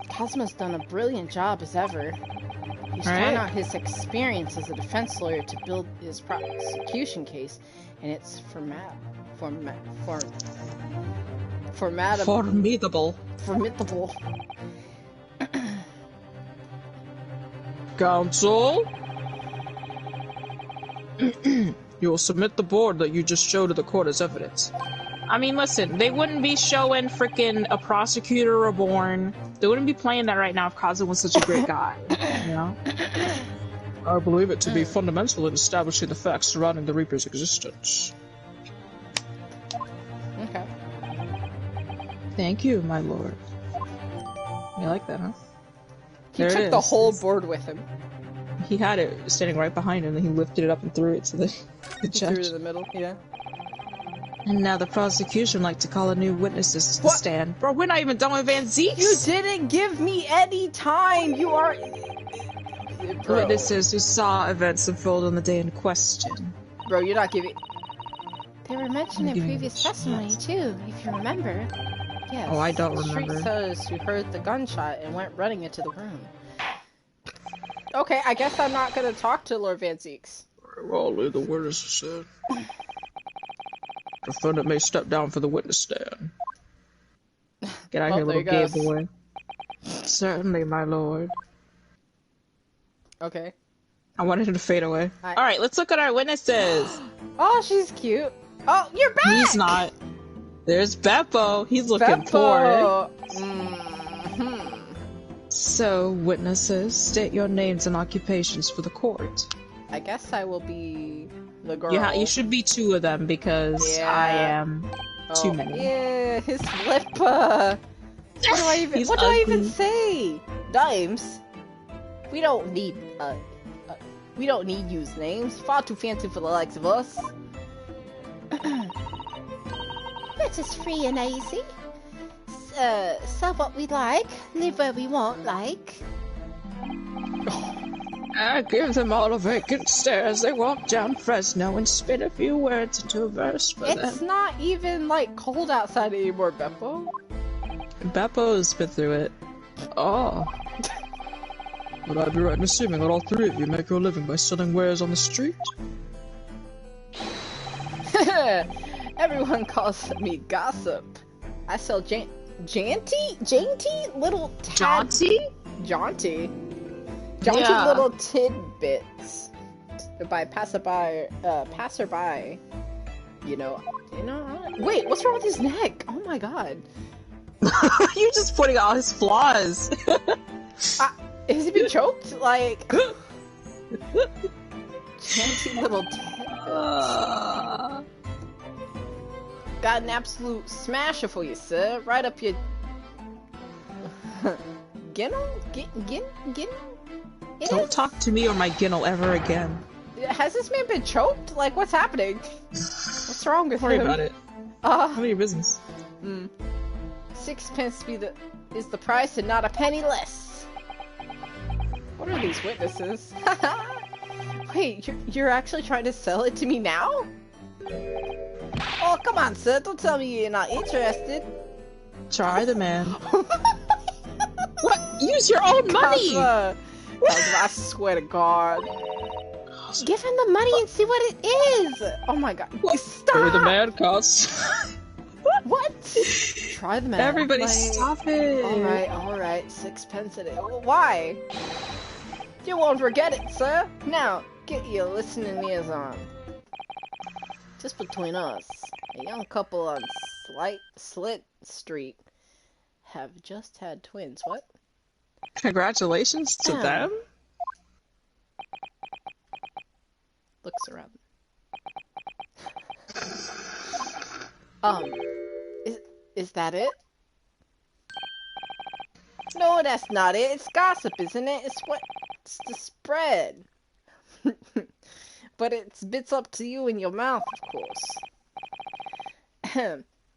Kazuma's done a brilliant job as ever. He's drawn out his experience as a defense lawyer to build his prosecution case, and it's Formidable. formidable. Counsel? You will submit the board that you just showed to the court as evidence. I mean, listen, they wouldn't be showing frickin' A Prosecutor Reborn. They wouldn't be playing that right now if Kazuma was such a great guy, you know? I believe it to be fundamental in establishing the facts surrounding the Reaper's existence. Okay. Thank you, my lord. You like that, huh? He There it took the is. whole board with him. He had it standing right behind him, and he lifted it up and threw it to the He threw it judge. in the middle. Yeah. And now the prosecution would like to call a new witnesses to the What? stand. Bro, we're not even done with Van Zieks! You didn't give me any time. You are. Bro. Witnesses who saw events unfold on the day in question. Bro, you're not giving. They were mentioned in previous testimony too, if you remember. Yes. Oh, I don't the street remember. says who heard the gunshot and went running into the room. Okay, I guess I'm not gonna talk to Lord Van Zieks. Well, the witness said. Defendant may step down for the witness stand. Get out Oh, here, there little he gay goes. boy. Certainly, my lord. Okay. I wanted him to fade away. I- Alright, let's look at our witnesses. Oh, she's cute. Oh, you're back. He's not. There's Beppo. He's looking poor. Beppo. Mhm. So, witnesses, state your names and occupations for the court. I guess I will be the girl. You should be 2 of them because Yeah. I am too many. Yeah, his lip. What do I even? He's What do I even ugly. say? Dimes. We don't need used names. Far too fancy for the likes of us. Let us free and easy. Sell what we like, live where we want, like. I give them all a vacant stare as they walk down Fresno and spit a few words into a verse for It's them. not even like cold outside anymore, Beppo. Beppo's been through it. Ah. Would I be right in assuming that all 3 of you make your living by selling wares on the street? Everyone calls me Gossip. I sell jaunty little Jaunty? jaunty Yeah. little tidbits by passerby. You know. Wait, what's wrong with his neck? Oh my god. You're just pointing out his flaws. Has he been choked? Like, jaunty little tidbits. Got an absolute smasher for you, sir. Right up your ginnel? Ginnel? Don't talk to me or my ginnel ever again. Has this man been choked? Like, what's happening? What's wrong with Don't worry him? about it. None of your business. 6 pence is the price and not a penny less. What are these witnesses? Wait, you're actually trying to sell it to me now? Oh, come on, sir. Don't tell me you're not interested. Try the man. What? Use your own money! Cosmo, I swear to God. Give him the money and see what it is! Oh my God. Pay Stop! the man costs. What? Try the man. Everybody Like, stop it! Alright. 6 pence a day. Why? You won't forget it, sir. Now, get your listening ears on. Just between us, a young couple on Slit Street have just had twins. What? Congratulations to them? Looks around. Is that it? No, that's not it. It's gossip, isn't it? It's the spread. But it's bits up to you in your mouth, of course.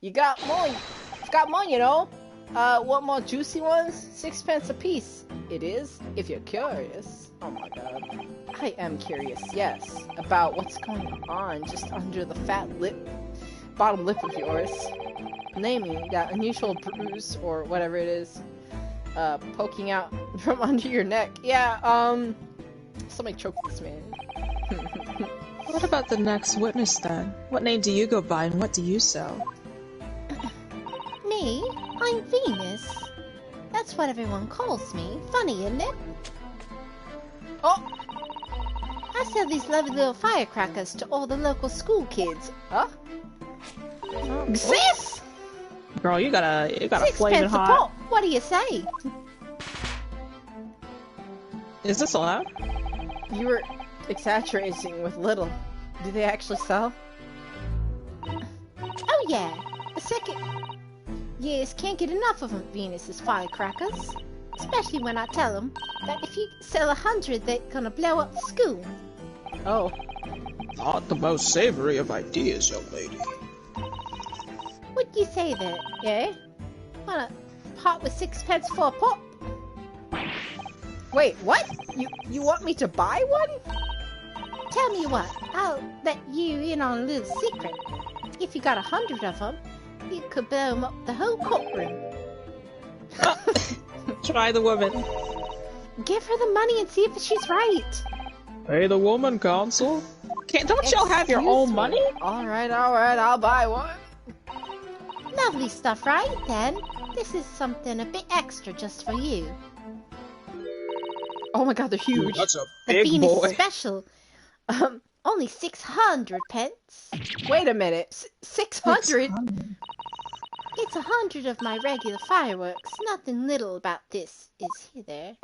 You got more. You've got more, you know. Want more juicy ones? 6 pence a piece. It is, if you're curious. Oh my God. I am curious, yes, about what's going on just under the bottom lip of yours. Namely, that unusual bruise or whatever it is, poking out from under your neck. Yeah, somebody choked this man. What about the next witness then? What name do you go by and what do you sell? Me? I'm Venus. That's what everyone calls me. Funny, isn't it? Oh! I sell these lovely little firecrackers to all the local school kids. Huh? Sis! Girl, you got a 6 flaming pence a hot. pop. What do you say? Is this allowed? You were exaggerating with little. Do they actually sell? Oh yeah. A second. Yes, can't get enough of them, Venus's firecrackers. Especially when I tell them that if you sell 100, they're gonna blow up the school. Oh. Not the most savory of ideas, young lady. What'd you say there, yeah? Want a pot with 6 pence for a pop? Wait, what? You want me to buy one? Tell me what, I'll let you in on a little secret. If you got 100 of them, you could blow 'em up the whole courtroom. Try the woman. Give her the money and see if she's right. Pay the woman, counsel. Don't y'all have your own money? Alright, I'll buy one. Lovely stuff, right then? This is something a bit extra just for you. Oh my God, they're huge. That's a The big Venus boy. special. Only 600 pence. Wait a minute. 600? It's 100 of my regular fireworks. Nothing little about this, is there?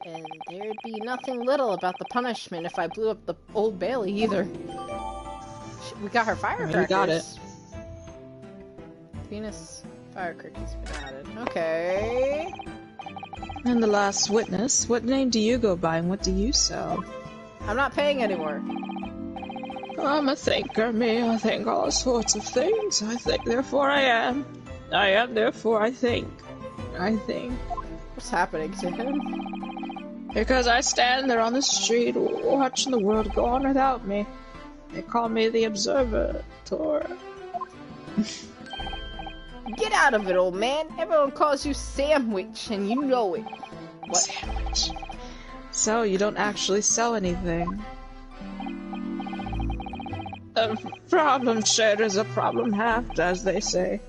And there'd be nothing little about the punishment if I blew up the Old Bailey either. We got her firecrackers. You got it. Venus firecrackers been added. Okay. And the last witness, what name do you go by and what do you sell? I'm not paying anymore. I'm a thinker, me. I think all sorts of things. I think, therefore I am. I am, therefore I think. I think. What's happening to him? Because I stand there on the street watching the world go on without me. They call me the Observator. Get out of it, old man. Everyone calls you Sandwich, and you know it. What? Sandwich. So, you don't actually sell anything. A problem shared is a problem halved, as they say.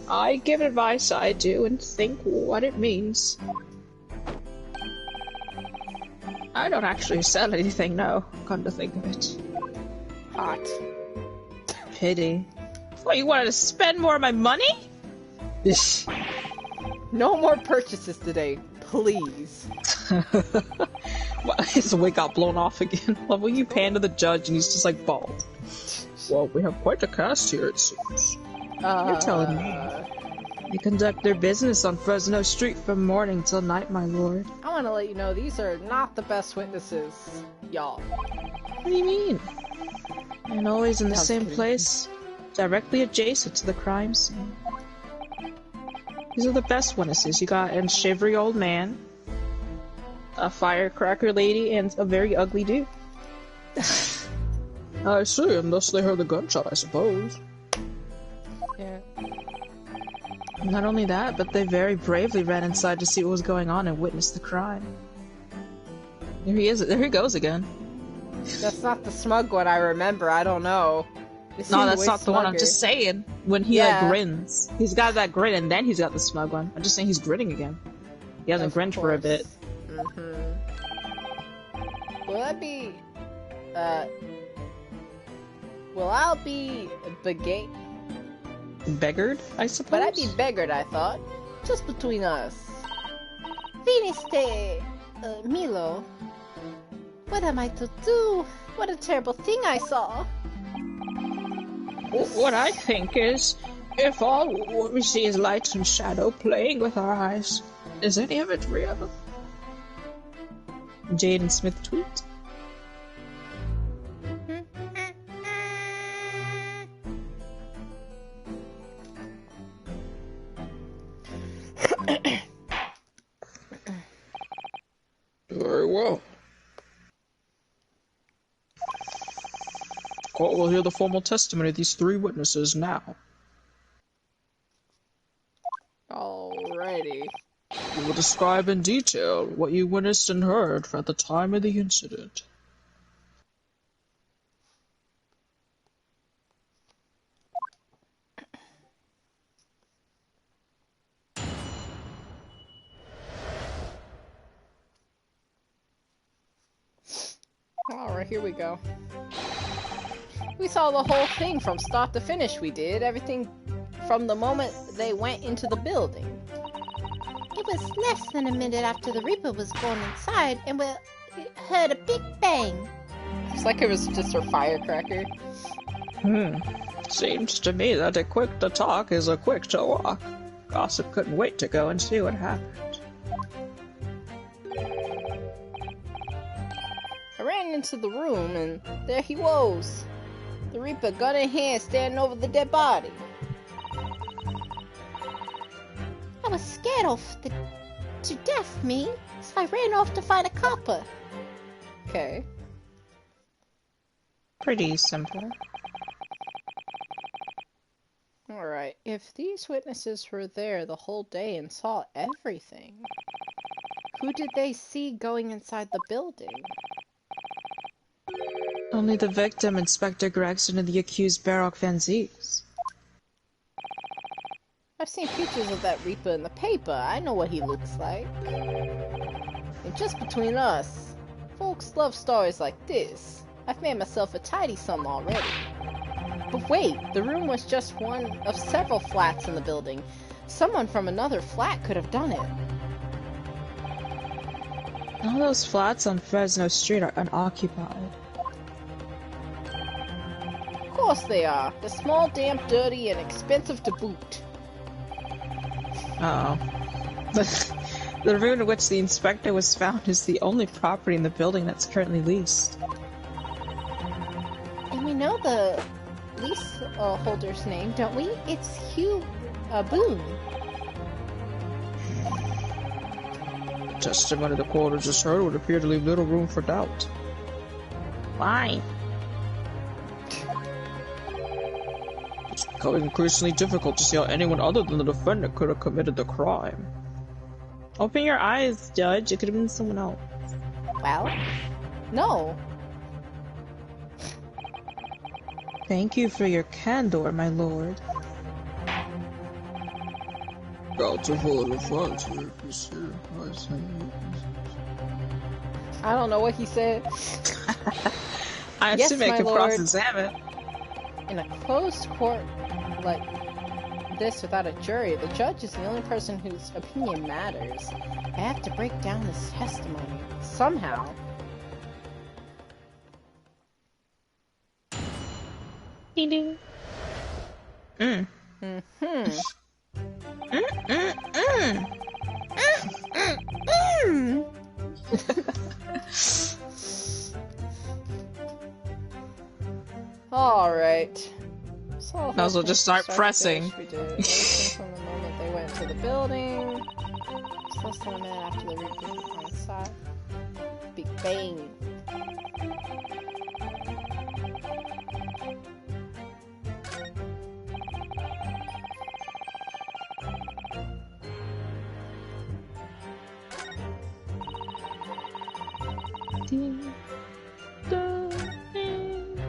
I give advice, I do, and think what it means. I don't actually sell anything, no, come to think of it. Hot. Pity. What, you wanted to spend more of my money? No more purchases today, please. Well, his wig got blown off again. Well, when you pan to the judge and he's just like bald. Well, we have quite a cast here, it seems. You're telling me. They conduct their business on Fresno Street from morning till night, my lord. I want to let you know these are not the best witnesses, y'all. What do you mean? And always in the same place, directly adjacent to the crime scene. These are the best witnesses. You got a shivery old man, a firecracker lady, and a very ugly dude. I see, unless they heard the gunshot, I suppose. Yeah. Not only that, but they very bravely ran inside to see what was going on and witnessed the crime. There he is. There he goes again. That's not the smug one I remember. I don't know. No, that's not the one. I'm just saying. When he like grins. He's got that grin and then he's got the smug one. I'm just saying he's grinning again. He hasn't grinned for a bit. Will I be... Will I be beggared, I suppose? But I'd be beggared, I thought. Just between us. Finiste, Milo. What am I to do? What a terrible thing I saw. What I think is, if all what we see is light and shadow playing with our eyes, is any of it real? Jaden Smith tweet. Very well. Court will hear the formal testimony of these three witnesses now. Alrighty. You will describe in detail what you witnessed and heard at the time of the incident. Alright, here we go. We saw the whole thing from start to finish, we did. Everything from the moment they went into the building. It was less than a minute after the Reaper was born inside, and we heard a big bang. It's like it was just her firecracker. Seems to me that a quick to talk is a quick to walk. Gossip couldn't wait to go and see what happened. I ran into the room, and there he was. The Reaper, gun in hand, standing over the dead body. I was scared to death, me, so I ran off to find a copper. Okay. Pretty simple. Alright, if these witnesses were there the whole day and saw everything, who did they see going inside the building? Only the victim, Inspector Gregson, and the accused Baroque Van Zieks. I've seen pictures of that Reaper in the paper. I know what he looks like. And just between us, folks love stories like this. I've made myself a tidy sum already. But wait, the room was just one of several flats in the building. Someone from another flat could have done it. All those flats on Fresno Street are unoccupied. Of course they are. They're small, damp, dirty, and expensive to boot. Uh oh. The room in which the inspector was found is the only property in the building that's currently leased. And we know the lease holder's name, don't we? It's Hugh Boone. Testimony the court has just heard would appear to leave little room for doubt. Why? It's becoming increasingly difficult to see how anyone other than the defendant could have committed the crime. Open your eyes, Judge. It could have been someone else. Well, no. Thank you for your candor, my lord. Bountiful in the front here, I don't know what he said. I Yes, assume I my can lord. cross-examine. In a closed court like this without a jury, the judge is the only person whose opinion matters. I have to break down this testimony somehow. Ding ding. Mm. Mm-hmm. Alright. So Might as well just start pressing. We did everything from the moment they went to the building. It's less than a minute after the reaping on the side. Big bang. Ding, dong, ding.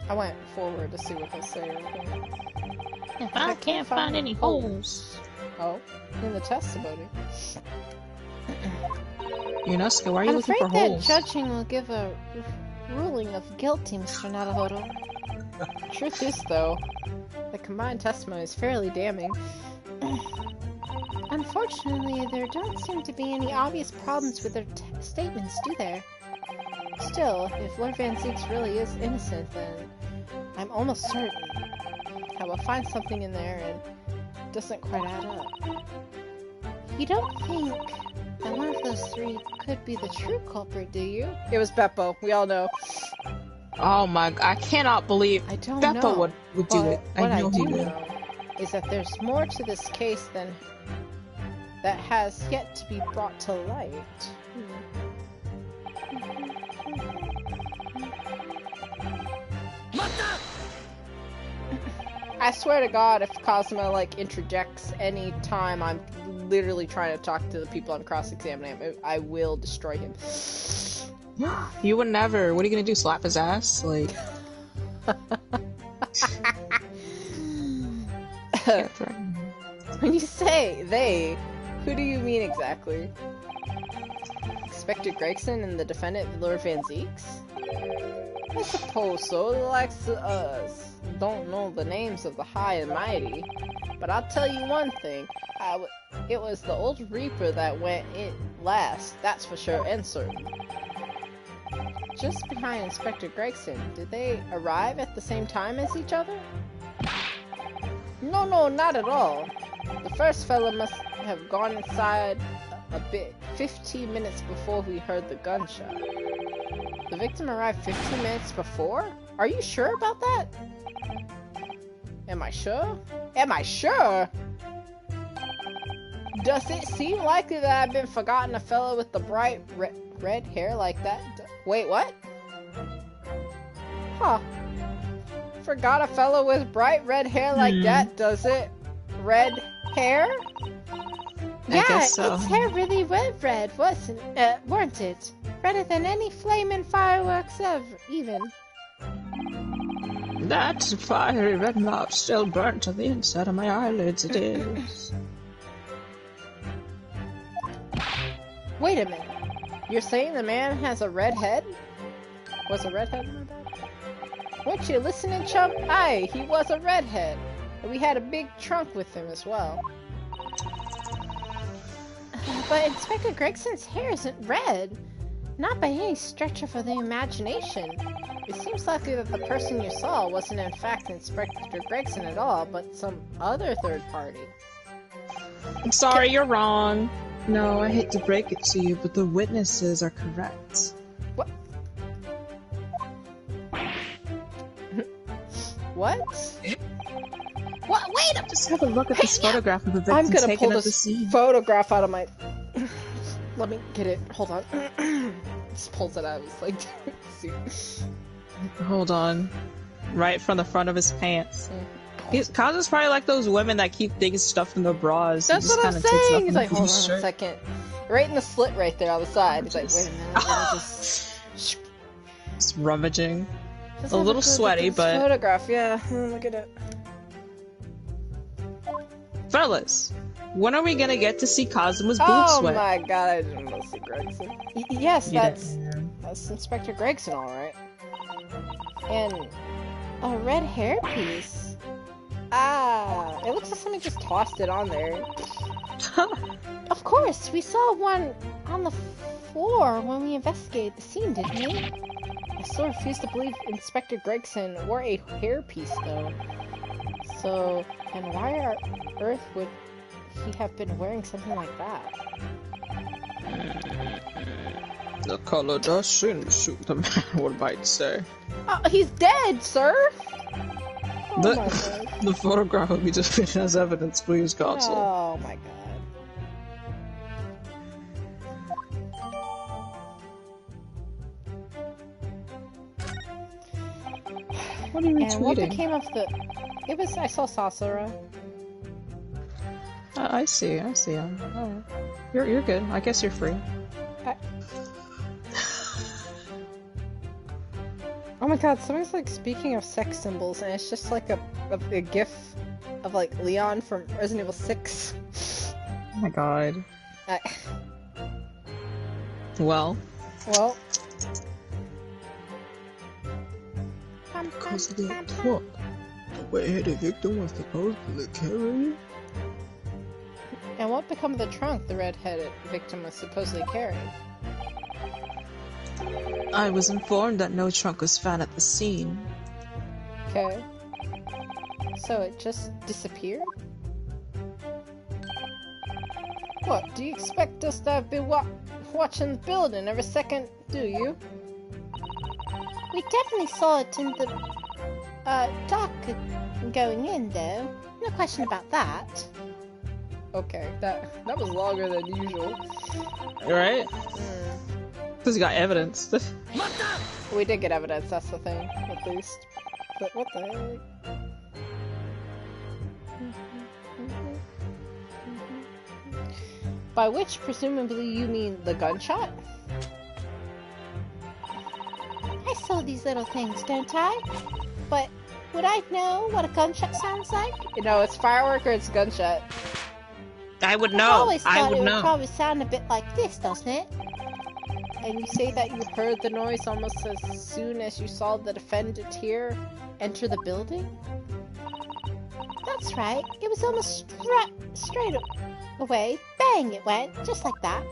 I went forward to see what they say. Okay. If I can't find any holes. Oh, in the testimony. Yunosuke, why are you I'm looking afraid for that holes? judging will give a ruling of guilty, Mr. Naruhodo. Truth is, though, the combined testimony is fairly damning. Unfortunately, there don't seem to be any obvious problems with their statements, do there? Still, if Lord Van Zeeks really is innocent, then I'm almost certain I will find something in there and it doesn't quite add up. You don't think that one of those three could be the true culprit, do you? It was Beppo, we all know. Oh my! I cannot believe I don't Beppo know. would do But it. what I know do he would. know is that there's more to this case than that has yet to be brought to light. I swear to God, if Cosmo interjects any time I'm literally trying to talk to the people I'm cross-examining, I will destroy him. You would never. What are you gonna do? Slap his ass? Like. When you say they, who do you mean exactly? Inspector Gregson and the defendant, Lord Van Zeeks? I suppose so. The likes of us don't know the names of the high and mighty. But I'll tell you one thing. It was the old Reaper that went in last. That's for sure and certain. Just behind Inspector Gregson, did they arrive at the same time as each other? No, not at all. The first fella must have gone inside a bit 15 minutes before we heard the gunshot. The victim arrived 15 minutes before? Are you sure about that? Am I sure? Am I sure? Does it seem likely that I've been forgotten a fella with the bright red hair like that? Wait, what? Huh. Forgot a fella with bright red hair like that, does it? Red hair? I guess so. Its hair really red, weren't it? Redder than any flaming fireworks ever, even. That fiery red mark still burnt on the inside of my eyelids, it is. Wait a minute. You're saying the man has a red head? Was a redhead, my bad? Weren't you listening, chump? Aye, he was a redhead. And we had a big trunk with him as well. But Inspector Gregson's hair isn't red. Not by any stretch of the imagination. It seems likely that the person you saw wasn't in fact Inspector Gregson at all, but some other third party. I'm sorry, you're wrong. No, I hate to break it to you, but the witnesses are correct. What? What? What? Wait a Just have a look at this photograph of the victim I'm gonna taken pull at the this scene. photograph out of my. Let me get it. Hold on. Just pulls it out. It's like. Hold on. Right from the front of his pants. Mm. Kazu's probably like those women that keep things stuffed in their bras. That's what I'm Takes it up saying. in He's the like, hold on a shirt. second. Right in the slit right there on the side. He's like, wait a minute. Let me just. It's rummaging. Just A have little good look at sweaty, this but- photograph. Yeah. Look at it. Fellas, when are we gonna get to see Kazuma's boob Oh sweat? my god! I didn't know see Gregson. Yes, You that's Inspector Gregson, all right. And a red hairpiece. Ah, it looks like somebody just tossed it on there. Of course, we saw one on the floor when we investigated the scene, didn't we? I still refuse to believe Inspector Gregson wore a hairpiece, though. So, and why on earth would he have been wearing something like that? The color does seem to suit the man, one might say. Oh, he's dead, sir! Oh The- my god. The photograph will be sufficient as evidence, please, Counsel. Oh my god. What are you And what retweeting? became of the... It was... I saw Sasura. I see. Alright. You're good. I guess you're free. Oh my god, somebody's like speaking of sex symbols, and it's just like a gif of like Leon from Resident Evil 6. Oh my god. I, Well, well, Because of that plot, the way-headed victim was supposedly carrying. and what become of the trunk the red-headed victim was supposedly carrying? I was informed that no trunk was found at the scene. Okay. So it just disappeared? What, do you expect us to have been watching the building every second, do you? We definitely saw it in the dock going in, though. No question about that. Okay, that was longer than usual. Right? Hmm. Because you got evidence. We did get evidence, that's the thing, at least. But what the heck? By which, presumably, you mean the gunshot? I saw these little things, don't I? But would I know what a gunshot sounds like? You know, it's firework or it's gunshot. I would I know. always I thought would it would know. probably sound a bit like this, doesn't it? And you say that you heard the noise almost as soon as you saw the defendant here enter the building? That's right. It was almost straight away. Bang! It went just like that.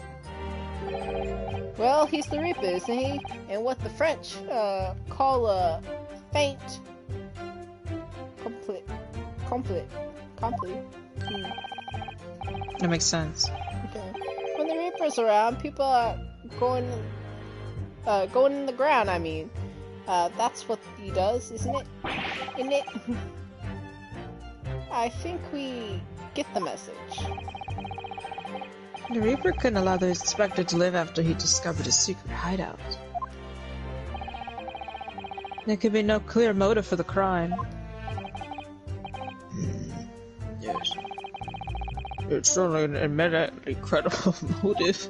Well, he's the Reaper, isn't he? And what the French call a faint complete. That makes sense. Okay. When the Reaper's around, people are going in the ground. I mean, that's what he does, isn't it? Isn't it? I think we get the message. The Reaper couldn't allow the Inspector to live after he discovered his secret hideout. There could be no clear motive for the crime. Yes. It's certainly an eminently credible motive.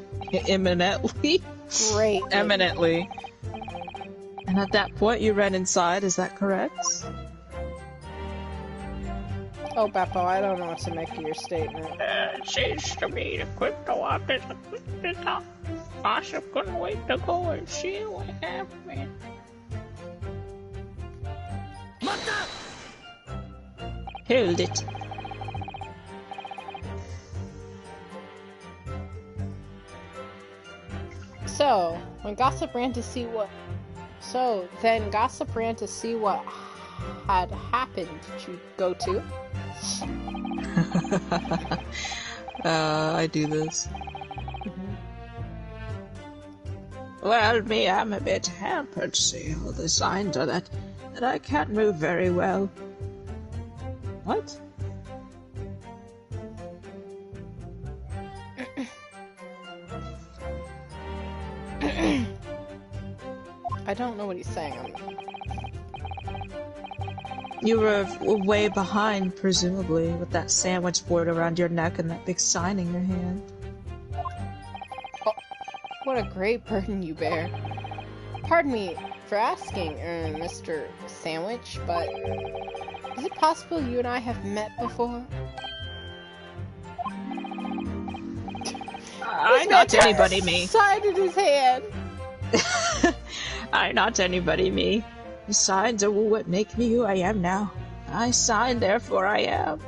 Eminently? Great. Eminently. And at that point, you ran inside, is that correct? Oh, Beppo, I don't know what to make of your statement. It seems to me the crypto office is up. Asha couldn't wait to go and see what happened. Hold it. So, When Gossip ran to see what... So, then Gossip ran to see what had happened. Did you go too? I do this. Well, me, I'm a bit hampered, see. All the signs are that I can't move very well. What? I don't know what he's saying. You were way behind, presumably, with that sandwich board around your neck and that big sign in your hand. Oh, what a great burden you bear. Pardon me for asking, Mr. Sandwich, but is it possible you and I have met before? I'm not anybody, me. Sign in his hand. I'm not anybody, me. The signs are what make me who I am now. I sign, therefore I am.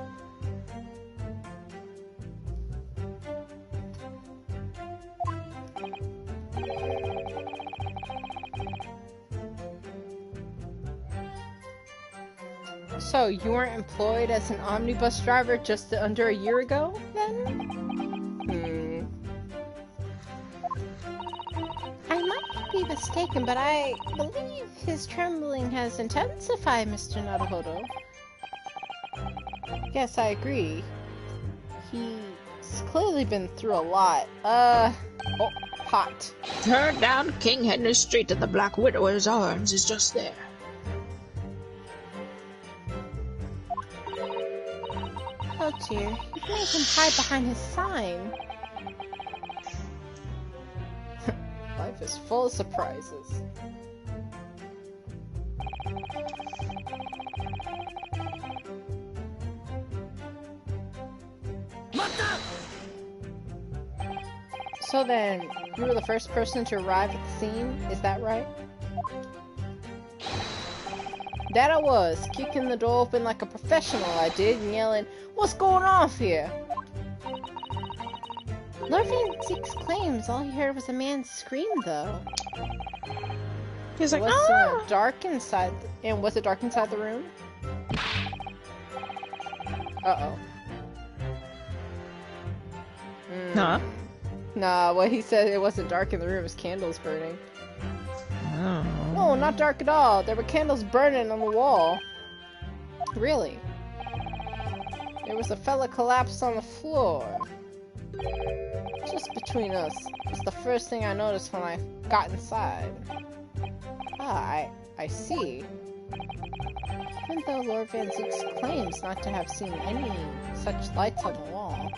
So, you weren't employed as an omnibus driver just under a year ago, then? I might be mistaken, but I believe his trembling has intensified, Mr. Naruhodo. Yes, I agree. He's clearly been through a lot. Oh, hot. Turn down King Henry Street and the Black Widower's Arms is just there. Oh dear, you've made him hide behind his sign. Life is full of surprises. So then, you were the first person to arrive at the scene, is that right? That I was, kicking the door open like a professional I did, and yelling, "What's going on here?" Lord Van Zeke's claims all he heard was a man scream, though. He's like, Was ah! it dark inside? And was it dark inside the room? Uh-oh. Nah. Nah, what he said, it wasn't dark in the room, it was candles burning. Oh. No, not dark at all. There were candles burning on the wall. Really? There was a fella collapsed on the floor. Just between us. It's the first thing I noticed when I got inside. Ah, I see. Even though Lord Van Zeke's claims not to have seen any such lights on the wall.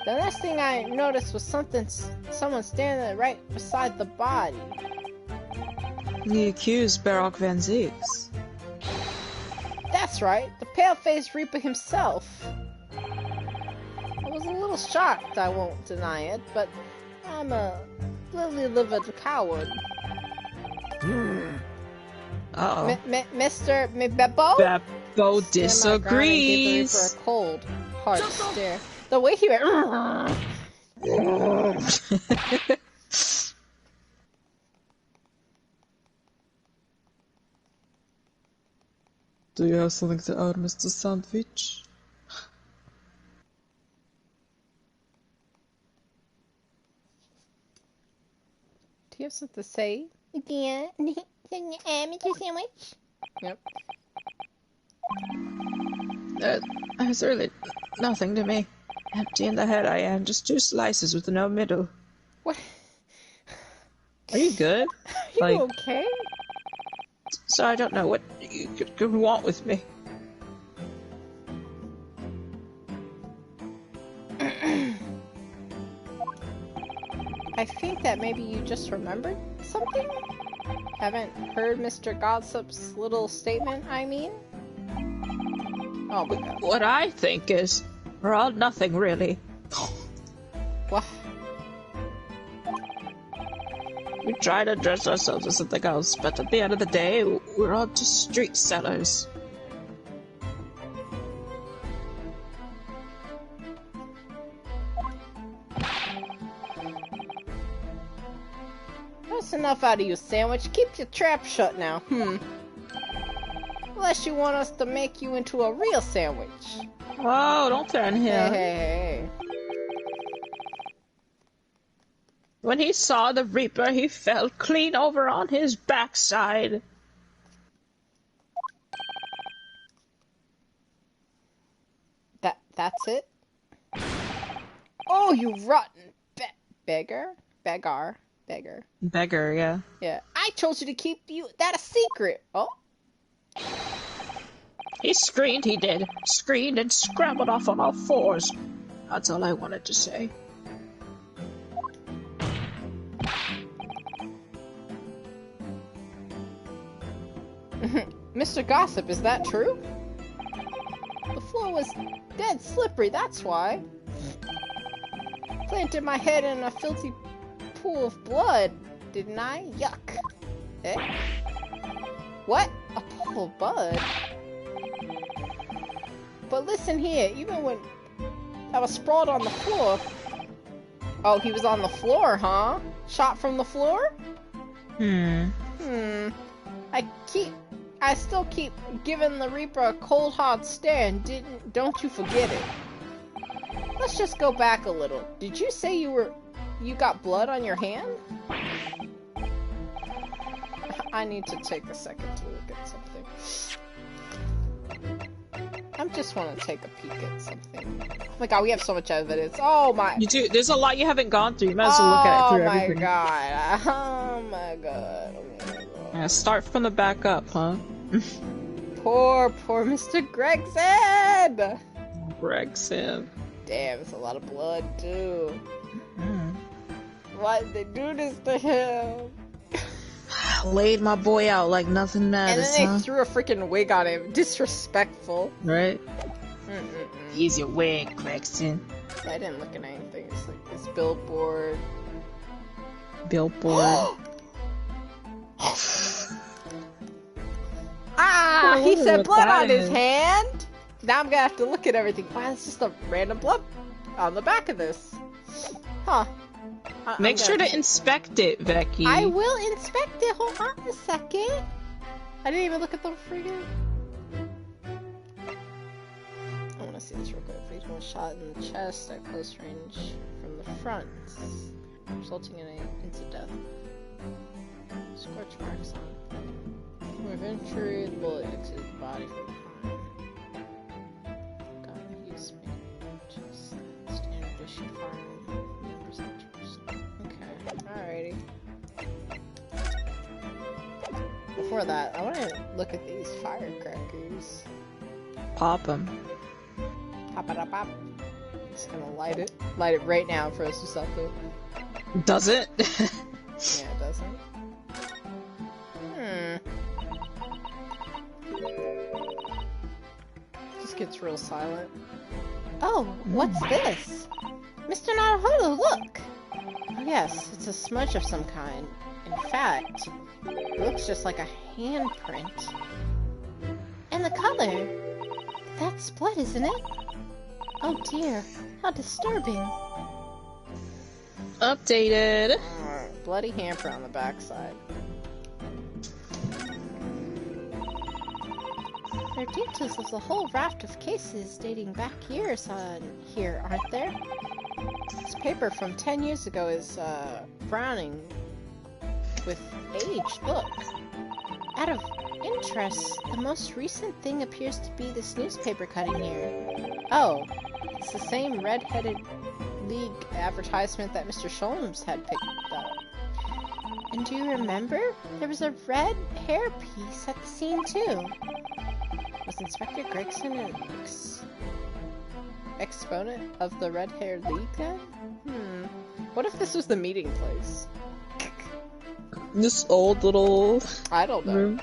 The next thing I noticed was someone standing right beside the body. The accused Baroque Van Zeeks. That's right, the pale-faced Reaper himself. I was a little shocked, I won't deny it, but I'm a lily-livered coward. Uh-oh. Mr. Beppo? Beppo disagrees. For a cold, hard stare. The way he went. Do you have something to add, Mr. Sandwich? Do you have something to say? Yeah, Mr. Sandwich? Yep. There's really nothing to me. Empty in the head I am, just 2 slices with no middle. What? Are you good? Are you okay? So I don't know what you could want with me. I think that maybe you just remembered something? Haven't heard Mr. Gossip's little statement, I mean? Oh my god. What I think is, we're all nothing really. What? We try to dress ourselves as something else, but at the end of the day, we're all just street sellers. enough out of you, Sandwich. Keep your trap shut now. Unless you want us to make you into a real sandwich. Whoa, don't threaten him. Hey. When he saw the Reaper, he fell clean over on his backside. That's it? Oh, you rotten beggar. Beggar, yeah. Yeah. I told you to keep that a secret. Oh. He screamed, he did. Screamed and scrambled off on all fours. That's all I wanted to say. Mr. Gossip, is that true? The floor was dead slippery, that's why. Planted my head in a filthy pool of blood, didn't I? Yuck. Eh? What? A pool of blood? But listen here, even when I was sprawled on the floor... Oh, he was on the floor, huh? Shot from the floor? I still keep giving the Reaper a cold hard stare and don't you forget it. Let's just go back a little. Did you say you got blood on your hand? I need to take a second to look at something. I just want to take a peek at something. Oh my god, we have so much evidence. Oh my... You do. There's a lot you haven't gone through. You might as well look at it through everything. Oh my god. Yeah, start from the back up, huh? Poor Mr. Gregson! Gregson. Damn, it's a lot of blood, too. Why did they do this to him? Laid my boy out like nothing matters, and then they threw a freaking wig on him. Disrespectful. Right? Use your wig, Gregson. I didn't look at anything. It's like this billboard. He said blood on his hand! Now I'm gonna have to look at everything. Wow, it's just a random blood on the back of this. Huh. Make sure to inspect it, Becky. I will inspect it. Hold on a second. I didn't even look at the friggin'... I wanna see this real quick. Please one shot in the chest at close range from the front, resulting in an instant death. Scorch marks on. With injury, the bullet exited the body from behind. Got use me. Just standard issue firearm. Okay, alrighty. Before that, I want to look at these firecrackers. Pop them. Pop it up, pop. Just gonna light it. Light it right now for us to stop it. Does it? Yeah, it doesn't. Just gets real silent. Oh, what's this? Mr. Naruhodo, look! Oh yes, it's a smudge of some kind. In fact, it looks just like a handprint. And the color! That's blood, isn't it? Oh dear, how disturbing. Updated. Bloody handprint on the backside. There are details of the whole raft of cases dating back years on here, aren't there? This paper from 10 years ago is, frowning with age. Look. Out of interest, the most recent thing appears to be this newspaper cutting here. Oh, it's the same red-headed league advertisement that Mr. Sholmes had picked up. And do you remember? There was a red hair piece at the scene, too. Was Inspector Gregson an exponent of the Red Hair League then? What if this was the meeting place? This old little... I don't know. room.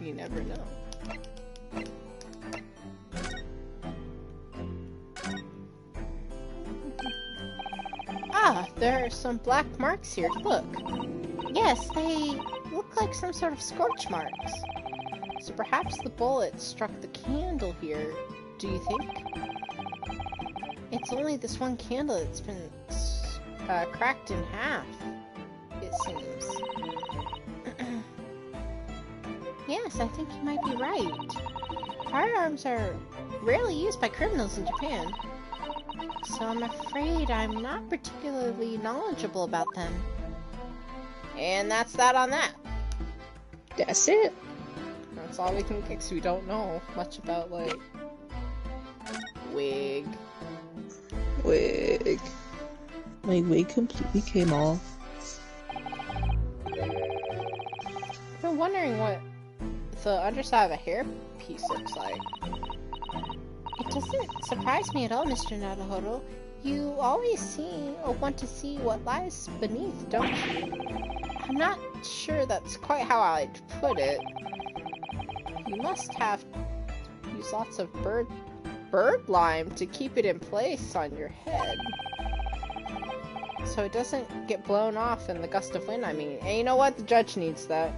You never know. Ah, there are some black marks here. Look. Yes, they look like some sort of scorch marks. So perhaps the bullet struck the candle here, do you think? It's only this one candle that's been cracked in half, it seems. Yes, I think you might be right. Firearms are rarely used by criminals in Japan, so I'm afraid I'm not particularly knowledgeable about them. And that's that on that. That's it. That's all we can get, 'cause we don't know much about, like, wig. Wig. My wig completely came off. I've been wondering what the underside of a hair piece looks like. It doesn't surprise me at all, Mr. Naruhodo. You always want to see what lies beneath, don't you? I'm not sure that's quite how I'd put it. You must have used lots of bird lime to keep it in place on your head, so it doesn't get blown off in the gust of wind, I mean. And you know what? The judge needs that.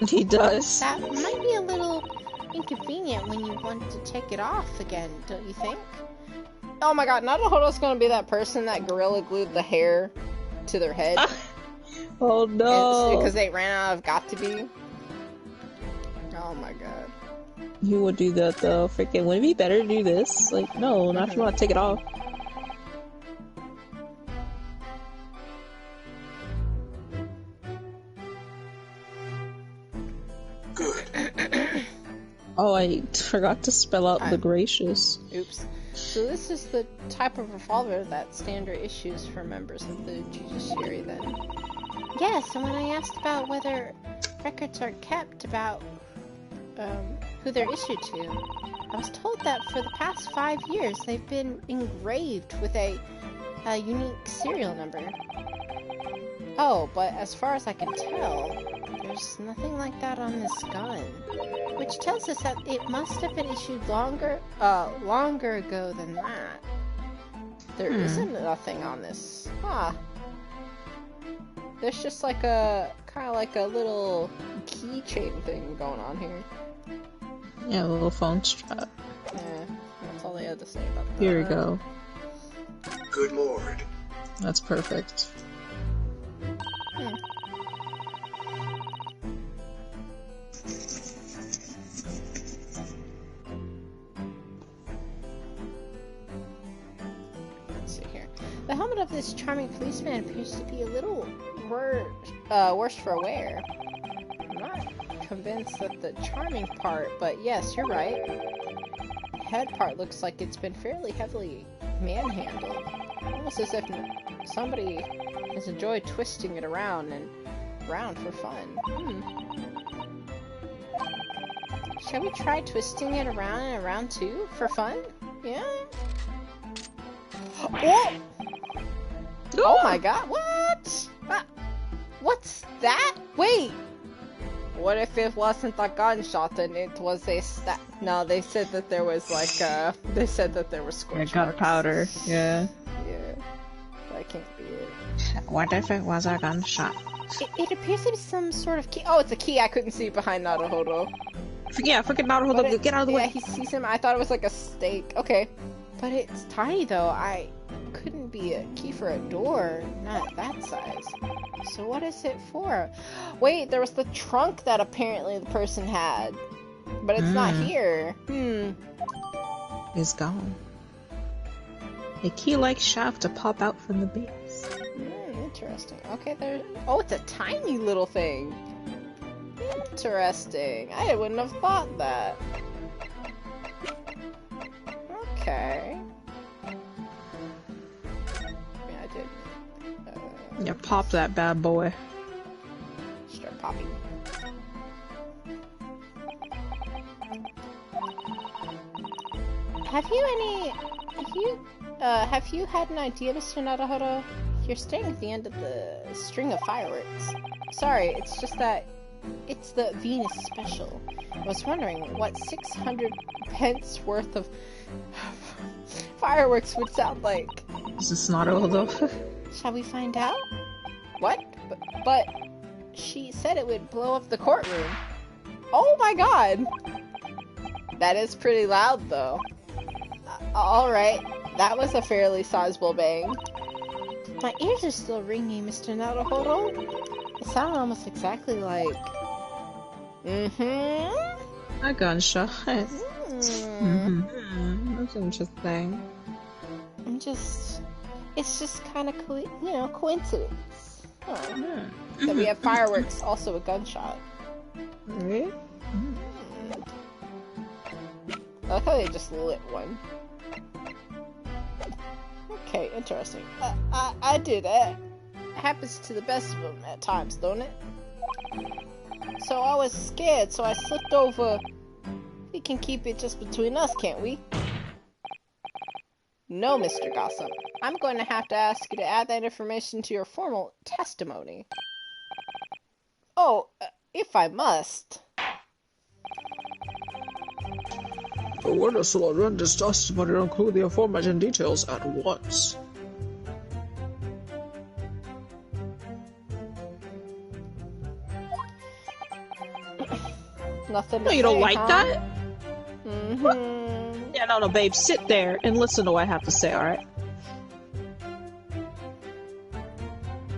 He does. That might be a little inconvenient when you want to take it off again, don't you think? Oh my god, Naruhodo's gonna be that person that gorilla glued the hair to their head. Oh no! Because they ran out of got to be. Oh my god. You would do that though. Freaking, wouldn't it be better to do this? Like, no, not if you want to take it off. Good. Oh, I forgot to spell out the gracious. Oops. So this is the type of revolver that Standard issues for members of the judiciary then. Yes, and when I asked about whether records are kept about who they're issued to, I was told that for the past 5 years they've been engraved with a unique serial number. Oh, but as far as I can tell, there's nothing like that on this gun. Which tells us that it must have been issued longer ago than that. There isn't nothing on this. Huh. There's just like a, kind of like a little keychain thing going on here. Yeah, a little phone strap. Yeah, that's all they had to say about that. Here we go. Good lord. That's perfect. Let's see here. The helmet of this charming policeman appears to be a little worse for wear. I'm not convinced that the charming part, but yes, you're right. The head part looks like it's been fairly heavily manhandled. Almost as if somebody has enjoyed twisting it around and around for fun. Shall we try twisting it around and around too? For fun? Yeah? Oh! Oh my god, what? What's that? Wait! What if it wasn't a gunshot and it was a No, they said that there was like they said that there was scorch marks. Gunpowder, yeah. Yeah. That can't be it. What if it was a gunshot? It appears to be some sort of key. Oh, it's a key I couldn't see behind Naruhodo. Yeah, freaking Naruhodo, get out of the way! Yeah, he sees him. I thought it was like a stake. Okay. But it's tiny though. I couldn't be a key for a door. Not that size. So what is it for? Wait, there was the trunk that apparently the person had. But it's not here. It's gone. A key-like shaft to pop out from the base. Interesting. Okay, there. Oh, it's a tiny little thing. Interesting. I wouldn't have thought that. Okay. Yeah, I did. Yeah, pop that bad boy. Start popping. Have you had an idea, Mr. Naruhodo? You're staying at the end of the string of fireworks. Sorry, it's just that it's the Venus special. I was wondering what 600 pence worth of fireworks would sound like. Is this Naruhodo? Shall we find out? What? But she said it would blow up the courtroom. Oh my god! That is pretty loud, though. Alright, that was a fairly sizable bang. My ears are still ringing, Mr. Naruhodo. It sounded almost exactly like... A gunshot. Hmm. That's interesting. It's just kind of, coincidence. Huh. Hmm. That we have fireworks, also a gunshot. Really? I like how they just lit one. Okay, interesting. I do that. Happens to the best of them at times, don't it? So I was scared, so I slipped over. We can keep it just between us, can't we? No, Mr. Gossip. I'm going to have to ask you to add that information to your formal testimony. Oh, if I must. The witness will render his testimony to include the aforementioned details at once. Nothing to No, say, you don't like huh? that? Mm-hmm. Yeah, no, babe. Sit there and listen to what I have to say, alright?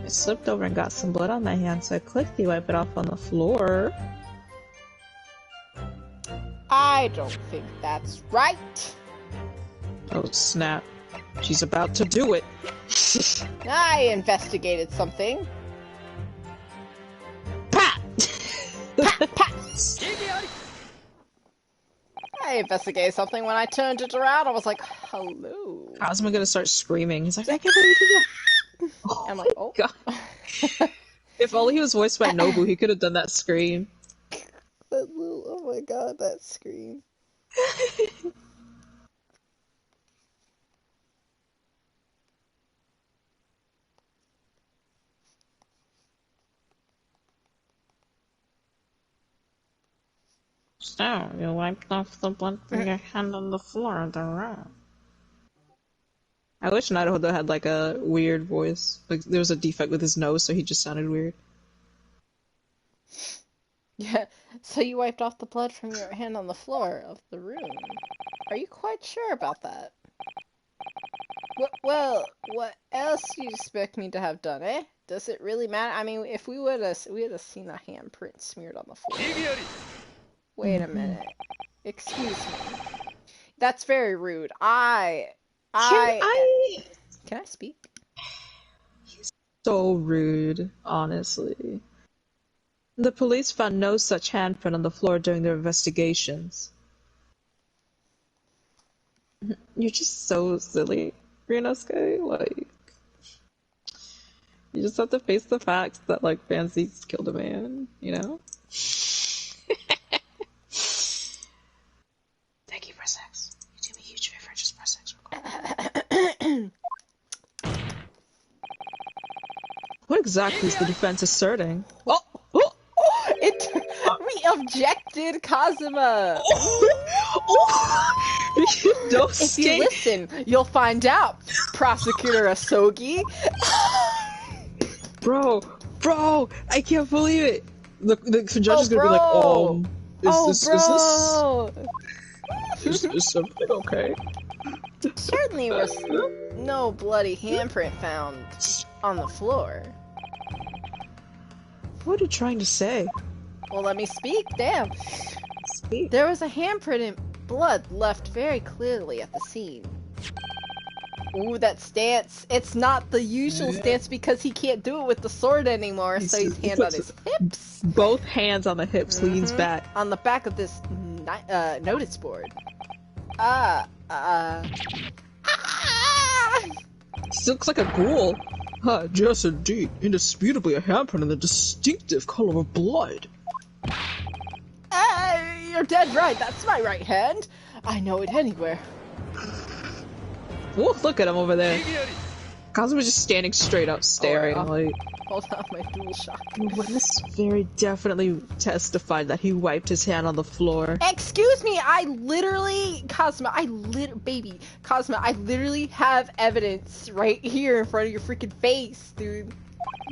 I slipped over and got some blood on my hand, so I quickly wiped it off on the floor. I don't think that's right. Oh, snap. She's about to do it. I investigated something. Pat! Pat, pat. I investigated something when I turned it around. I was like, hello. Cosmo gonna start screaming. He's like, I can't believe you did that. I'm like, oh. God. If only he was voiced by Nobu, he could have done that scream. That little, oh my god, that scream. So, you wiped off the blood from your hand on the floor of the room. I wish Naruhodo had like a weird voice. Like there was a defect with his nose, so he just sounded weird. Yeah, so you wiped off the blood from your hand on the floor of the room. Are you quite sure about that? Well, what else do you expect me to have done, eh? Does it really matter? I mean, if we would have seen a handprint smeared on the floor. Wait a minute. Excuse me. That's very rude. Can I speak? So rude, honestly. The police found no such handprint on the floor during their investigations. You're just so silly, Ryunosuke. Like, you just have to face the facts that, like, Fancy killed a man, you know? Thank you, press X. You do me a huge favor, just press X real quick. What exactly is the defense asserting? Oh! We objected, Kazuma! If you listen, you'll find out, Prosecutor Asogi. Bro, I can't believe it. The judge is gonna be like, is this something okay? Certainly was no bloody handprint found on the floor. What are you trying to say? Well, let me speak, damn. Speak. There was a handprint in blood left very clearly at the scene. Ooh, that stance. It's not the usual stance because he can't do it with the sword anymore, so he's hand on his hips. Both hands on the hips, leans back. On the back of this notice board. He looks like a ghoul. Yes indeed. Indisputably a handprint in the distinctive color of blood. You're dead right, that's my right hand. I know it anywhere. Whoa, look at him over there. Kazuma's just standing straight up staring, like... Hold on, my dual shock. The witness very definitely testified that he wiped his hand on the floor. Excuse me, Cosma, I literally have evidence right here in front of your freaking face, dude.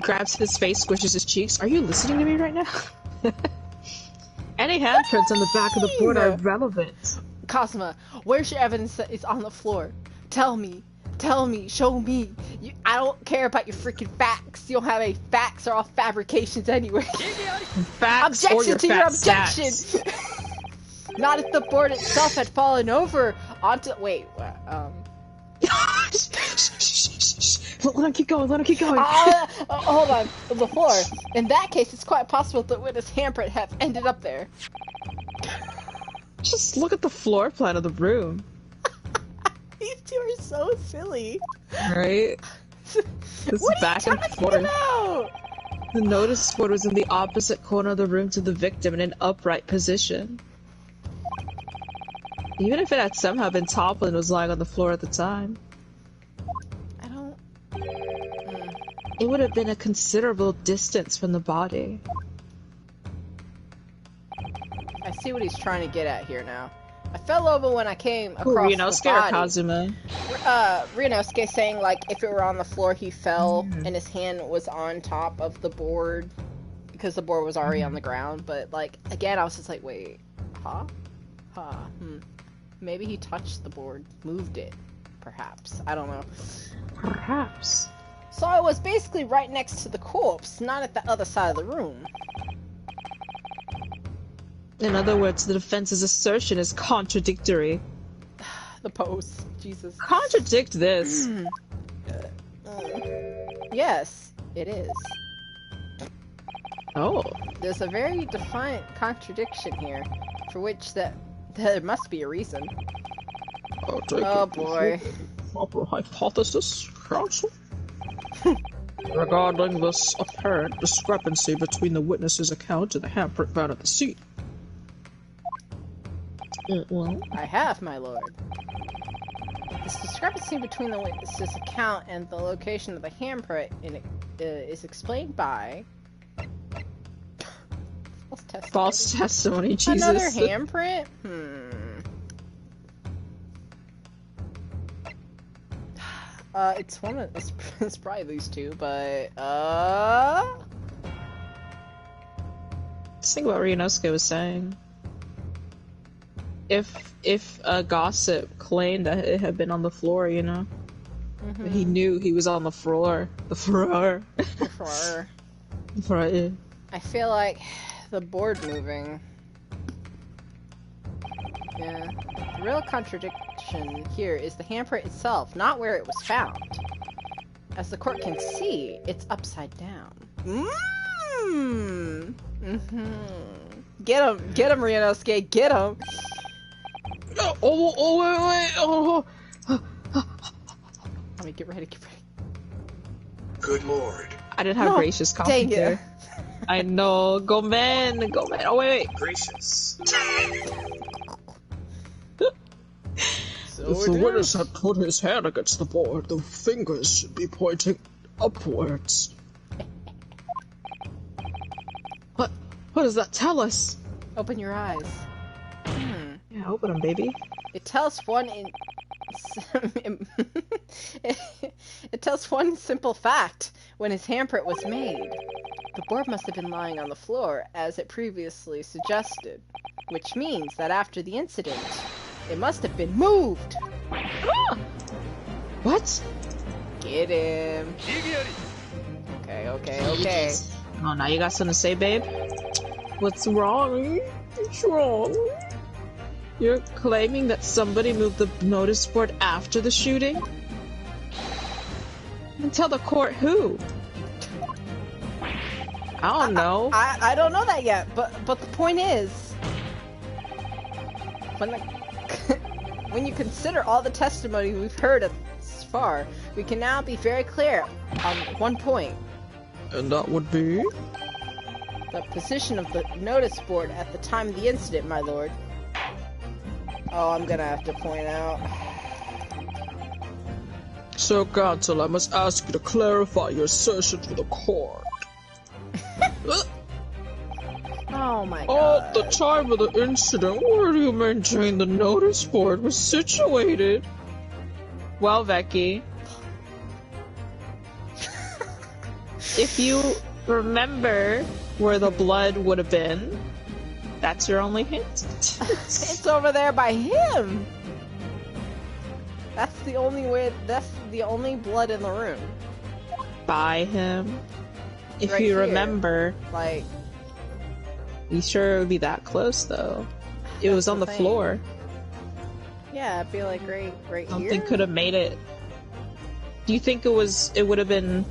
Grabs his face, squishes his cheeks. Are you listening to me right now? Any handprints on the back of the board are irrelevant. Cosma, where's your evidence that it's on the floor? Tell me. Tell me, show me. I don't care about your freaking facts. You don't have any facts. They're all fabrications anyway. Facts or Objection your to your fat objection. stats. Not if the board itself had fallen over onto. Wait. Let him keep going. Let him keep going. Hold on. The floor. In that case, it's quite possible that witness handprint have ended up there. Just look at the floor plan of the room. These two are so silly. Right? This What are back you and talking forth. about? The notice board was in the opposite corner of the room to the victim in an upright position. Even if it had somehow been toppled and was lying on the floor at the time, I don't. it would have been a considerable distance from the body. I see what he's trying to get at here now. I fell over when I came across the Ryunosuke or body. Kazuma? Ryunosuke saying, like, if it were on the floor, he fell, and his hand was on top of the board, because the board was already on the ground, but, like, again, I was just like, wait, maybe he touched the board, moved it, perhaps, I don't know. Perhaps. So I was basically right next to the corpse, not at the other side of the room. In other words, the defense's assertion is contradictory. The pose, Jesus. Contradict this. Yes, it is. Oh. There's a very defiant contradiction here, for which there must be a reason. Oh boy. Proper hypothesis, Counsel? Regarding this apparent discrepancy between the witness's account and the handprint found at the scene. Well, I have, my lord. This discrepancy between the witness's account and the location of the handprint is explained by false testimony, Jesus. Another handprint? It's one of it's probably these two, but Let's think about what Ryunosuke was saying. If a gossip claimed that it had been on the floor, you know, he knew he was on the floor. The floor. Right. I feel like the board moving. Yeah. The real contradiction here is the handprint itself, not where it was found. As the court can see, it's upside down. Get him, Ryunosuke, get him. Oh, wait. Let me get ready. Good lord. I didn't have gracious dang coffee it. there. I know. Go man. Oh, wait. Gracious. If the witness had put his hand against the board, the fingers should be pointing upwards. What does that tell us? Open your eyes. Yeah, open them, baby. It tells one it tells one simple fact. When his handprint was made, the board must have been lying on the floor, as it previously suggested, which means that after the incident, it must have been moved. What? Get him. Okay. Oh, now you got something to say, babe? What's wrong? What's wrong? You're claiming that somebody moved the notice board after the shooting? And tell the court who? I don't know. I don't know that yet, but the point is, when you consider all the testimony we've heard thus far, we can now be very clear on one point. And that would be? The position of the notice board at the time of the incident, my lord. Oh, I'm gonna have to point out. So, counsel, I must ask you to clarify your assertion to the court. Oh my god. At the time of the incident, where do you maintain the notice board was situated? Well, Becky, if you remember where the blood would have been, that's your only hint. It's over there by him. That's the only way. That's the only blood in the room. By him. If Right you here. remember, Like, you sure it would be that close though? It was That's on the the thing. floor. yeah, I feel like right Something here. could have made it. Do you think it would have been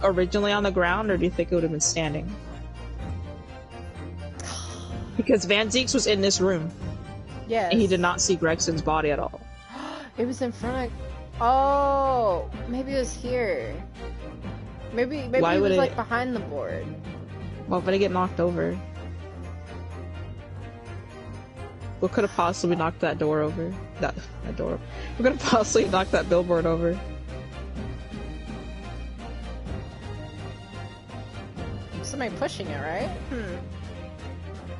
originally on the ground, or do you think it would have been standing? Because Van Zieks was in this room, Yes. and he did not see Gregson's body at all. It was in front of. Oh, maybe it was here. Maybe Why it would was it- like behind the board. Well, but it get knocked over. What could have possibly knocked that door over? That door. What could have possibly knocked that billboard over? Somebody pushing it, right?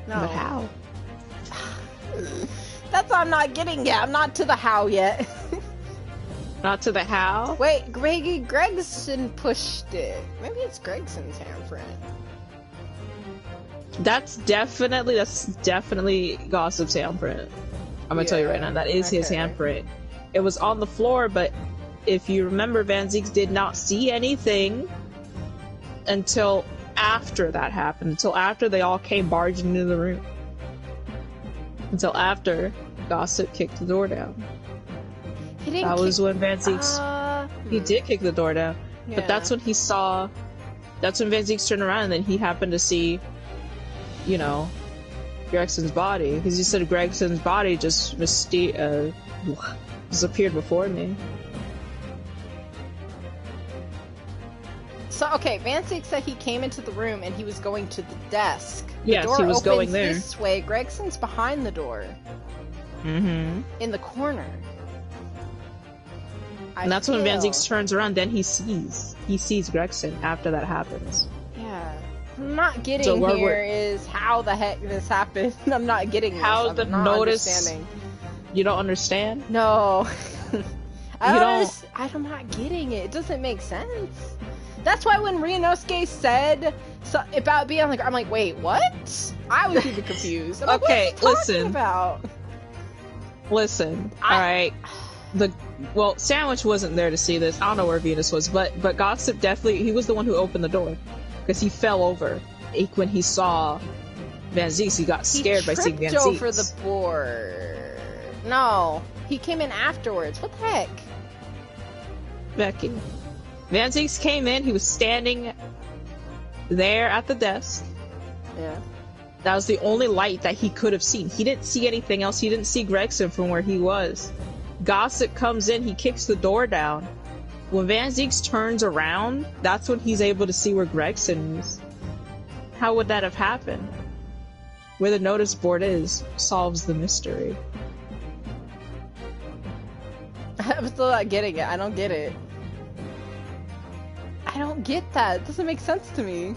No. But how? That's what I'm not getting yet. I'm not to the how yet. Not to the how? Wait, Gregson pushed it. Maybe it's Gregson's handprint. That's definitely Gossip's handprint. I'm gonna tell you right now, that is his okay. handprint. It was on the floor, but if you remember, Van Zieks did not see anything until after that happened. Until after they all came barging into the room. Until after Gossip kicked the door down. He didn't That was when Van Zieks he did kick the door down. But that's when he saw. That's when Van Zieks turned around, and then he happened to see, you know, Gregson's body. Because he said Gregson's body just disappeared before me. So, okay, Van Zieks said he came into the room and he was going to the desk. The Yes, door he was opens going there. this way. Gregson's behind the door. Mm-hmm. In the corner. And that's when Van feel- Zieks turns around, then he sees Gregson after that happens. Yeah. I'm not getting So where here we're- is how the heck this happened. I'm not getting this. How I'm the not notice- understanding. You don't understand? No. You don't- I'm not getting it. It doesn't make sense. That's why when Ryunosuke said about being like, I'm like, wait, what? I was even confused. I'm like, Okay, what are you talking listen. about? Listen, alright. Sandwich wasn't there to see this. I don't know where Venus was, but Gossip definitely, he was the one who opened the door. Because he fell over. When he saw Van Zieks, he got scared by seeing Van He Zieks. tripped over the board. No, he came in afterwards. What the heck? Becky. Van Zieks came in, he was standing there at the desk. Yeah. That was the only light that he could have seen. He didn't see anything else. He didn't see Gregson from where he was. Gossip comes in, he kicks the door down. When Van Zieks turns around, that's when he's able to see where Gregson is. How would that have happened? Where the notice board is solves the mystery. I'm still not getting it. I don't get it. I don't get that. It doesn't make sense to me.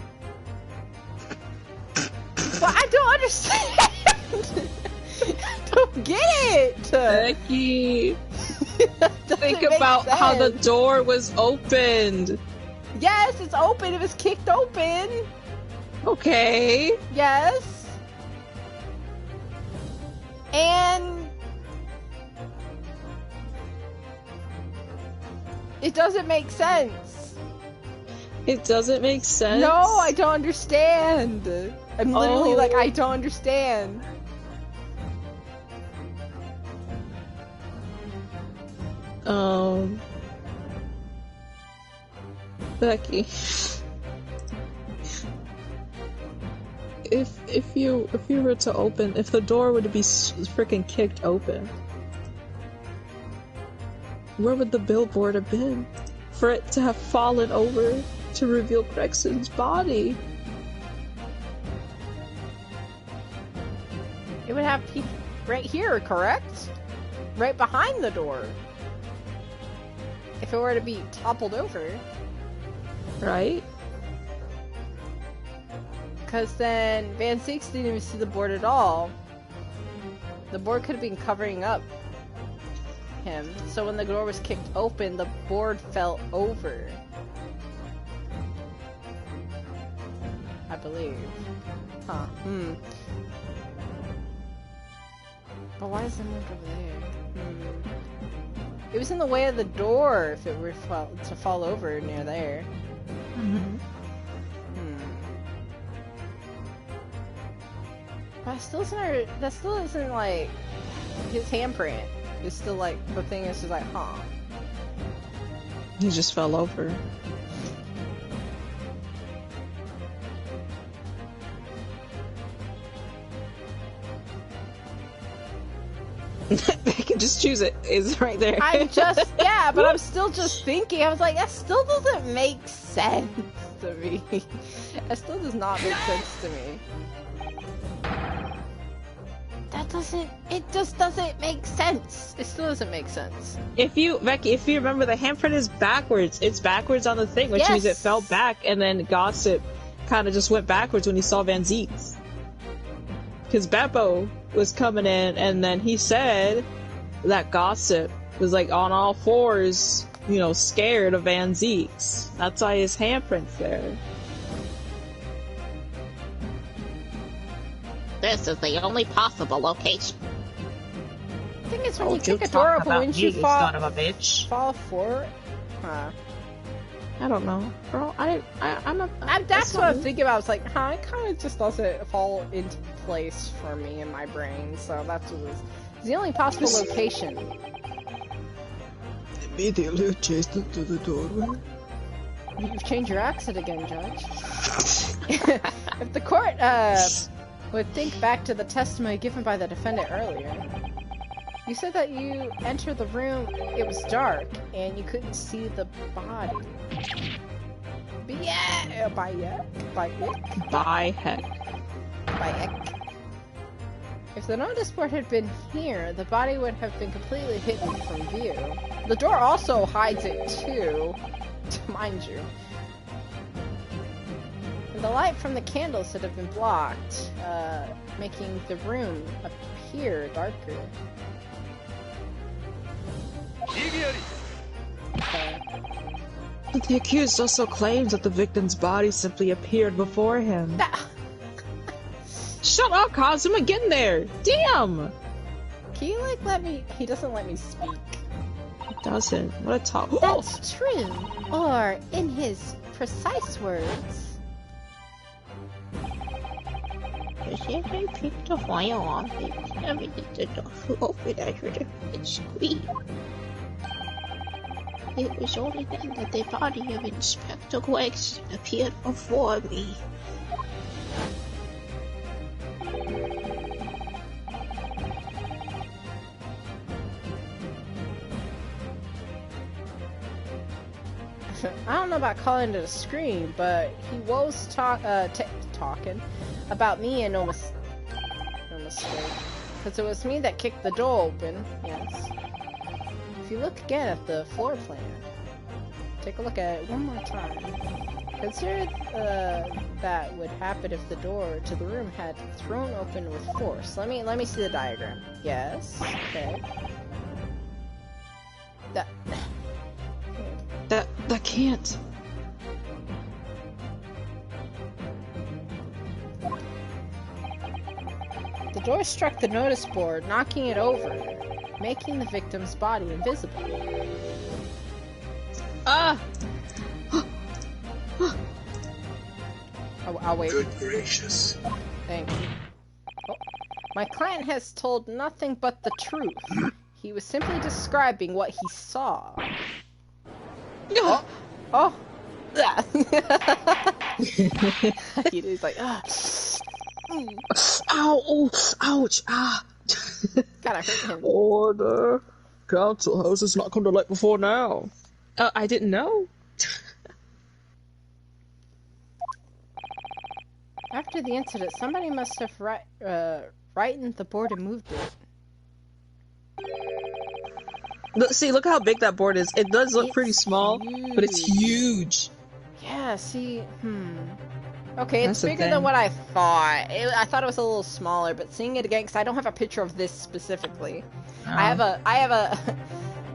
Well, I don't understand. I don't get it. Becky, Doesn't think make about how the sense. door was opened. Yes, it's open. It was kicked open. Okay. Yes. And it doesn't make sense. It doesn't make sense. No, I don't understand. I'm literally Oh. like, I don't understand. Becky. If you were to open, if the door were to be freaking kicked open, where would the billboard have been? For it to have fallen over to reveal Gregson's body. It would have people right here, correct? Right behind the door. If it were to be toppled over. Right? Because then Van Zieks didn't even see the board at all. The board could have been covering up him. So when the door was kicked open, the board fell over. I believe. Huh. But why is it moved over there? It was in the way of the door if it were to fall over near there. Mm-hmm. But that still isn't like his handprint. It's still like the thing is just like, huh. He just fell over. They can just choose it. It's right there. Yeah, but I'm still just thinking. I was like, that still doesn't make sense to me. That still does not make sense to me. It just doesn't make sense. It still doesn't make sense. Becky, if you remember, the handprint is backwards. It's backwards on the thing, which means it fell back, and then Gossip kind of just went backwards when he saw Van Zieks. Because Beppo was coming in, and then he said that Gossip was like on all fours, you know, scared of Van Zieks. That's why his handprint's there. This is the only possible location. The thing is, when you kick a door open, wouldn't you son of a bitch. fall forward? Huh. I don't know, bro. That's what I'm thinking about. I was like, huh, it kind of just doesn't fall into place for me in my brain. So that's what it's the only possible location. Immediately adjacent to the doorway. You've changed your accent again, Judge. If the court would think back to the testimony given by the defendant earlier, you said that you entered the room, it was dark, and you couldn't see the body. By heck. If the notice board had been here, the body would have been completely hidden from view. The door also hides it too, mind you. And the light from the candles had been blocked, making the room appear darker. But the accused also claims that the victim's body simply appeared before him. Shut up, Kazuma, get in there! Damn! Can you, like, let me... He doesn't let me speak. He doesn't. What a talk. That's true. Or, in his precise words... If I picked a fire off it, I mean, the door open, I heard a squeak. It was only then that the body of Inspector Gregson appeared before me. I don't know about calling it a scream, but he was talking about me and no mistake. Because it was me that kicked the door open, yes. If you look again at the floor plan, take a look at it one more time. Consider that would happen if the door to the room had thrown open with force. Let me see the diagram. Yes. Okay. That can't. The door struck the notice board, knocking it over, making the victim's body invisible. I'll wait. Good gracious. Thank you. Oh. My client has told nothing but the truth. He was simply describing what he saw. Oh! Oh! He's like, ah. Ow! Oh, ouch! Ah! Gotta hurt him. Order! Council House has not come to light before now. I didn't know. After the incident, somebody must have rightened the board and moved it. See, look how big that board is. It does look pretty small, but it's huge. Yeah, see, Okay, it's That's the bigger thing. than what I thought. I thought it was a little smaller, but seeing it again, because I don't have a picture of this specifically. I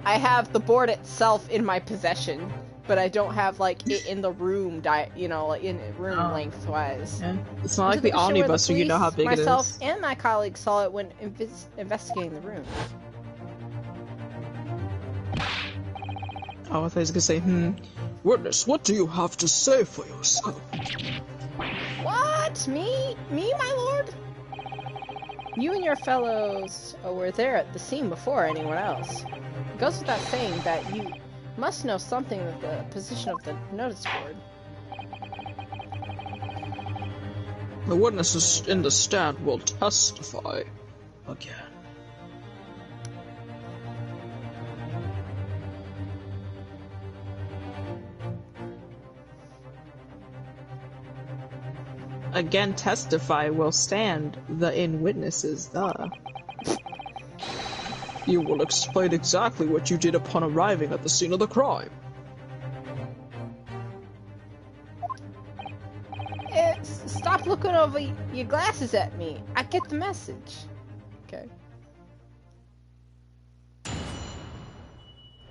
have the board itself in my possession, but I don't have like it in the room, like in room lengthwise. Yeah. It's not like the omnibus where you know how big it is. Myself and my colleagues saw it when investigating the room. Oh, I thought he was gonna say, Witness, what do you have to say for yourself? What? Me? Me, my lord? You and your fellows were there at the scene before anyone else. It goes without saying that you must know something of the position of the notice board. The witnesses in the stand will testify again. again testify will stand the in witnesses, You will explain exactly what you did upon arriving at the scene of the crime. Stop looking over your glasses at me. I get the message. Okay.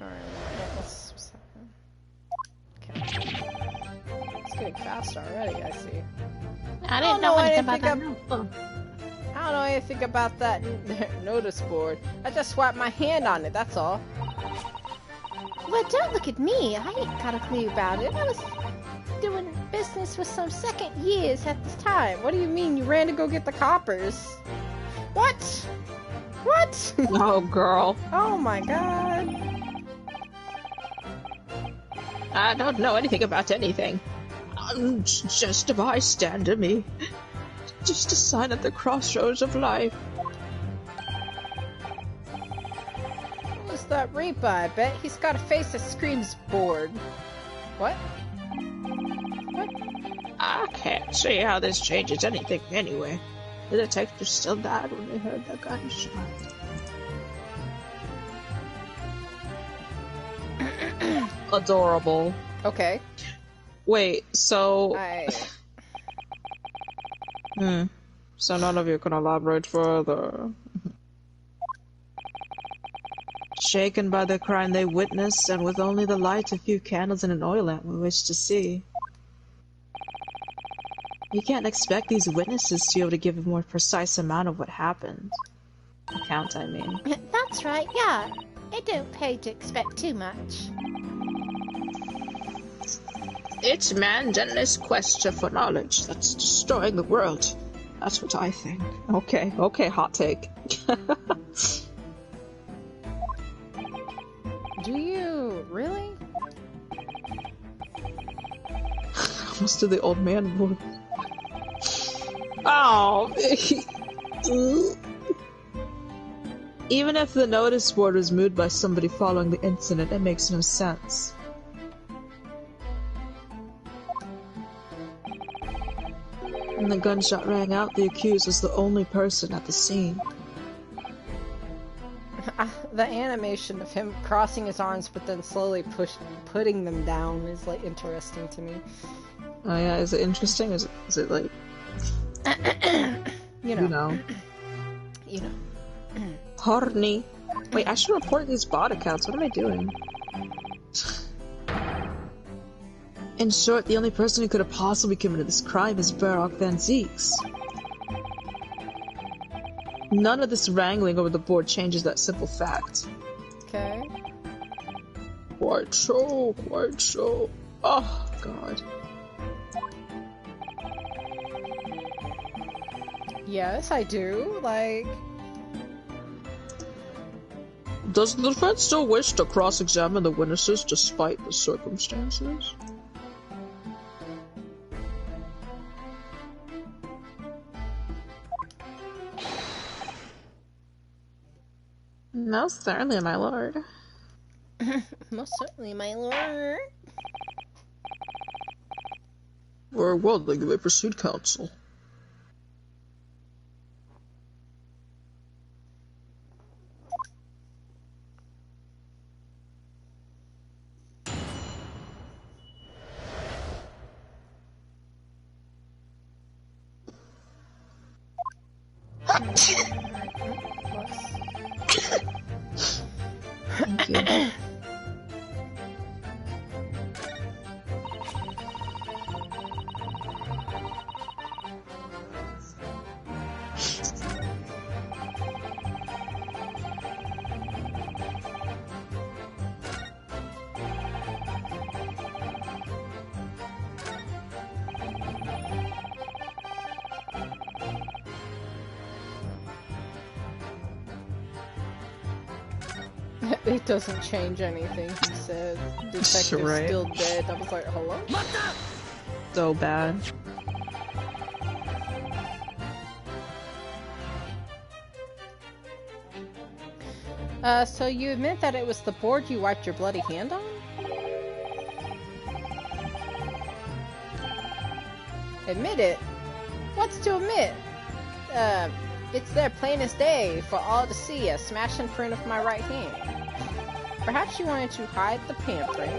Alright, let's... Okay. It's getting faster already, I see. I didn't know anything about that. I don't know anything about that notice board. I just swiped my hand on it, that's all. Well, don't look at me. I ain't got a clue about it. I was doing business with some second years at this time. What do you mean? You ran to go get the coppers? What? What? oh, girl. Oh my god. I don't know anything about anything. I'm just a bystander, me. Just a sign at the crossroads of life. Who's that Reaper? I bet he's got a face that screams bored. What? What? I can't see how this changes anything anyway. The detectives still died when they heard the gunshot. Adorable. Okay. Wait, so... So none of you can elaborate further. Shaken by the crime they witnessed, and with only the light of a few candles and an oil lamp we wish to see. You can't expect these witnesses to be able to give a more precise amount of what happened. Account, I mean. That's right, yeah. It don't pay to expect too much. It's man's endless quest for knowledge that's destroying the world. That's what I think. Okay, hot take. Do you really? Almost to the old man voice. Oh, even if the notice board was moved by somebody following the incident, it makes no sense. When the gunshot rang out, the accused was the only person at the scene. The animation of him crossing his arms but then slowly putting them down is like interesting to me. Oh yeah, is it interesting? Is it like... You know. Horny. Wait, I should report these bot accounts. What am I doing? In short, the only person who could have possibly committed this crime is Baroque Van Zieks. None of this wrangling over the board changes that simple fact. Okay. Quite so, quite so. Oh, God. Yes, I do. Like... Does the defense still wish to cross-examine the witnesses despite the circumstances? Most certainly, my lord. Most certainly, my lord. Very well, then you may proceed, counsel. Thank you. It doesn't change anything, he said. Detective's Right. still dead. I was like, hello? So bad. So you admit that it was the board you wiped your bloody hand on? Admit it? What's to admit? It's there plain as day for all to see, a smashing print of my right hand. Perhaps you wanted to hide the pamphlet,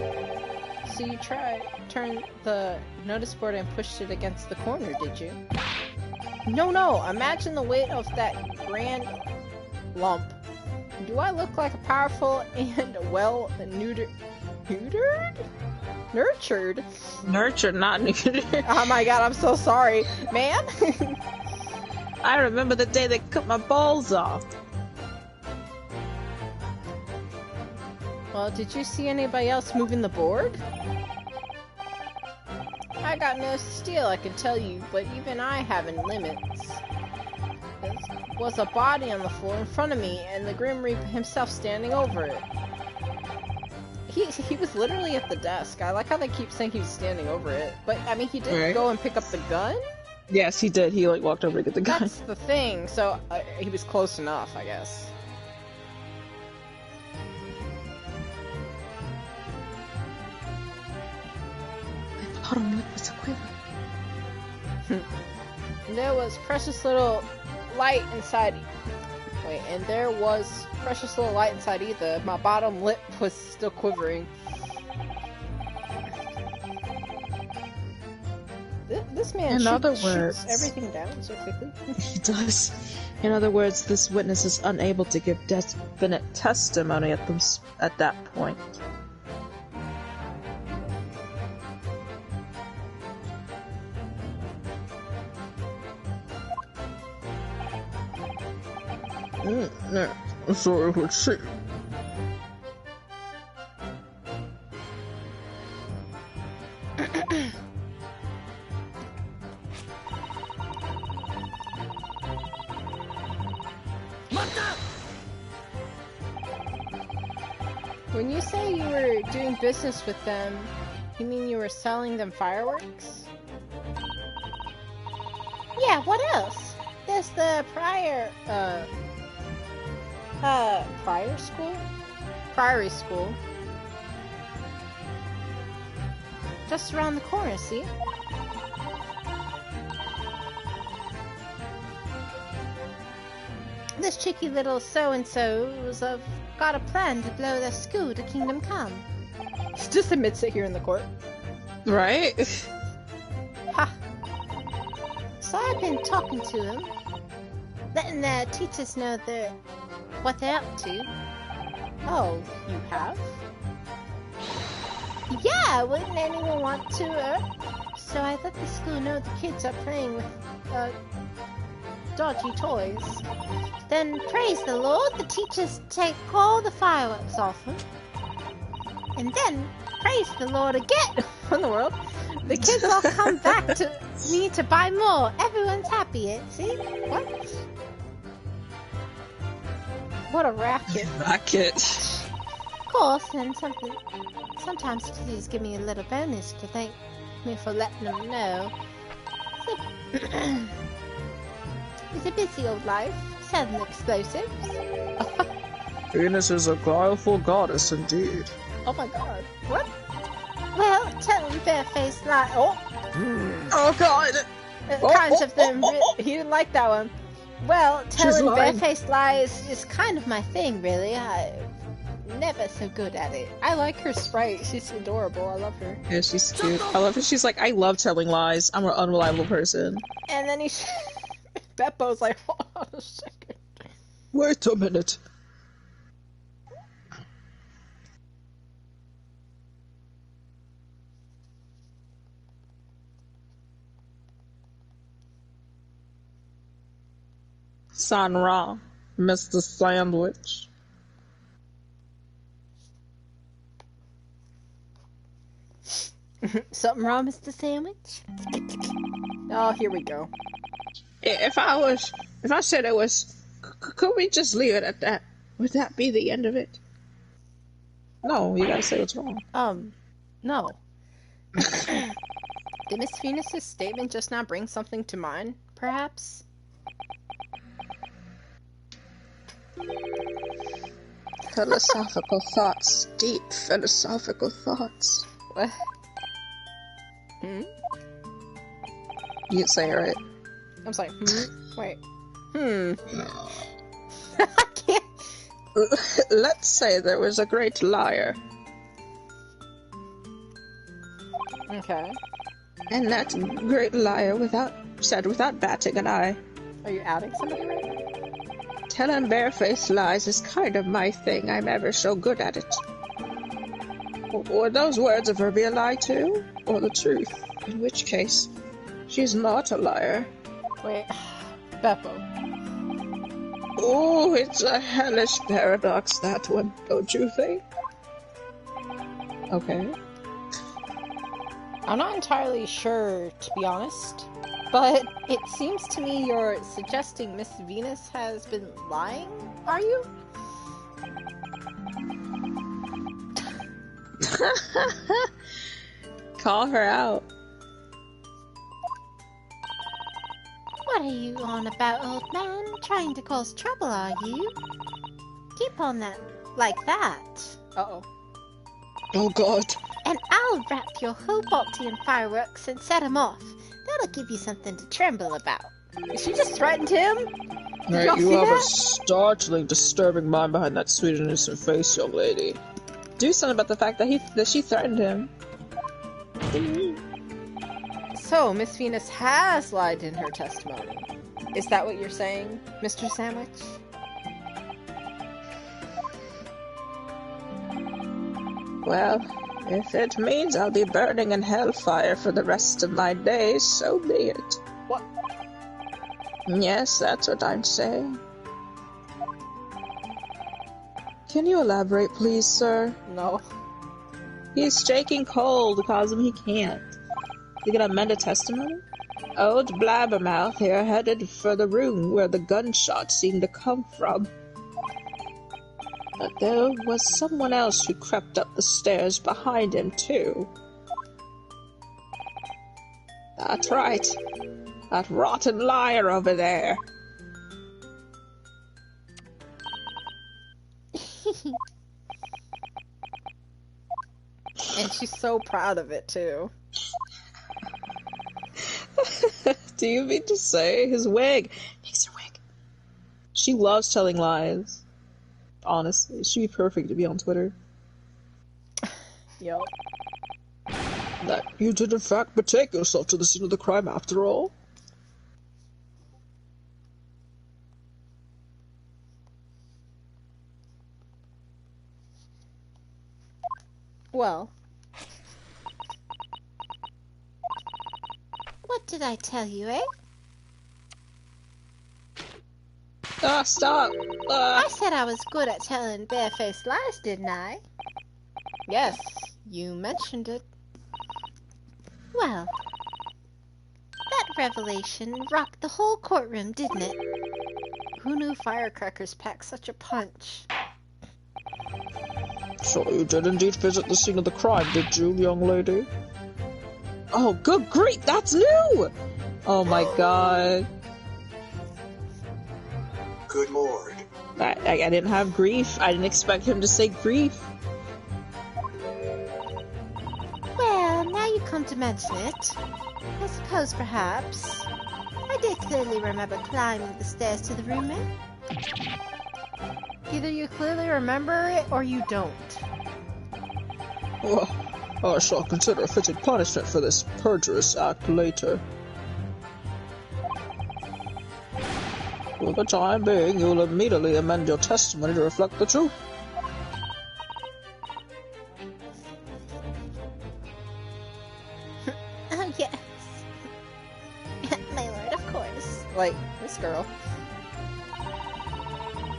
so you turned the notice board and pushed it against the corner, did you? No, imagine the weight of that grand lump. Do I look like a powerful and well-nurtured? Nurtured? Nurtured, not neutered. Oh my god, I'm so sorry. Man? I remember the day they cut my balls off. Well, did you see anybody else moving the board? I got no steel, I can tell you, but even I have limits. There was a body on the floor in front of me, and the Grim Reaper himself standing over it. He was literally at the desk. I like how they keep saying he was standing over it. But, I mean, he did Right. go and pick up the gun? Yes, he did. He like walked over to get the gun. That's the thing. So, he was close enough, I guess. Bottom lip was a quiver. There was precious little light inside. Wait, and there was precious little light inside either. My bottom lip was still quivering. This man In other shoots words- everything down so quickly. He does. In other words, this witness is unable to give definite testimony at that point. No, so it would seem. When you say you were doing business with them, you mean you were selling them fireworks? Yeah, what else? There's the Priory School? Just around the corner, see? This cheeky little so-and-so's have got a plan to blow their school to Kingdom Come. He just admits it here in the court. Right? Ha! So I've been talking to them, letting their teachers know what they're up to. Oh, you have? Yeah, wouldn't anyone want to? So I let the school know the kids are playing with dodgy toys. Then, praise the Lord, the teachers take all the fireworks off them. And then, praise the Lord again! What in the world? The kids all come back to me to buy more. Everyone's happy, see? What? What a racket. Racket. Of course, and sometimes teachers give me a little bonus to thank me for letting them know. It's a busy old life, selling explosives. Venus is a guileful goddess indeed. Oh my god. What? Well, telling barefaced lies. Oh! Oh god! Kinds of them. He didn't like that one. Well, telling lying. barefaced lies is kind of my thing, really. I'm never so good at it. I like her sprite. She's adorable. I love her. Yeah, she's cute. I love her. She's like, I love telling lies. I'm an unreliable person. And then Beppo's like, hold on a second. Wait a minute. San Ra, Mr. Sandwich. Something wrong, Mr. Sandwich? Oh, here we go. If I said it was, could we just leave it at that? Would that be the end of it? No, you gotta say what's wrong. No. Did Miss Venus's statement just now bring something to mind, perhaps? Philosophical thoughts. Deep philosophical thoughts. What? Hmm? You didn't say it right. I'm sorry. Wait. I can't. Let's say there was a great liar. Okay. And that great liar said without batting an eye. Are you outing somebody right now? Telling barefaced lies is kind of my thing. I'm ever so good at it. Or those words of her be a lie too? Or the truth? In which case, she's not a liar. Wait. Beppo. Oh, it's a hellish paradox, that one, don't you think? Okay. I'm not entirely sure, to be honest, but it seems to me you're suggesting Miss Venus has been lying, are you? Call her out. What are you on about, old man? Trying to cause trouble, are you? Keep on that like that. Uh-oh. Oh god. And I'll wrap your whole body in fireworks and set him off. That'll give you something to tremble about. She just threatened him? Right, y'all you see have that? a startling, disturbing mind behind that sweet and innocent face, young lady. Do something about the fact that she threatened him. So, Miss Venus has lied in her testimony. Is that what you're saying, Mr. Sandwich? Well, if it means I'll be burning in hellfire for the rest of my days, so be it. What? Yes, that's what I'm saying. Can you elaborate, please, sir? No. He's shaking cold, Cosm, he can't. You gonna amend a testimony? Old Blabbermouth here headed for the room where the gunshot seemed to come from. But there was someone else who crept up the stairs behind him, too. That's right. That rotten liar over there. And she's so proud of it, too. Do you mean to say his wig? Makes her wig. She loves telling lies. Honestly, she'd be perfect to be on Twitter. Yup. That you did in fact betake yourself to the scene of the crime after all? Well. What did I tell you, eh? Ah, stop! I said I was good at telling barefaced lies, didn't I? Yes, you mentioned it. Well, that revelation rocked the whole courtroom, didn't it? Who knew firecrackers pack such a punch? So you did indeed visit the scene of the crime, did you, young lady? Oh, good grief, that's new! Oh my god. Good lord. I didn't have grief. I didn't expect him to say grief. Well, now you come to mention it, I suppose perhaps I did clearly remember climbing the stairs to the room, eh? Either you clearly remember it or you don't. Well, I shall consider a fitting punishment for this perjurous act later. For the time being, you will immediately amend your testimony to reflect the truth. Oh, yes. My lord, of course. Like, this girl.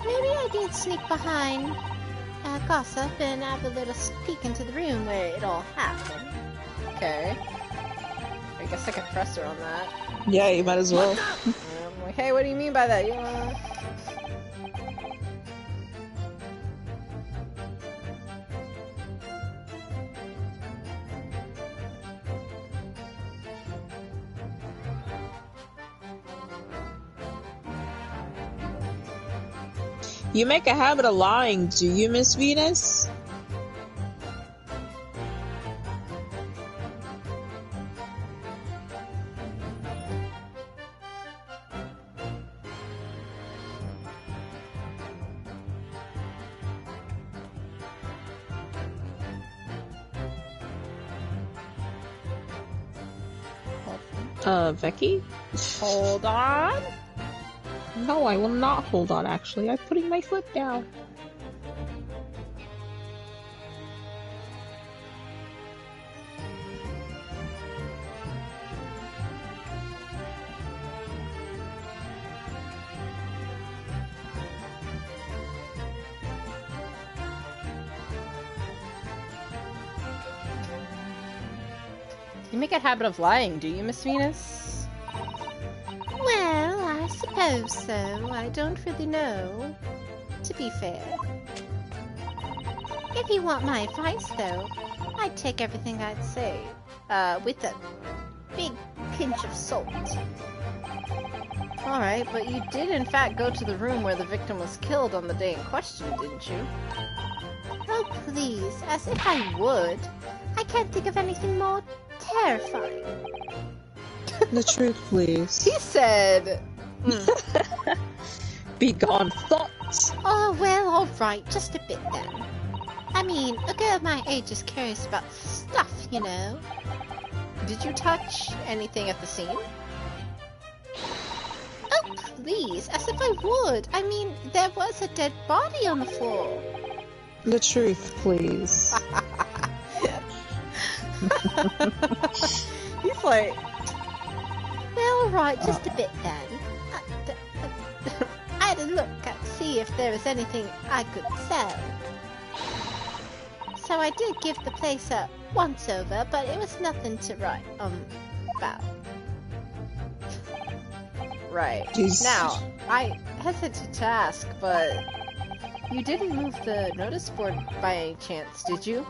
Maybe I did sneak behind gossip and have a little peek into the room where it all happened. Okay. I guess I can press her on that. Yeah, you might as well. I'm like, hey, what do you mean by that? You make a habit of lying, do you, Miss Venus? Becky? Hold on. No, I will not hold on, actually. I'm putting my foot down. You make a habit of lying, do you, Miss Venus? Well, I suppose so. I don't really know, to be fair. If you want my advice, though, I'd take everything I'd say, with a big pinch of salt. Alright, but you did in fact go to the room where the victim was killed on the day in question, didn't you? Oh, please, as if I would. I can't think of anything more terrifying. The truth, please. He said... Be gone, thoughts! Oh, well, alright, just a bit then. I mean, a girl my age is curious about stuff, you know. Did you touch anything at the scene? Oh, please, as if I would. I mean, there was a dead body on the floor. The truth, please. He's like... Well, alright, just a bit then. I had a look at see if there was anything I could sell. So I did give the place a once over, but it was nothing to write about. Right. Jeez. Now, I hesitate to ask, but you didn't move the notice board by any chance, did you?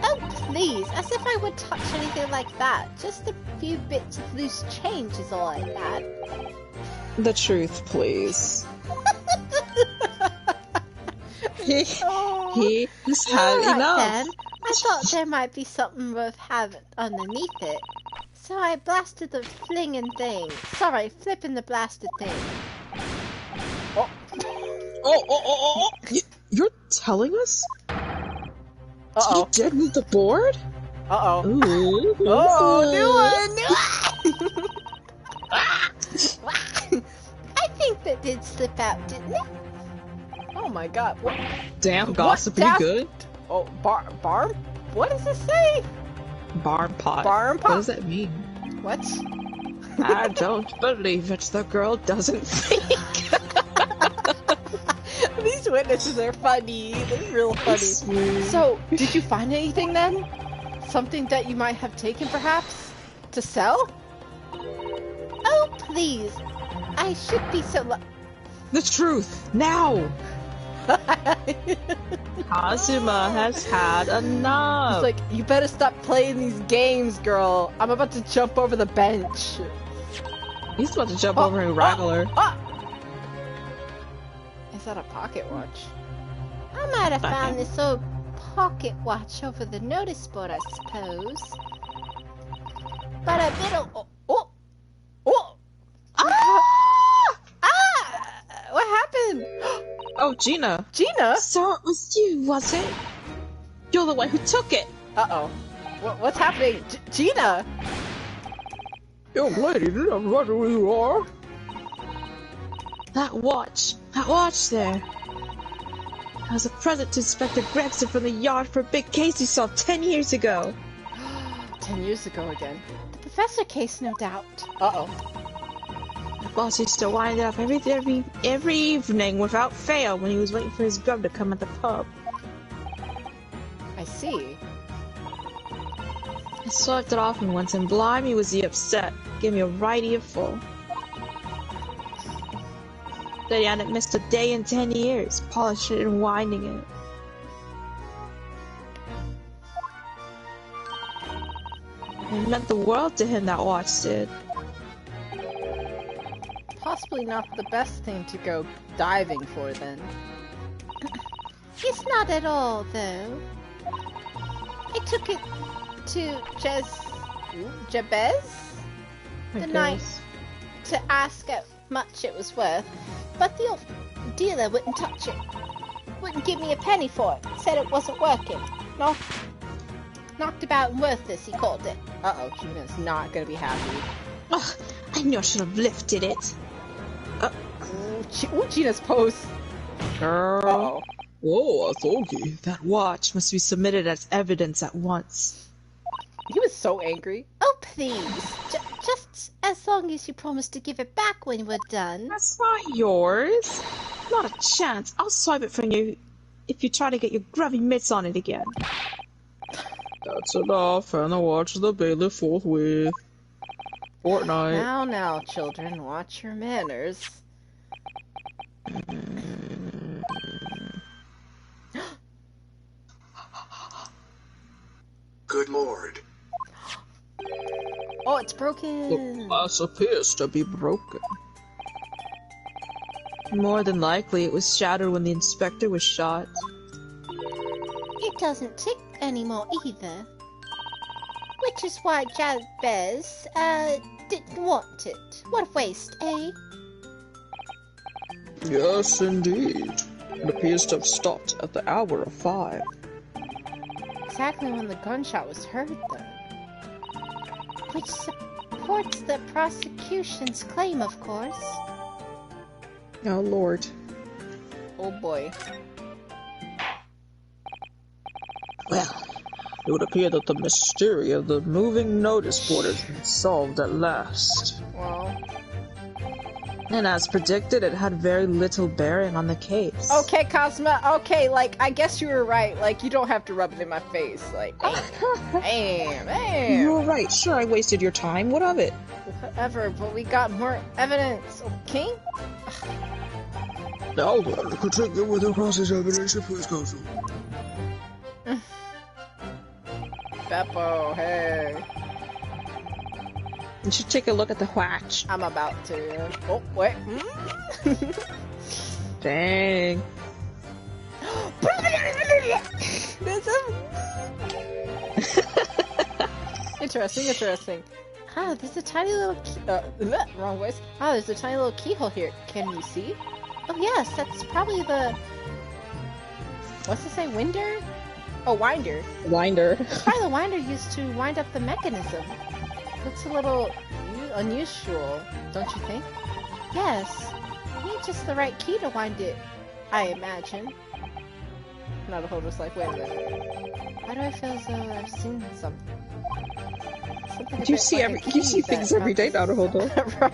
Oh, please, as if I would touch anything like that. Just a few bits of loose change is all I had. The truth, please. He has had Alright enough. then, I thought there might be something worth having underneath it. So I blasted the flinging thing. Sorry, flipping the blasted thing. Oh. You're telling us? Uh-oh. He did move the board? Uh-oh. Ooh. Oh, new one! I think that did slip out, didn't it? Oh my god. What? Damn, gossip, you What? good? Oh, barn? What does this say? Barn pot. Barn pot? What does that mean? What? I don't believe it. The girl doesn't think. These witnesses are funny. They're real funny. Sweet. So, did you find anything then? Something that you might have taken, perhaps? To sell? Oh, please. I should be so The truth, now! Kazuma has had enough. It's like, you better stop playing these games, girl. I'm about to jump over the bench. He's about to jump over and rattle her. Is that a pocket watch? I might have found this old pocket watch over the notice board, I suppose. But a bit of... What happened? Oh, Gina. Gina? So it was you, was it? You're the one who took it. Uh-oh. What's happening? Gina? Young lady, do you know what you are? That watch there. That was a present to Inspector Gregson from the yard for a big case he saw 10 years ago. 10 years ago again. The professor case, no doubt. Uh-oh. The boss used to wind up every evening without fail when he was waiting for his grub to come at the pub. I see. I swiped it off him once and blimey was he upset. Gave me a right earful. Said he hadn't missed a day in 10 years, polishing it and winding it. It meant the world to him, that watch did. possibly not the best thing to go diving for then. It's not at all, though. I took it to Jabez the night to ask how much it was worth, but the old dealer wouldn't touch it. Wouldn't give me a penny for it. Said it wasn't working. No. Knocked about and worthless, he called it. Uh-oh, Gina's not gonna be happy. Ugh, I knew I should have lifted it. Ooh, Gina's pose. Girl. Uh-oh. Whoa, Athogi. That watch must be submitted as evidence at once. He was so angry. Oh, please. Just as long as you promise to give it back when we're done. That's not yours. Not a chance. I'll swipe it from you if you try to get your grubby mitts on it again. That's enough, and the watch the bailiff forthwith. Fortnite. Now, children, watch your manners. Good lord. Oh, it's The broken! glass appears to be broken. More than likely, it was shattered when the inspector was shot. It doesn't tick anymore either. Which is why Jabez, didn't want it. What a waste, eh? Yes, indeed. It appears to have stopped at the hour of 5. Exactly when the gunshot was heard, though. Which supports the prosecution's claim, of course. Oh, Lord. Oh boy. Well, It would appear that the mystery of the moving notice board has been solved at last. Well. and as predicted, it had very little bearing on the case. Okay, Cosma, okay, like, I guess you were right. Like, you don't have to rub it in my face. Like, damn. You were right. Sure, I wasted your time. What of it? Whatever, but we got more evidence, okay? Now then, continue with the cross-examination, please, Counsel. Beppo, hey. You should take a look at the watch. I'm about to. Oh, wait. Dang. Interesting. Ah, there's a tiny little wrong voice. Ah, there's a tiny little keyhole here. Can you see? Oh yes, that's probably the... What's it say? Winder? Oh, winder. Winder. It's probably the winder used to wind up the mechanism. Looks a little unusual, don't you think? Yes. You need just the right key to wind it, I imagine. Naruhodo's like, wait a minute. Why do I feel as though I've seen something? You see things every day, Naruhodo. Right?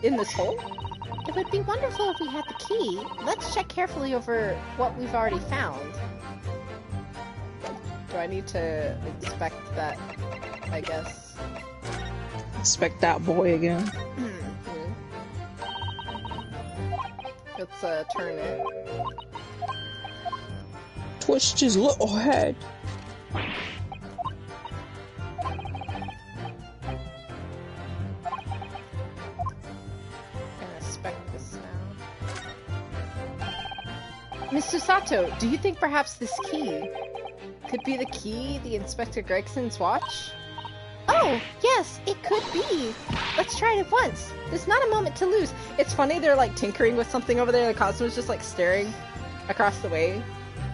In this hole? It would be wonderful if we had the key. Let's check carefully over what we've already found. Do I need to inspect that, I guess? Inspect that boy again. Let's turn it. Twist his little head. Inspect this now. Mr. Sato, do you think perhaps this key could be the key the Inspector Gregson's watch? Oh, yes, it could be. Let's try it at once. There's not a moment to lose. It's funny they're like tinkering with something over there. The Cosmo's just like staring across the way.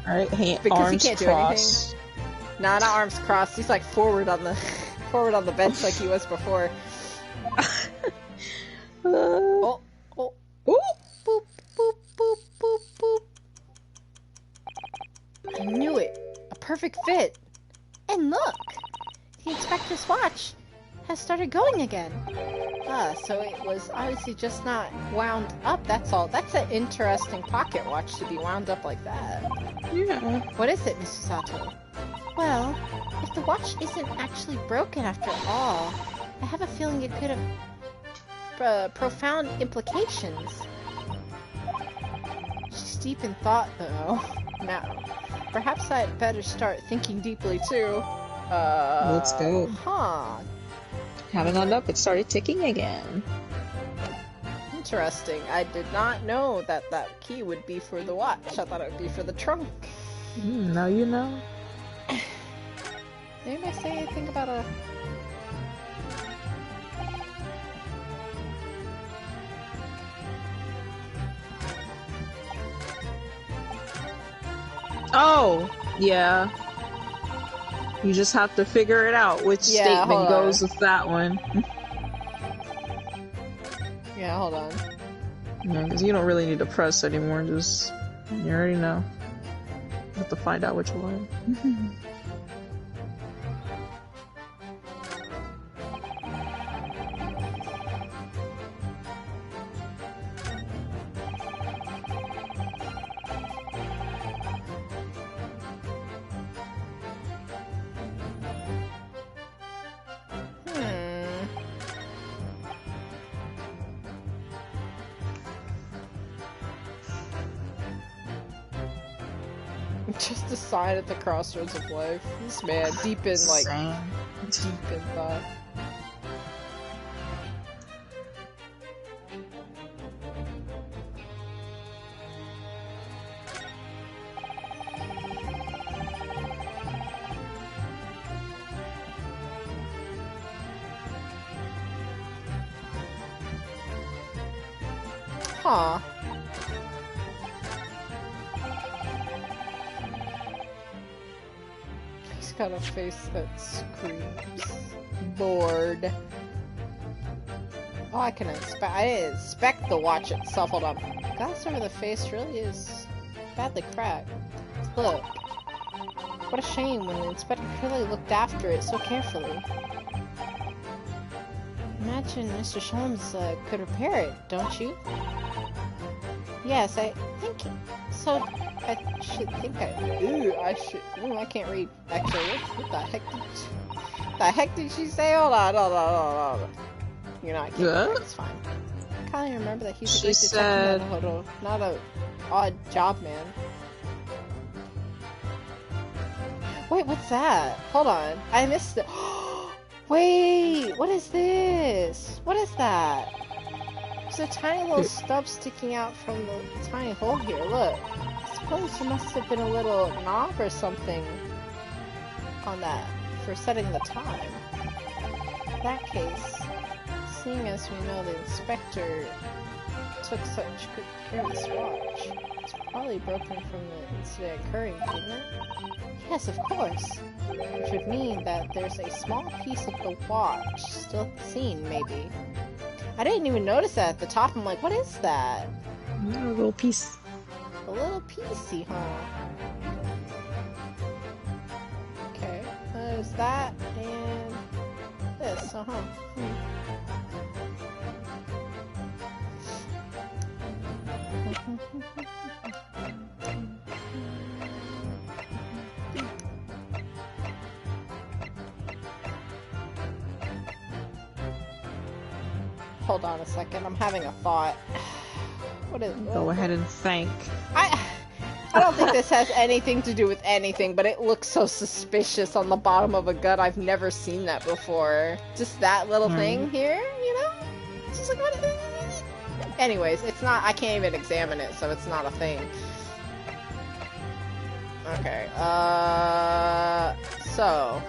Alright, because arms he can't crossed. do anything. Nah, not arms crossed. He's like forward on the bench like he was before. Oh. Ooh. Boop, boop, boop, boop, boop. I knew it. A perfect fit. And look, the inspector's watch has started going again. Ah, so it was obviously just not wound up, that's all. That's an interesting pocket watch to be wound up like that. Yeah. What is it, Mr. Sato? Well, if the watch isn't actually broken after all, I have a feeling it could have profound implications. She's deep in thought, though. Now, perhaps I'd better start thinking deeply, too. Let's go. Huh. Haven't gone up, it started ticking again. interesting. I did not know that that key would be for the watch. I thought it would be for the trunk. Now you know. Anybody say anything about a... Oh, yeah. You just have to figure it out which statement hold on. goes with that one. Yeah, hold on. Because you don't really need to press anymore, just... You already know. You have to find out which one. Just a sign at the crossroads of life. This man, deep in, like, Same. deep in thought. Huh. He's got a face that screams. Bored. Oh, I didn't inspect the watch itself. Hold on. Glass over the face really is badly cracked. Look. What a shame when the inspector clearly looked after it so carefully. Imagine Mr. Sholmes could repair it, don't you? Yes, I think so. I should think I should. I can't read. Actually, what the heck did she say? Hold on. You're not kidding. Yeah? It's fine. I can't even remember that he's a She great said- detective, not a odd job man. Wait, what's that? Hold on, I missed it. Wait, what is this? What is that? There's a tiny little stub sticking out from the tiny hole here. Look. I suppose there must have been a little knob or something on that for setting the time. In that case, seeing as we know the inspector took such good care of this watch, it's probably broken from the incident occurring, didn't it? Yes, of course. Which would mean that there's a small piece of the watch still at the scene, maybe. I didn't even notice that at the top. I'm like, what is that? A little piece. A little piecey, huh? Okay, there's that and this, Hold on a second, I'm having a thought. What is? Go ahead and think. I don't think this has anything to do with anything, but it looks so suspicious on the bottom of a gun. I've never seen that before. Just that little thing here, you know? It's just like, what is it? Anyways, it's not, I can't even examine it, so it's not a thing. Okay, so,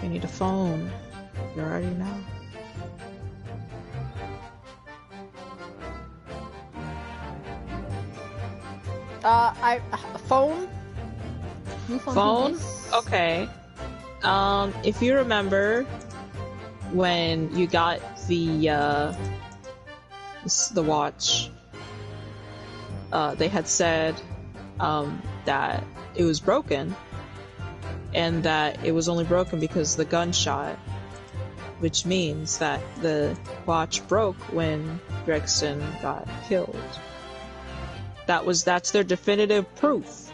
You need a phone. You already know. phone? New Phone? please? Okay. If you remember when you got the watch, they had said, that it was broken, and that it was only broken because of the gunshot, which means that the watch broke when Gregson got killed. That's their definitive proof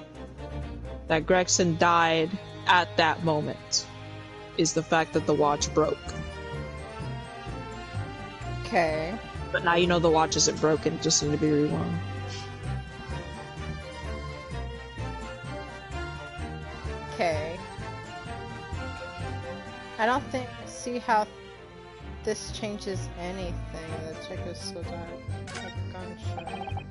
that Gregson died at that moment, is the fact that the watch broke. Okay. But now you know the watch isn't broken, it just needs to be rewound. Okay. I don't see how this changes anything. The chick is still dying. A gunshot.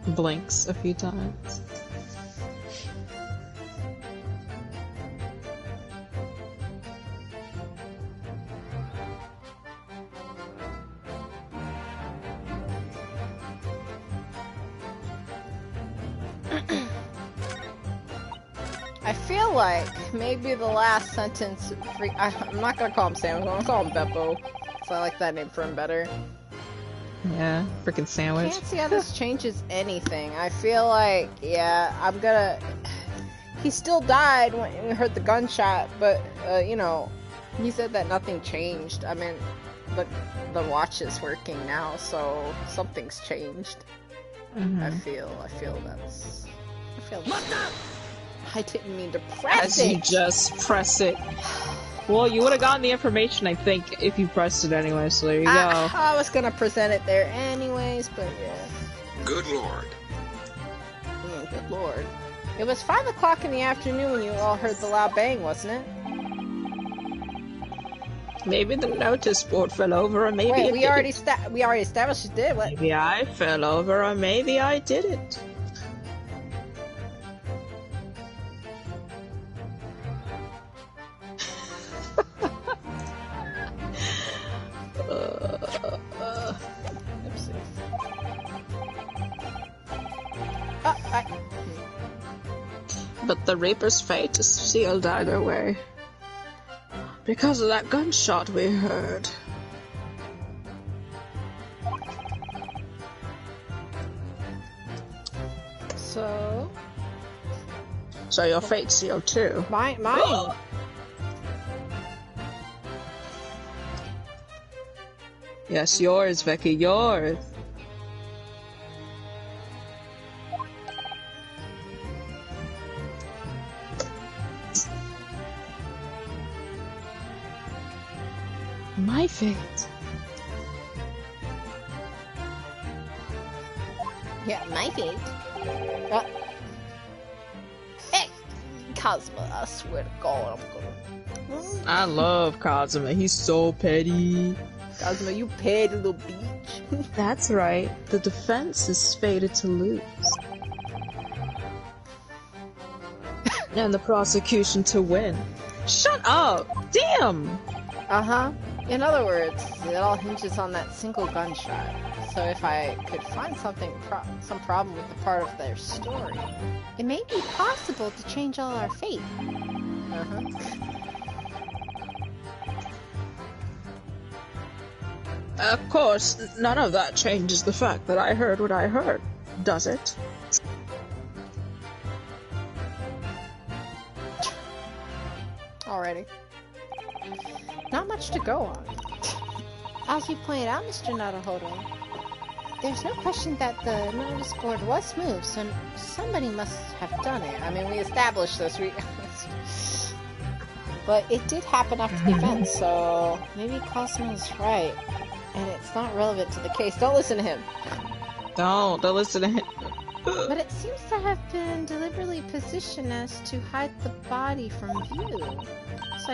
Blinks a few times. I feel like maybe the last sentence. I'm not gonna call him Sam. I'm gonna call him Beppo. So I like that name for him better. Yeah, freaking sandwich. Can't see how this changes anything. I feel like, yeah, I'm gonna. He still died when we heard the gunshot, but you know, he said that nothing changed. I mean, but the watch is working now, so something's changed. Mm-hmm. I feel that's. I didn't mean to press As it. you just press it. Well, you would have gotten the information, I think, if you pressed it anyway, so there you go. I was gonna present it there anyways, but yeah. Good lord. Good lord. It was 5 o'clock in the afternoon when you all heard the loud bang, wasn't it? Maybe the notice board fell over, or maybe Wait, it we didn't. already established it did. What? Maybe I fell over, or maybe I didn't. But the Reaper's fate is sealed either way. Because of that gunshot we heard. So your fate's sealed too. mine. Yes, yours, Vicky, yours. My fate. Yeah, my fate. Hey, Cosmo! I swear to God, I'm gonna. I love Kazuma. He's so petty. Cosmo, you petty little bitch. That's right. The defense is fated to lose. And the prosecution to win. Shut up! Damn! Uh-huh. In other words, it all hinges on that single gunshot. So if I could find some problem with the part of their story, It may be possible to change all our fate. uh-huh. Of course, none of that changes the fact that I heard what I heard, does it? Alrighty. Not much to go on. As you pointed out, Mr. Naruhodo, there's no question that the notice board was moved, so somebody must have done it. I mean, we established this. But it did happen after the event, so maybe Cosmo's right. And it's not relevant to the case. Don't listen to him. Don't listen to him. But it seems to have been deliberately positioned as to hide the body from view. So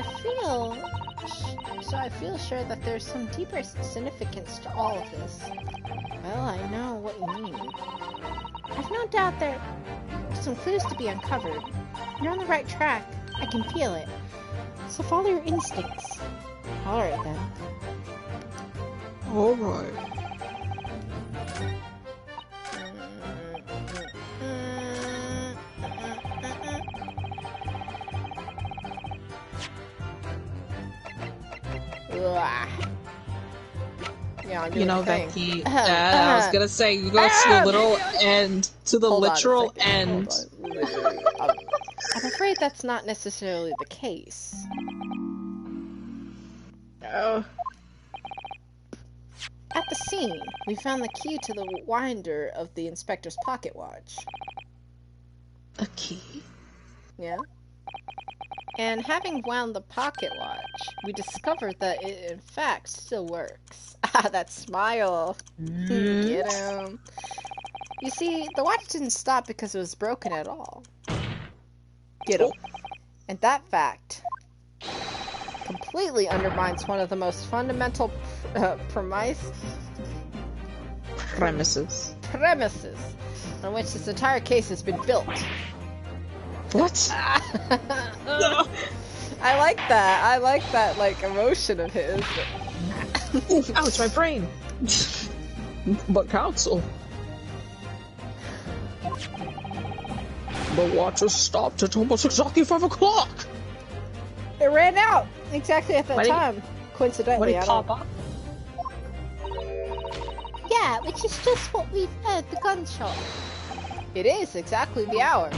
I feel sure that there's some deeper significance to all of this. Well, I know what you mean. I've no doubt there are some clues to be uncovered. You're on the right track. I can feel it. So follow your instincts. Alright then. Alright. Yeah, You know, Becky, I was gonna say, you go to the literal end, to the literal end. I'm afraid that's not necessarily the case. Oh. At the scene, we found the key to the winder of the inspector's pocket watch. A key? Yeah? And having wound the pocket watch, we discovered that it in fact still works. Ah, that smile! Get him! You see, the watch didn't stop because it was broken at all. Get him. And that fact completely undermines one of the most fundamental Premises. on which this entire case has been built. What? I like that. I like that, like, emotion of his. Ouch, my brain! But counsel. The watch was stopped at almost exactly 5 o'clock! It ran out exactly at that time. Coincidentally, When it pop up? Yeah, which is just what we've heard, the gunshot. It is exactly the hour.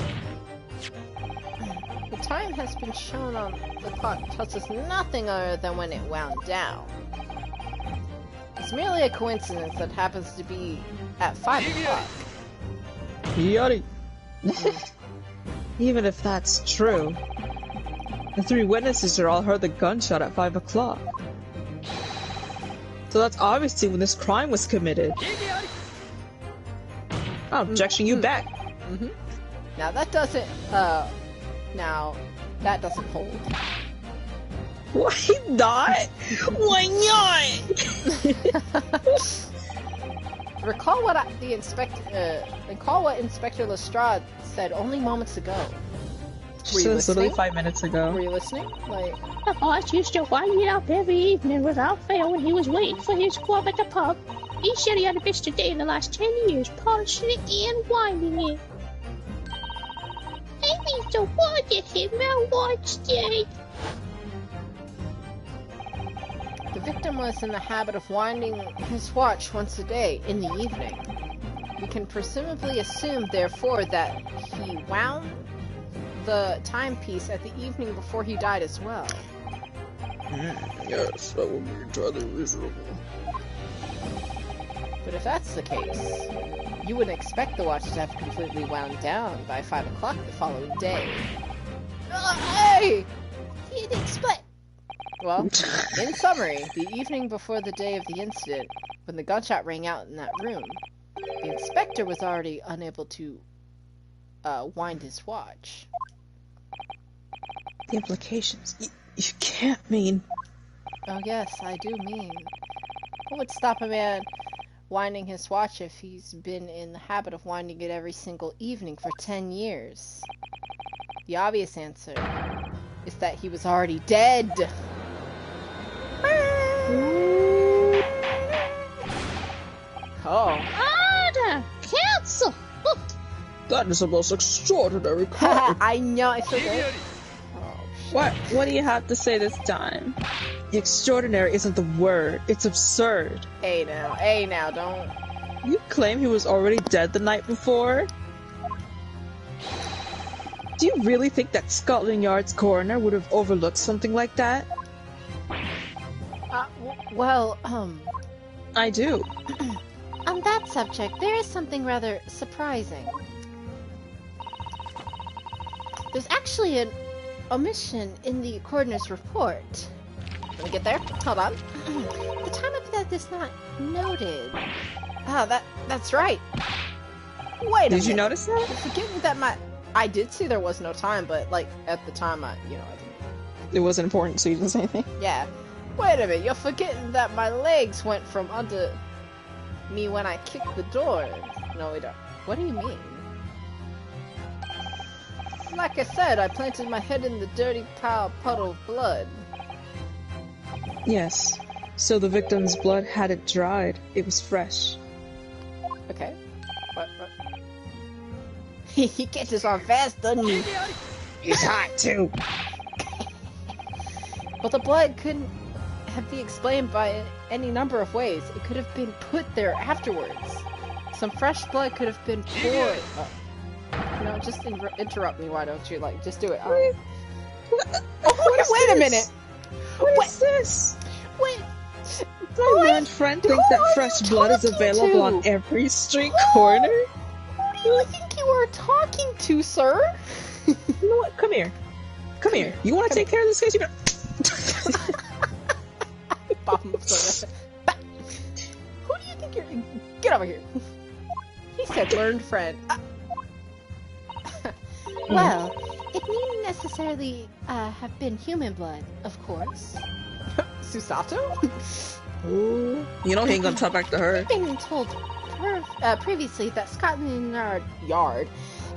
The time has been shown on the clock tells us nothing other than when it wound down. It's merely a coincidence that happens to be at 5 o'clock. Yachty. Even if that's true, the 3 witnesses all heard the gunshot at 5 o'clock. So that's obviously when this crime was committed. Oh, objection, you back. Now that doesn't, hold. Why not? Why not? Recall what Inspector Lestrade said only moments ago. She said this literally 5 minutes ago. Were you listening? Like, The boss used to wind it up every evening without fail when he was waiting for his club at the pub. He said he hadn't missed a day in the last 10 years, polishing it and winding it. I used to watch him and watch it. the victim was in the habit of winding his watch once a day in the evening. We can presumably assume, therefore, that he wound the timepiece at the evening before he died as well. Yes, that would be entirely reasonable. But if that's the case, you wouldn't expect the watch to have completely wound down by 5 o'clock the following day. Hey! You'd expect. Well, in summary, the evening before the day of the incident, when the gunshot rang out in that room, the inspector was already unable to wind his watch. The implications. You can't mean... Oh yes, I do mean. What would stop a man winding his watch if he's been in the habit of winding it every single evening for 10 years? The obvious answer is that he was already dead. Oh. Order! Council! That is the most extraordinary crime. I know, I feel good. What do you have to say this time? Extraordinary isn't the word. It's absurd. Hey now, don't. You claim he was already dead the night before? Do you really think that Scotland Yard's coroner would have overlooked something like that? I do. On that subject, there is something rather surprising. There's actually an omission in the coroner's report. Let me get there. Hold on. The time of death is not noted. Ah, that's right. Wait a minute. Did you notice that? You're forgetting that I did see there was no time, but like at the time I didn't. It wasn't important, so you didn't say anything. Yeah. Wait a minute, you're forgetting that my legs went from under me when I kicked the door. No, we don't. What do you mean? Like I said, I planted my head in the dirty puddle of blood. Yes. So the victim's blood hadn't dried. It was fresh. Okay. What? He catches on fast, doesn't he? He's hot, too! But the blood couldn't have been explained by any number of ways. It could have been put there afterwards. Some fresh blood could have been poured. You know, just interrupt me, why don't you? Like, just do it. Wait a minute! What is this? Wait! My learned friend think that fresh blood is available on every street corner? Who do you think you are talking to, sir? You know what? Come here. Come here. You want to take care of this case? You got. Who do you think you're? Get over here. He said learned friend. Well, it needn't necessarily have been human blood, of course. Susato? Ooh. You know he ain't gonna talk back to her. We've been told previously that Scotland Yard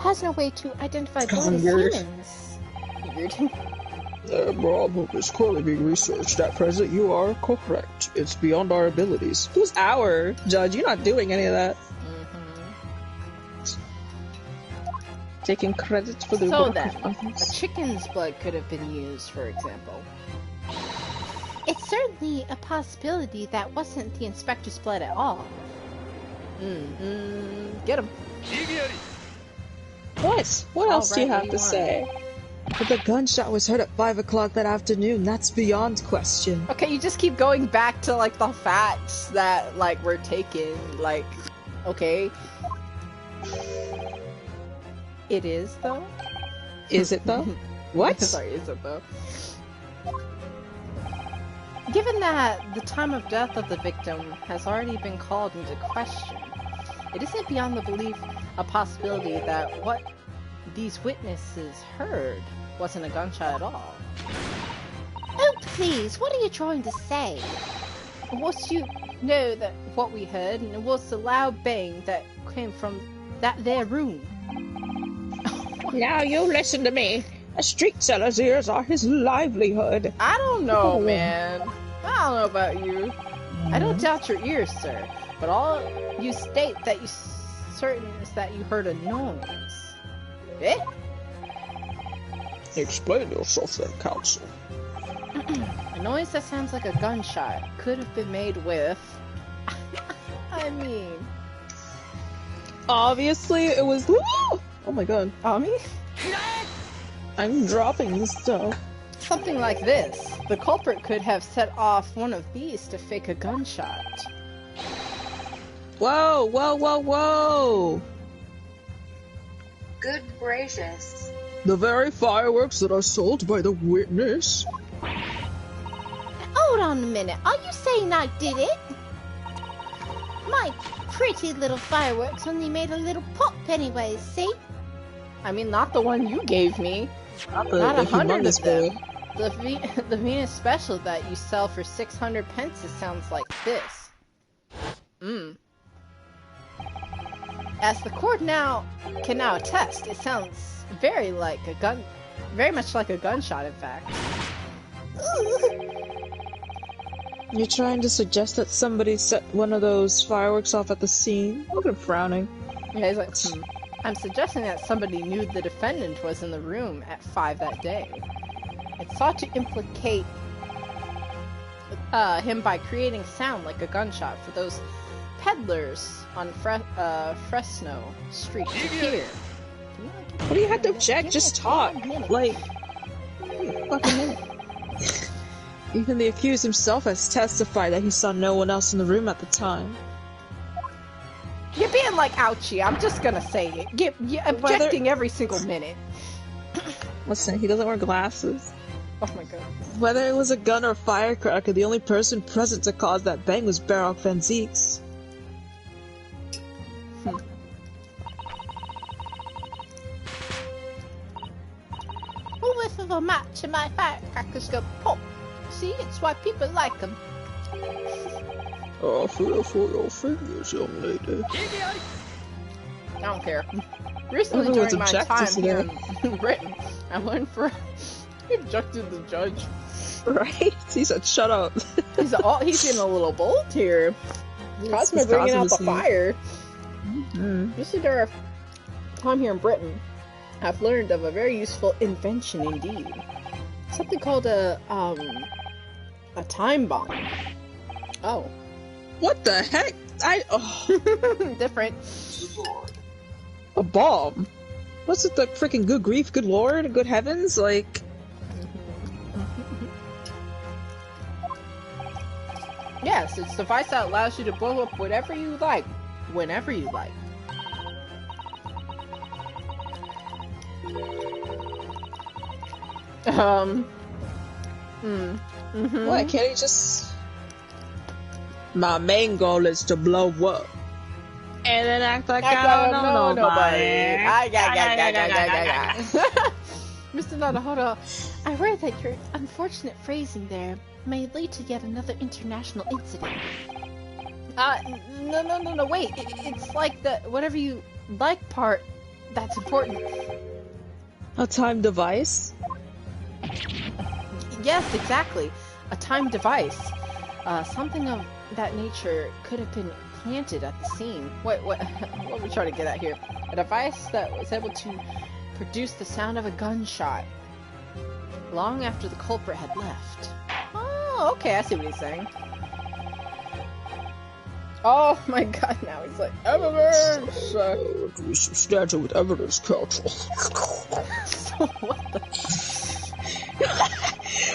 has no way to identify blood as humans. The problem is currently being researched. At present, you are correct. It's beyond our abilities. Who's our judge? You're not doing any of that. Taking credit for the work then, of others. a chicken's blood could have been used, for example. It's certainly a possibility that wasn't the inspector's blood at all. Get him. What? What else do you have to say? But the gunshot was heard at 5 o'clock that afternoon. That's beyond question. Okay, you just keep going back to, like, the facts that, like, were taken. Like, okay. It is, though? Is it, though? What? Sorry, is it, though? Given that the time of death of the victim has already been called into question, it isn't beyond the belief a possibility that what these witnesses heard wasn't a gunshot at all. Oh, please, what are you trying to say? Once you know that what we heard, and it was the loud bang that came from that there room. Now you listen to me. A street seller's ears are his livelihood. I don't know, man. I don't know about you. I don't doubt your ears, sir. But all you state that you certain is that you heard a noise. Eh? Explain yourself then, counsel. A noise that sounds like a gunshot could have been made with... I mean... Obviously, it was... Oh my god. Ami? I'm dropping this stuff. Something like this. The culprit could have set off one of these to fake a gunshot. Whoa, whoa, whoa, whoa! Good gracious. The very fireworks that are sold by the witness? Hold on a minute. Are you saying I did it? My pretty little fireworks only made a little pop anyways, see? I mean, not the one you gave me. Not 100 humongous of them. boy. The Venus special that you sell for 600 pence sounds like this. As the court can now attest, it sounds very much like a gunshot, in fact. You're trying to suggest that somebody set one of those fireworks off at the scene? Look at him frowning. Yeah, he's like, I'm suggesting that somebody knew the defendant was in the room at 5 that day. It sought to implicate him by creating sound like a gunshot for those peddlers on Fresno Street to hear. What do you have to object? Just talk. Like, fucking minute. Even the accused himself has testified that he saw no one else in the room at the time. You're being like ouchie, I'm just gonna say it. You're objecting every single minute. Listen, he doesn't wear glasses. Oh my god. Whether it was a gun or a firecracker, the only person present to cause that bang was Baroque Van Zeeks. will match and my firecrackers go pop. See, it's why people like them. Feel for your fingers, young lady. I don't care. Recently, Everyone's during my time objecting here to in Britain, I learned for he objected the judge. Right? He said, "Shut up." He's getting a little bold here. Cosmo He's bringing causing out the the scene. fire. Mm. Recently, during our time here in Britain, I've learned of a very useful invention indeed. Something called a time bomb. Oh, What the heck? different. A bomb? What's it? The freaking good grief, good lord, good heavens? Like, Yes, it's a device that allows you to blow up whatever you like, whenever you like. what? Can't he just? My main goal is to blow up, and then act like I don't know nobody. Mr. Nanahoda, I read that your unfortunate phrasing there may lead to yet another international incident. no, wait. It's like the whatever you like part that's important. A time device? Yes, exactly. A time device. Something of that nature could have been planted at the scene. What are we trying to get at here? A device that was able to produce the sound of a gunshot long after the culprit had left. Oh, okay, I see what he's saying. Oh my god, now he's like, evidence! We substantial with evidence, counsel. So what the...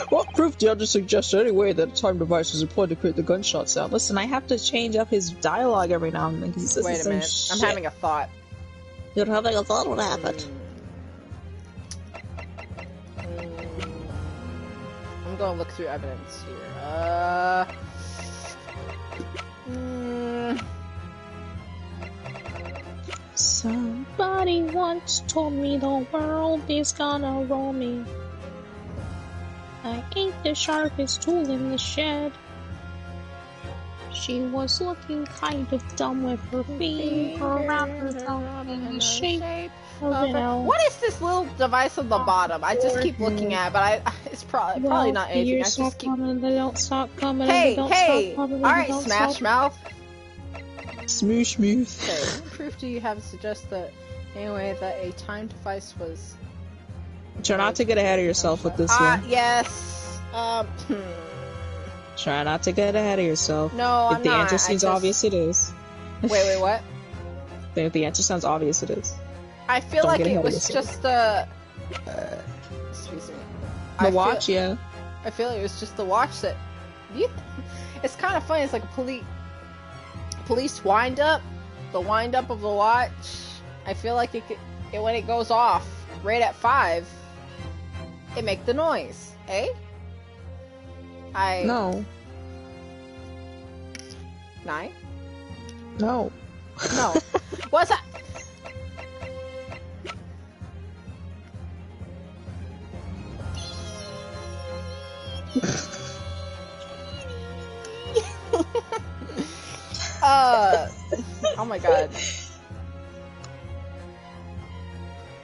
What proof do you have to suggest anyway that a time device is employed to create the gunshot sound? Listen, I have to change up his dialogue every now and then because he says Wait the a same minute, shit. I'm having a thought. You're having a thought. What happened? I'm gonna look through evidence here. Somebody once told me the world is gonna roll me. I ain't the sharpest tool in the shed. She was looking kind of dumb with her finger around her thumb in the shape of an L. What is this little device on the bottom? I just keep looking at it, but it's probably not anything. I Years just keep... coming, they don't stop coming. Hey, they don't hey! stop coming, Alright, they don't Smash stop. Mouth. Smoosh smooth. Okay, what proof do you have to suggest that, anyway, that a time device was... Try not to get ahead of yourself with this one. Yes. Try not to get ahead of yourself. No, If I'm the not. answer seems obvious, it is. Wait, what? If the answer sounds obvious, it is. I feel Don't like get it ahead of was yourself. just the... excuse me. The watch, yeah. I feel like it was just the watch that... It's kind of funny. It's like a police wind-up. The wind-up of the watch. I feel like when it goes off right at 5, it make the noise. Eh? No. 9? No. No. What's that? Oh my god.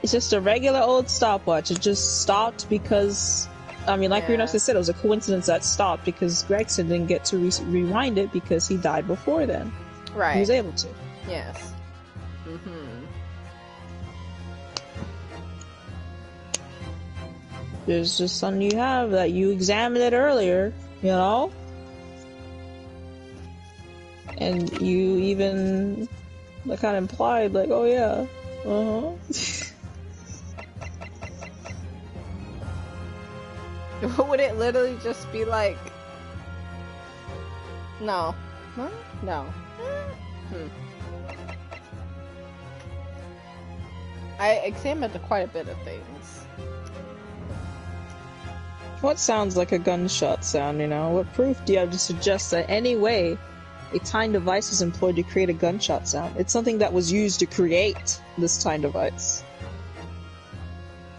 It's just a regular old stopwatch. It just stopped because, I mean, like Reno said, it was a coincidence that stopped because Gregson didn't get to rewind it because he died before then. Right. He was able to. Yes. There's just something you have that you examined it earlier, you know? And you even kind of implied, like, oh yeah, Would it literally just be like... No. Huh? No. I examined quite a bit of things. What sounds like a gunshot sound, you know? What proof do you have to suggest that any way a time device was employed to create a gunshot sound? It's something that was used to create this time device.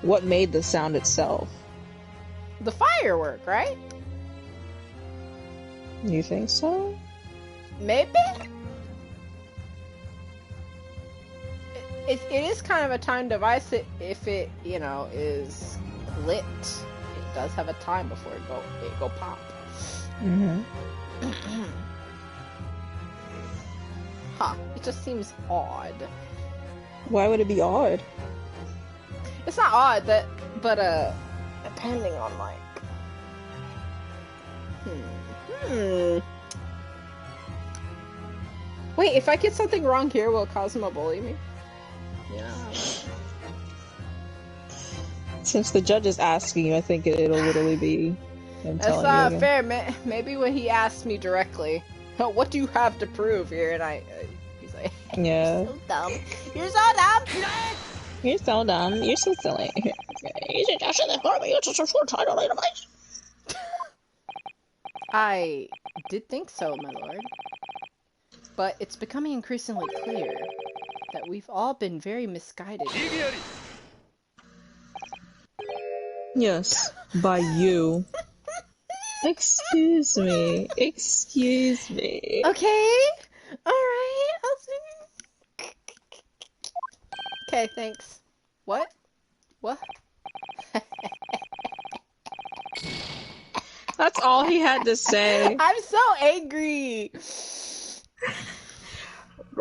What made the sound itself? the firework, right? You think so? Maybe? It is kind of a timed device if it, you know, is lit. It does have a time before it go pop. Mm-hmm. Huh. It just seems odd. Why would it be odd? It's not odd, but depending on, like... Wait, if I get something wrong here, will Cosmo bully me? Yeah. Since the judge is asking you, I think it'll literally be him That's telling not you again. fair. Maybe when he asked me directly, "Oh, what do you have to prove here?" and he's like, Yeah. "You're so dumb. You're so dumb." You're so dumb. You're so silly. I did think so, my lord. But it's becoming increasingly clear that we've all been very misguided. Yes, by you. Excuse me. Excuse me. Okay. Alright. I'll see. Okay, thanks. What? What? That's all he had to say. I'm so angry!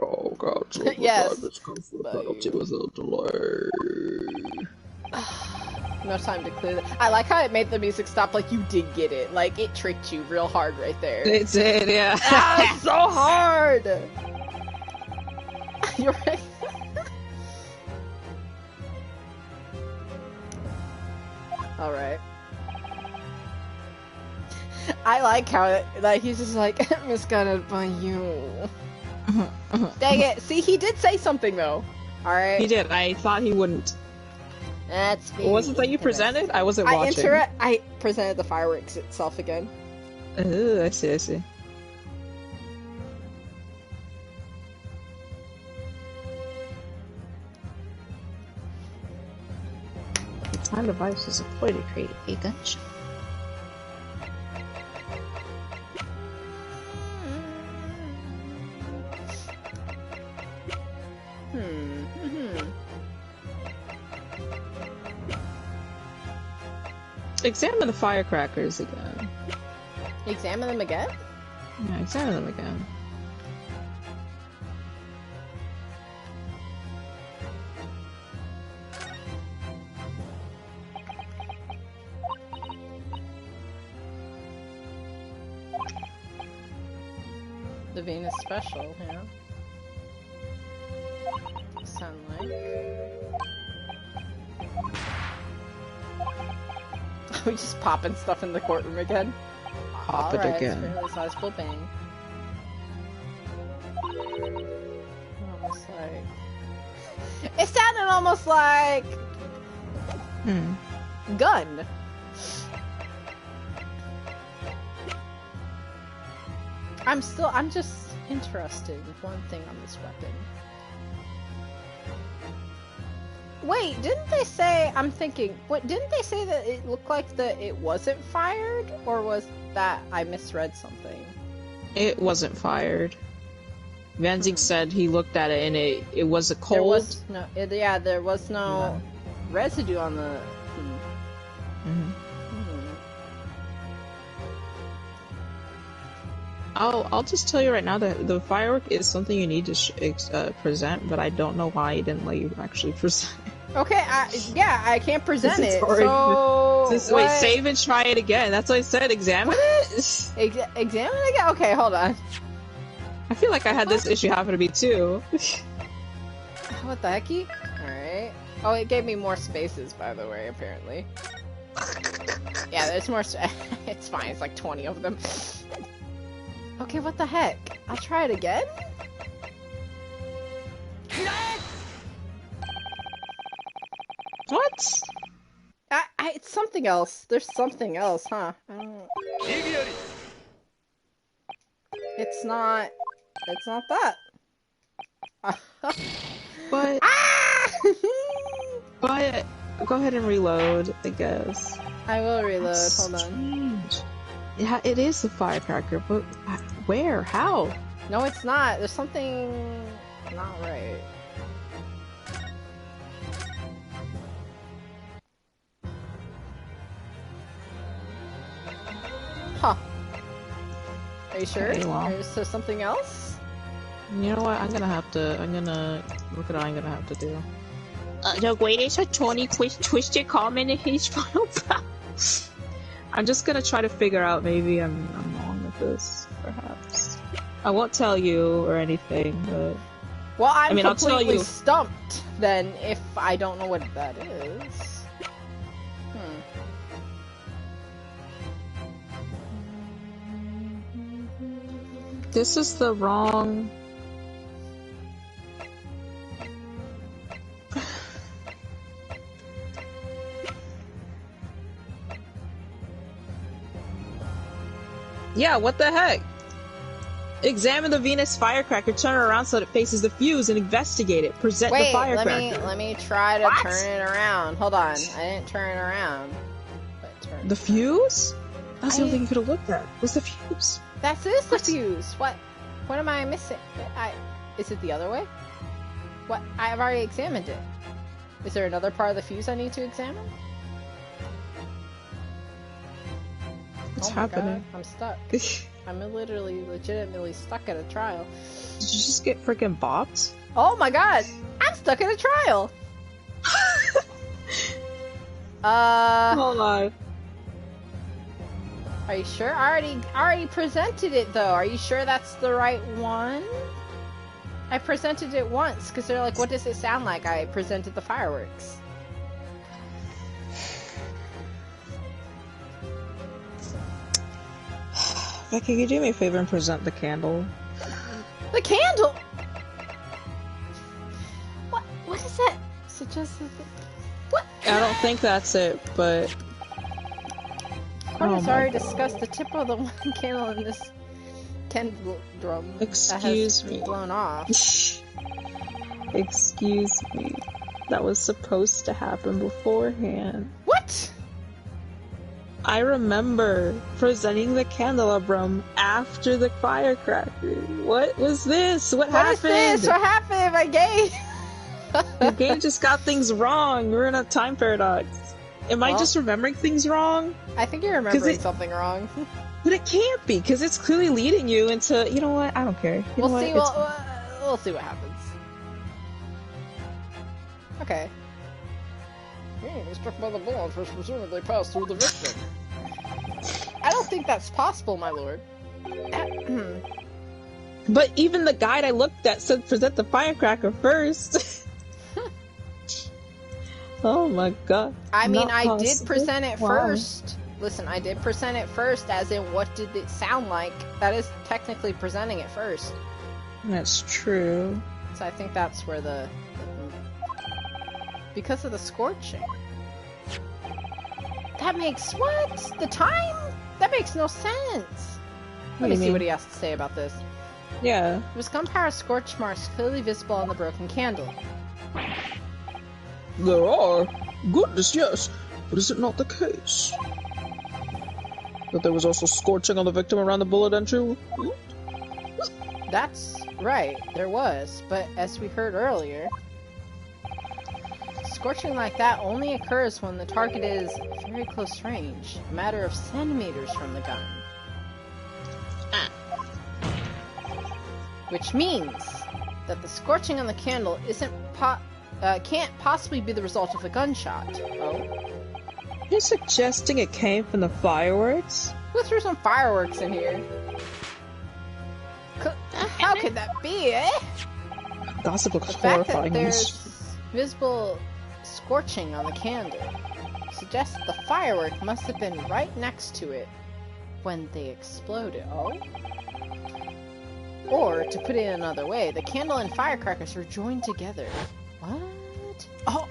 Oh God, Yes, this comes for but penalty with a delay. No time to clear that. I like how it made the music stop like you did get it. Like, it tricked you real hard right there. It did, yeah. Ah, it's so hard! You're right. Alright. I like how it, like, he's just like, misguided by you. Dang it. See, he did say something, though. Alright? He did. I thought he wouldn't. That's me. Was it that you presented? I wasn't watching. I presented the fireworks itself again. Ooh, I see, I see. The time device is employed to create a gunshot. Examine the firecrackers again. Examine them again? Yeah, examine them again. The Venus special, yeah. Sunlight. We just popping stuff in the courtroom again. Pop it again. Fairly sizable bang. Almost like. It sounded almost like. Gun. I'm just interested in one thing on this weapon. Wait, didn't they say, I'm thinking, didn't they say that it looked like that it wasn't fired? Or was that I misread something? It wasn't fired. Van Zeke said he looked at it and it was a cold. There was no, there was no residue on the... I'll just tell you right now that the firework is something you need to present, but I don't know why he didn't let you actually present it. Okay, I can't present it, Sorry. so... Wait, save and try it again. That's what I said, examine it? Examine it again? Okay, hold on. I feel like I had this issue happen to me too. What the hecky? Alright. Oh, it gave me more spaces, by the way, apparently. Yeah, there's more it's fine, it's like 20 of them. Okay, what the heck? I'll try it again? What? It's something else. There's something else, huh? It's not that. But... Ah! But... Go ahead and reload, I guess. I will reload. That's Hold on. strange. Yeah, it is the firecracker, but where? How? No, it's not. There's something not right. Huh. Are you sure? Okay, well. Or is there something else? You know what? I'm gonna have to do. The greatest attorney twisted comment in his final bout. I'm just gonna try to figure out, maybe I'm wrong with this, perhaps. I won't tell you or anything, but... Well, I'm I'll tell completely you. stumped then if I don't know what that is. This is the wrong... Yeah, what the heck? Examine the Venus firecracker, turn it around so that it faces the fuse, and investigate it. Present the firecracker. let me try to What? turn it around. Hold on, I didn't turn it around. But turn The fuse? That's the I- only thing you could have looked at. Was the fuse? That is the fuse. What am I missing? Is it the other way? What? I've already examined it. Is there another part of the fuse I need to examine? What's Oh my happening? God, I'm stuck. Did I'm literally, legitimately stuck at a trial. you just get freaking bopped? Oh my God! I'm stuck at a trial! Hold on. Are you sure? I already presented it though. Are you sure that's the right one? I presented it once because they're like, what does it sound like? I presented the fireworks. Becky, can you do me a favor and present the candle? The candle! What is that? Suggested. What? I don't think that's it, but... Court has my already God. discussed the tip of the one candle in this candle drum Excuse that has me. blown off. Excuse me. That was supposed to happen beforehand. What? I remember presenting the candelabrum after the firecracker. What was this? What What is happened? this? What happened? My game? The game just got things wrong. We're in a time paradox. Am I Well- just remembering things wrong? I think you're remembering it- something wrong. But it can't be, because it's clearly leading you into... You know what? I don't care. You We'll know what? see. It's- We'll see what happens. Okay. Was struck by the bullet, which presumably passed through the victim. I don't think that's possible, my lord. But even the guide I looked at said present the firecracker first. Oh my god. I mean, Not I did possible. present it Wow. first. Listen, I did present it first, as in what did it sound like? That is technically presenting it first. That's true. So I think that's where the because of the scorching. That makes what? The time? That makes no sense. Let me see what he has to say about this. Yeah. There was gunpowder scorch marks clearly visible on the broken candle. There are. Goodness, yes. But is it not the case that there was also scorching on the victim around the bullet entry? That's right, there was, but as we heard earlier, scorching like that only occurs when the target is very close range, a matter of centimeters from the gun. Which means that the scorching on the candle can't possibly be the result of a gunshot. Oh? You're suggesting it came from the fireworks? Who threw some fireworks in here? How could that be, eh? Gossip looks The fact that horrifying. there's visible scorching on the candle suggests that the firework must have been right next to it when they exploded. Oh? Or, to put it another way, the candle and firecrackers were joined together. What? Oh!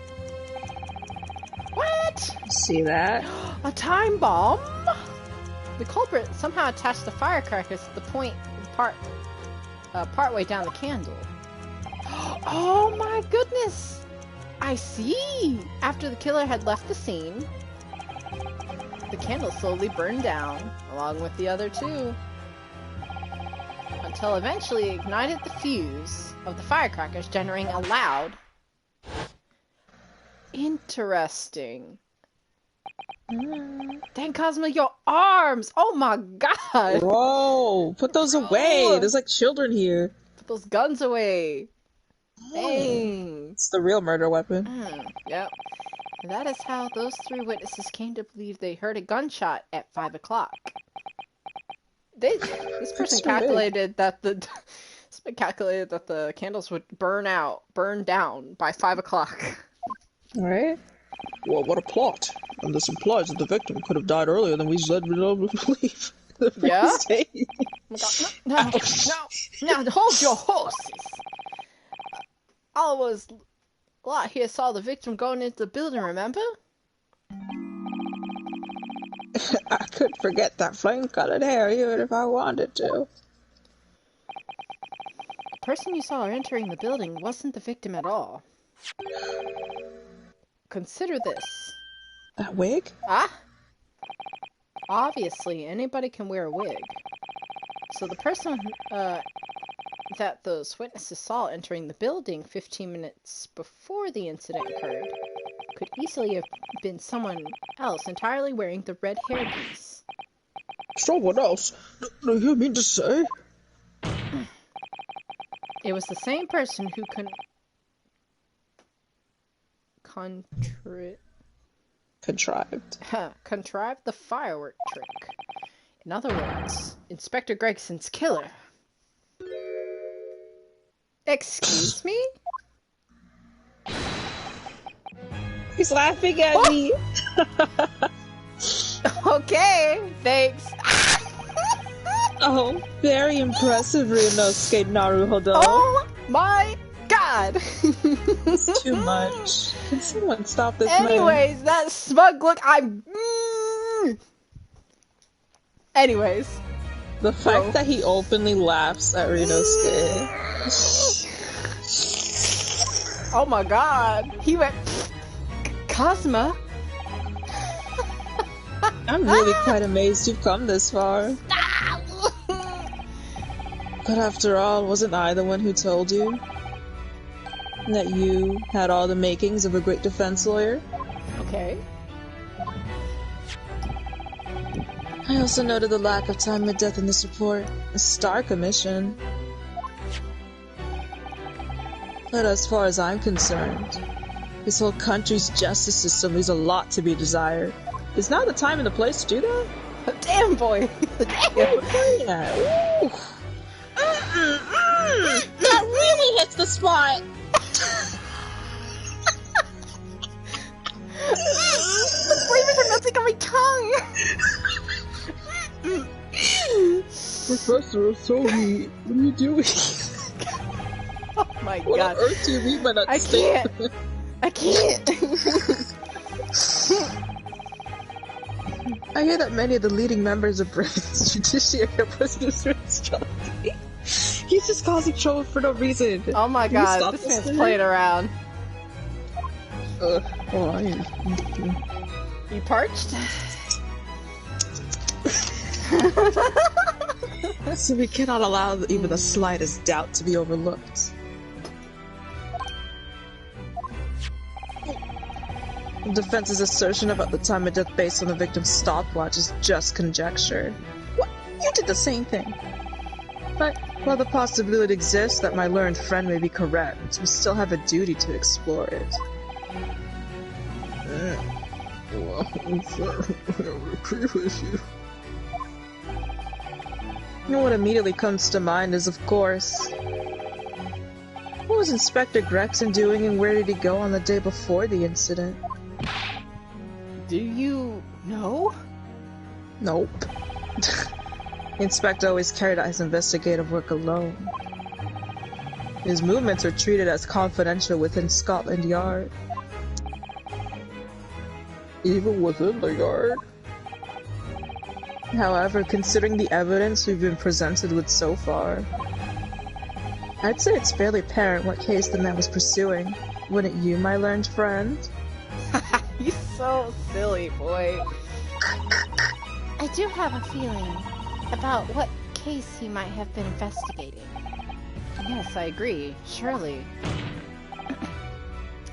What? See that? A time bomb? The culprit somehow attached the firecrackers to the partway down the candle. Oh my goodness! I see! After the killer had left the scene, the candle slowly burned down, along with the other two, until eventually it ignited the fuse of the firecrackers, generating a loud... Interesting. Dang, Cosmo, your arms! Oh my god! Whoa! Put those away! There's like children here. Put those guns away! Dang! It's the real murder weapon. Yep. And that is how those three witnesses came to believe they heard a gunshot at 5 o'clock. This person calculated that the candles would burn down by 5 o'clock. Alright. Well, what a plot. And this implies that the victim could have died earlier than we led to believe. Yeah? Oh my god. No, hold your horses! All was lot here saw the victim going into the building, remember? I could forget that flame-colored hair even if I wanted to. The person you saw entering the building wasn't the victim at all. Consider this. That wig? Ah? Obviously, anybody can wear a wig. So the person that those witnesses saw entering the building 15 minutes before the incident occurred could easily have been someone else entirely wearing the red hairpiece. Someone else? Do you mean to say? It was the same person who contrived the firework trick. In other words, Inspector Gregson's killer. Excuse me? He's laughing at me. Okay, thanks. Oh, very impressive, Ryunosuke Naruhodo. Oh my god! It's too much. Can someone stop this Anyways, man? that smug look, Anyways. The fact that he openly laughs at Ryunosuke. Oh my god. He went... Cosmo? I'm really quite amazed you've come this far. But after all, wasn't I the one who told you that you had all the makings of a great defense lawyer? Okay. I also noted the lack of time and death in this report. A stark omission. But as far as I'm concerned, this whole country's justice system leaves a lot to be desired. Is now the time and the place to do that? Damn, boy! Damn! Yeah. Ooh. That really hits the spot! The flavors are melting on my tongue! Professor Sohi, what are you doing? Oh my What god. on earth do you mean by that I statement? I can't! I hear that many of the leading members of Britain's judiciary are prisoners for his guilty. He's just causing trouble for no reason. Oh my Can you god, stop this this man's thing? playing around. Oh, You parched? So we cannot allow even the slightest doubt to be overlooked. The defense's assertion about the time of death based on the victim's stopwatch is just conjecture. What? You did the same thing. But while the possibility exists that my learned friend may be correct, we still have a duty to explore it. well, sir, I agree with you. You know what immediately comes to mind is, of course, what was Inspector Gregson doing and where did he go on the day before the incident? Do you know? Nope. The inspector always carried out his investigative work alone. His movements were treated as confidential within Scotland Yard. Even within the yard? However, considering the evidence we've been presented with so far, I'd say it's fairly apparent what case the man was pursuing. Wouldn't you, my learned friend? He's so silly, boy. I do have a feeling about what case he might have been investigating. Yes, I agree. Surely.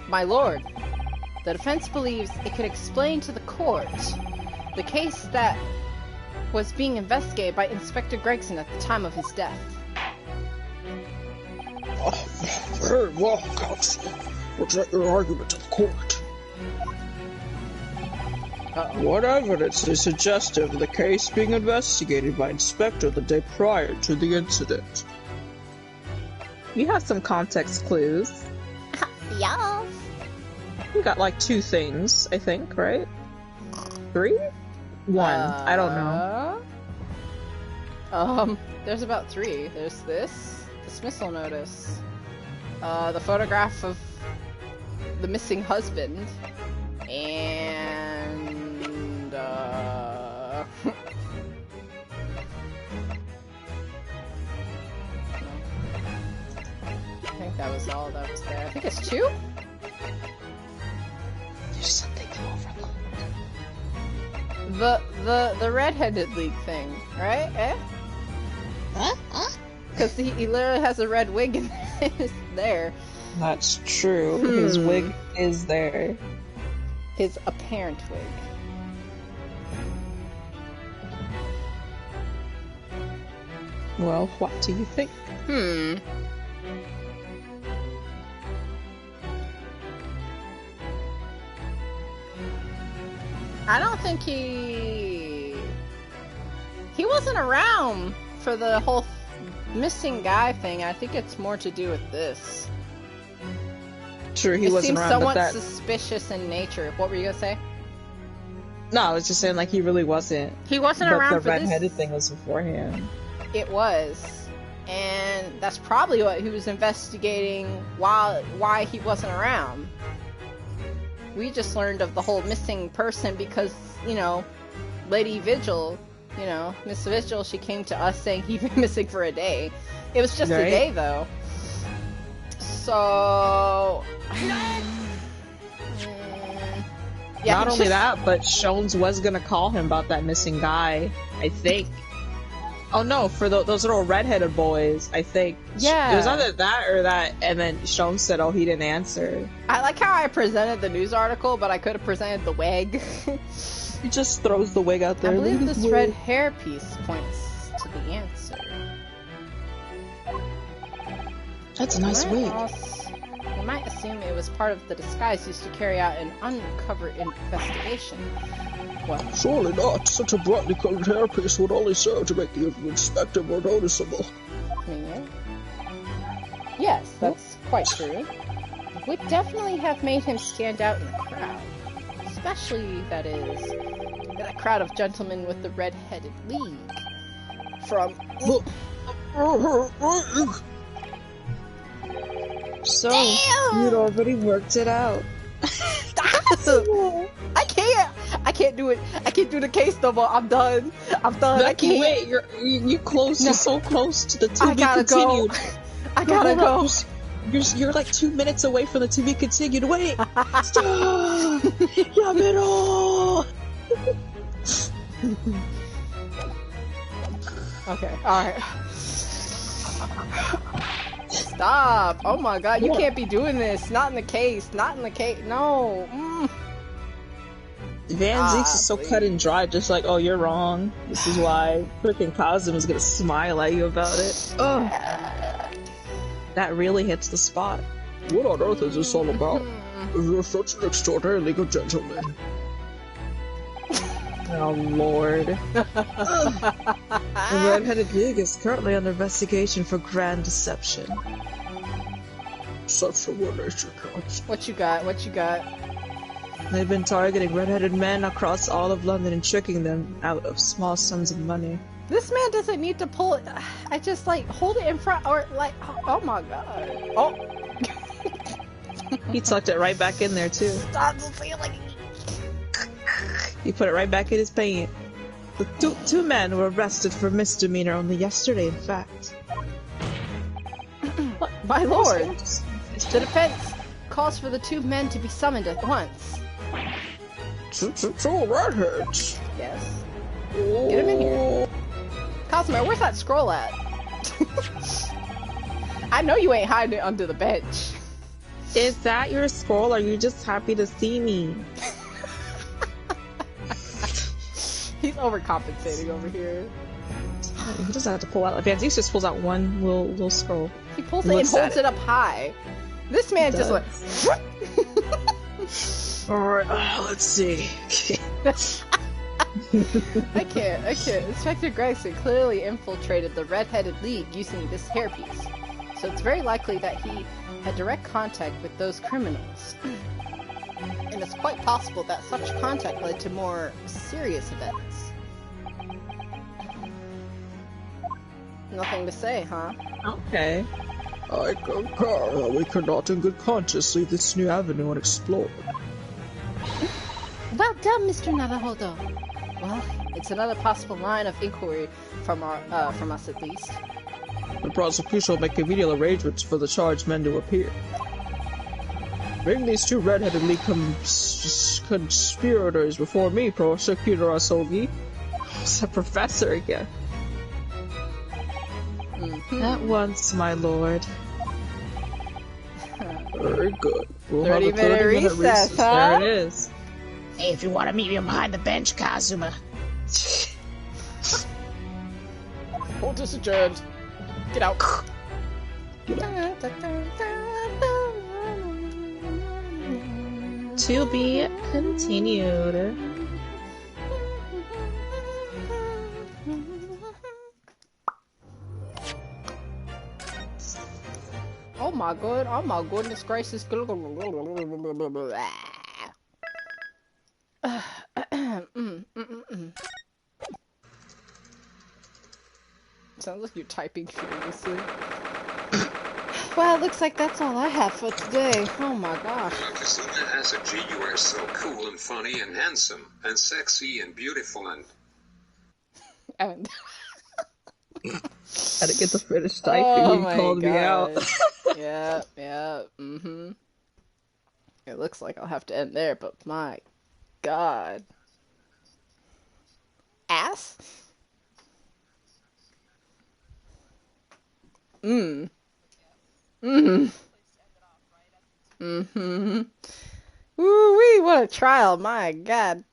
My lord, the defense believes it could explain to the court the case that was being investigated by Inspector Gregson at the time of his death. Very well, counsel. Present your argument to the court. What evidence is suggestive of the case being investigated by Inspector the day prior to the incident? You have some context clues. Yes. We got like 2 things, I think, right? 3? 1. I don't know. There's about 3. There's this dismissal notice, the photograph of the missing husband, and I think that was all that was there. I think it's 2? There's something to overlook. The redheaded league thing, right? Eh? Huh? Because he literally has a red wig in there. That's true. His wig is there. His apparent wig. Well, what do you think? I don't think he wasn't around for the whole missing guy thing. I think it's more to do with this. True, he it wasn't seems around. somewhat But that... suspicious in nature. What were you gonna say? No, I was just saying, like, he really wasn't. He wasn't but around the for red-headed this. thing was beforehand. It was, and that's probably what he was investigating. Why he wasn't around. We just learned of the whole missing person because, you know, Lady Vigil, you know, Miss Vigil, she came to us saying he'd been missing for a day. It was just a day, though. So... yeah, Not only that, but Shones was gonna call him about that missing guy, I think. Oh no, for those little redheaded boys, I think. Yeah. It was either that or that, and then Shones said, oh, he didn't answer. I like how I presented the news article, but I could have presented the wig. He just throws the wig out there. I believe this red hair piece points to the answer. That's a nice wig. We might assume it was part of the disguise used to carry out an undercover investigation. What? Surely not. Such a brightly colored hairpiece would only serve to make the inspector more noticeable. Yes, that's quite true. Would definitely have made him stand out in the crowd. Especially, that is, that crowd of gentlemen with the red-headed league. From... So, you'd already worked it out. I can't do it. I can't do the case no more. I'm done. I can't. Wait, you're close. No. You're so close to the to I be gotta continued. go. I gotta go. You're like 2 minutes away from the to be continued. Wait. Stop. Yamero. Okay. All right. Stop! Oh my god, you can't be doing this! Not in the case! Not in the case! No! Van Zeeks is so cut and dry, just like, oh, you're wrong. This is why. Freaking Cosm is gonna smile at you about it. Oh. That really hits the spot. What on earth is this all about? You're such an extraordinarily good gentleman. Oh, Lord. The Red-Headed League is currently under investigation for grand deception. Such a relation, counsel. What you got? What you got? They've been targeting red-headed men across all of London and tricking them out of small sums of money. This man doesn't need to pull it. I just, like, hold it in front, or, like, oh my god. Oh! He tucked it right back in there, too. Stop feeling. He put it right back in his pants. The two men were arrested for misdemeanor only yesterday, in fact. What? My lord! The defense calls for the two men to be summoned at once. Two redheads. Yes. Get him in here. Cosmo, where's that scroll at? I know you ain't hiding it under the bench. Is that your scroll? Or are you just happy to see me? He's overcompensating over here. He doesn't have to pull out. Banzis just pulls out one little scroll. He pulls it and holds it up high. This man just went. Alright, let's see. I can't. Inspector Gregson clearly infiltrated the Red-Headed League using this hairpiece, so it's very likely that he had direct contact with those criminals. And it's quite possible that such contact led to more serious events. Nothing to say, huh? Okay. I concur that we cannot in good conscience leave this new avenue unexplored. Well done, Mr. Naruhodo. Well, it's another possible line of inquiry from us at least. The prosecution will make remedial arrangements for the charged men to appear. Bring these two red-headed league conspirators before me, Prosecutor Asogi. It's a professor again. At once, my lord. Very good. We'll 30 have a minute 30-minute recess, huh? There it is. Hey, if you want to meet me behind the bench, Kazuma. Hold us adjourned. Get out. To be continued. Oh my goodness gracious. Sounds like you're typing furiously. Well, looks like that's all I have for today. Oh my gosh. Kazuma Asaji, you are so cool and funny and handsome and sexy and beautiful and... And I didn't get to finish typing. He called me out. Yeah. It looks like I'll have to end there, but my god. Ass? Woo-wee, what a trial, my god.